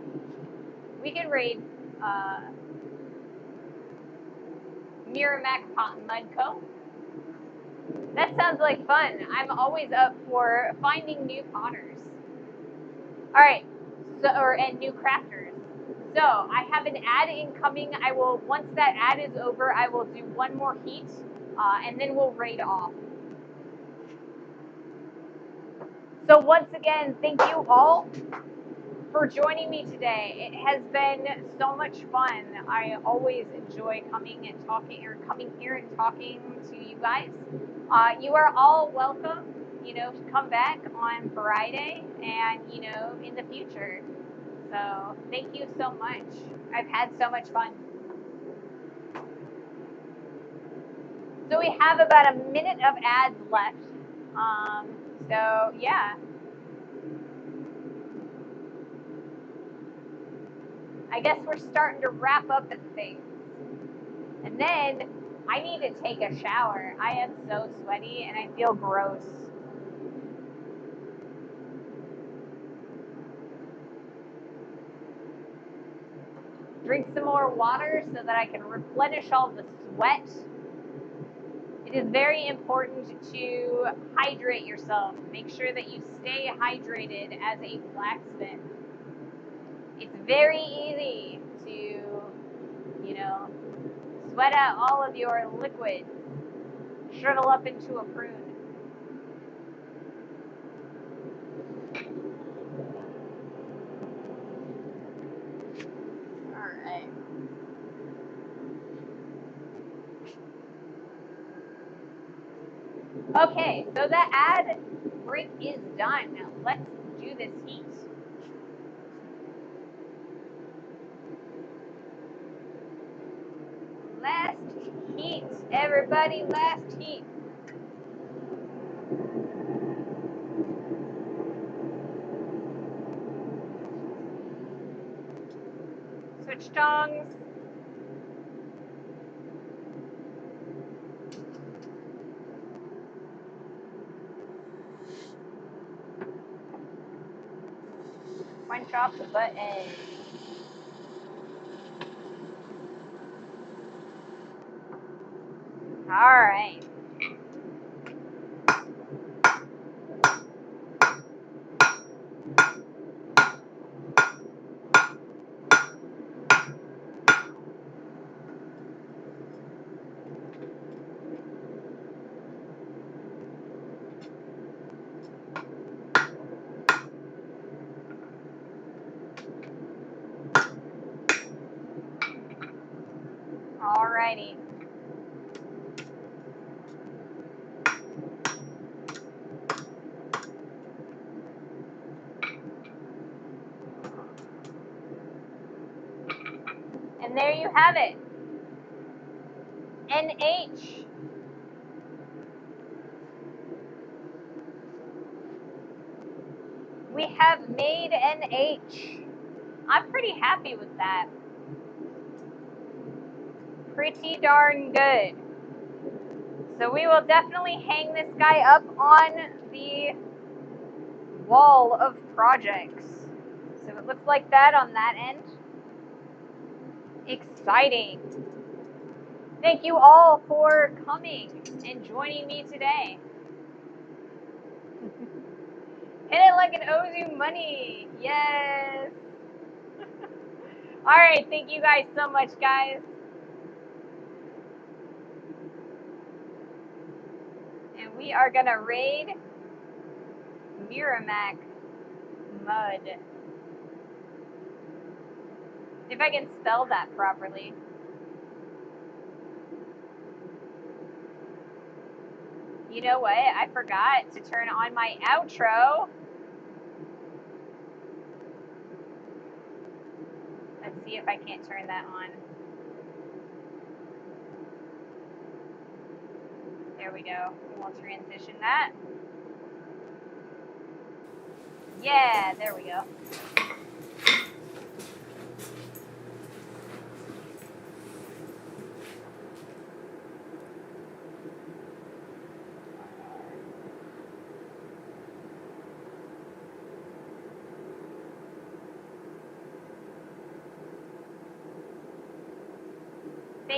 We can raid Miramac Mudco. That sounds like fun. I'm always up for finding new potters. All right, and new crafters. So I have an ad incoming. Once that ad is over, I will do one more heat, and then we'll raid off. So once again, thank you all for joining me today. It has been so much fun. I always enjoy coming here and talking to you guys. You are all welcome, to come back on Friday and, in the future. So thank you so much. I've had so much fun. So we have about a minute of ads left. So yeah. I guess we're starting to wrap up the thing. And then I need to take a shower. I am so sweaty and I feel gross. Drink some more water so that I can replenish all the sweat. It is very important to hydrate yourself. Make sure that you stay hydrated as a blacksmith. It's very easy to, sweat out all of your liquids. Shrivel up into a prune. All right. Okay, so the ad break is done. Now let's do this heat. Last heat, everybody, last heat. switch tongs. Punch off the button. All right. Alrighty. And there you have it. NH. We have made NH. I'm pretty happy with that. Pretty darn good. So we will definitely hang this guy up on the wall of projects. So it looks like that on that end. Exciting. Thank you all for coming and joining me today. Hit it like it owes you money. Yes. All right. Thank you guys so much, guys. And we are going to raid Miramac Mud. If I can spell that properly. You know what? I forgot to turn on my outro. Let's see if I can't turn that on. There we go. We'll transition that. Yeah, there we go.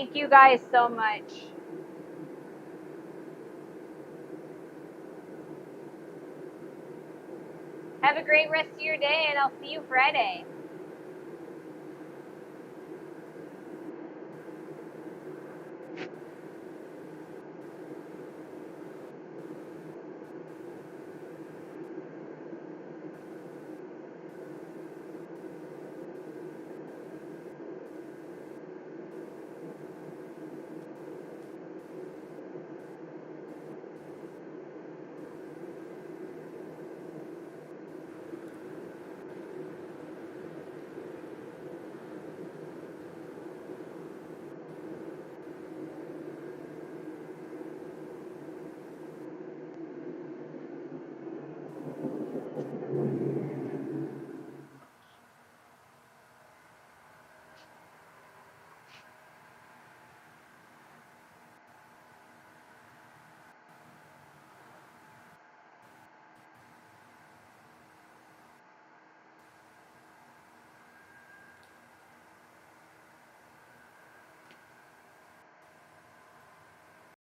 Thank you guys so much. Have a great rest of your day, and I'll see you Friday.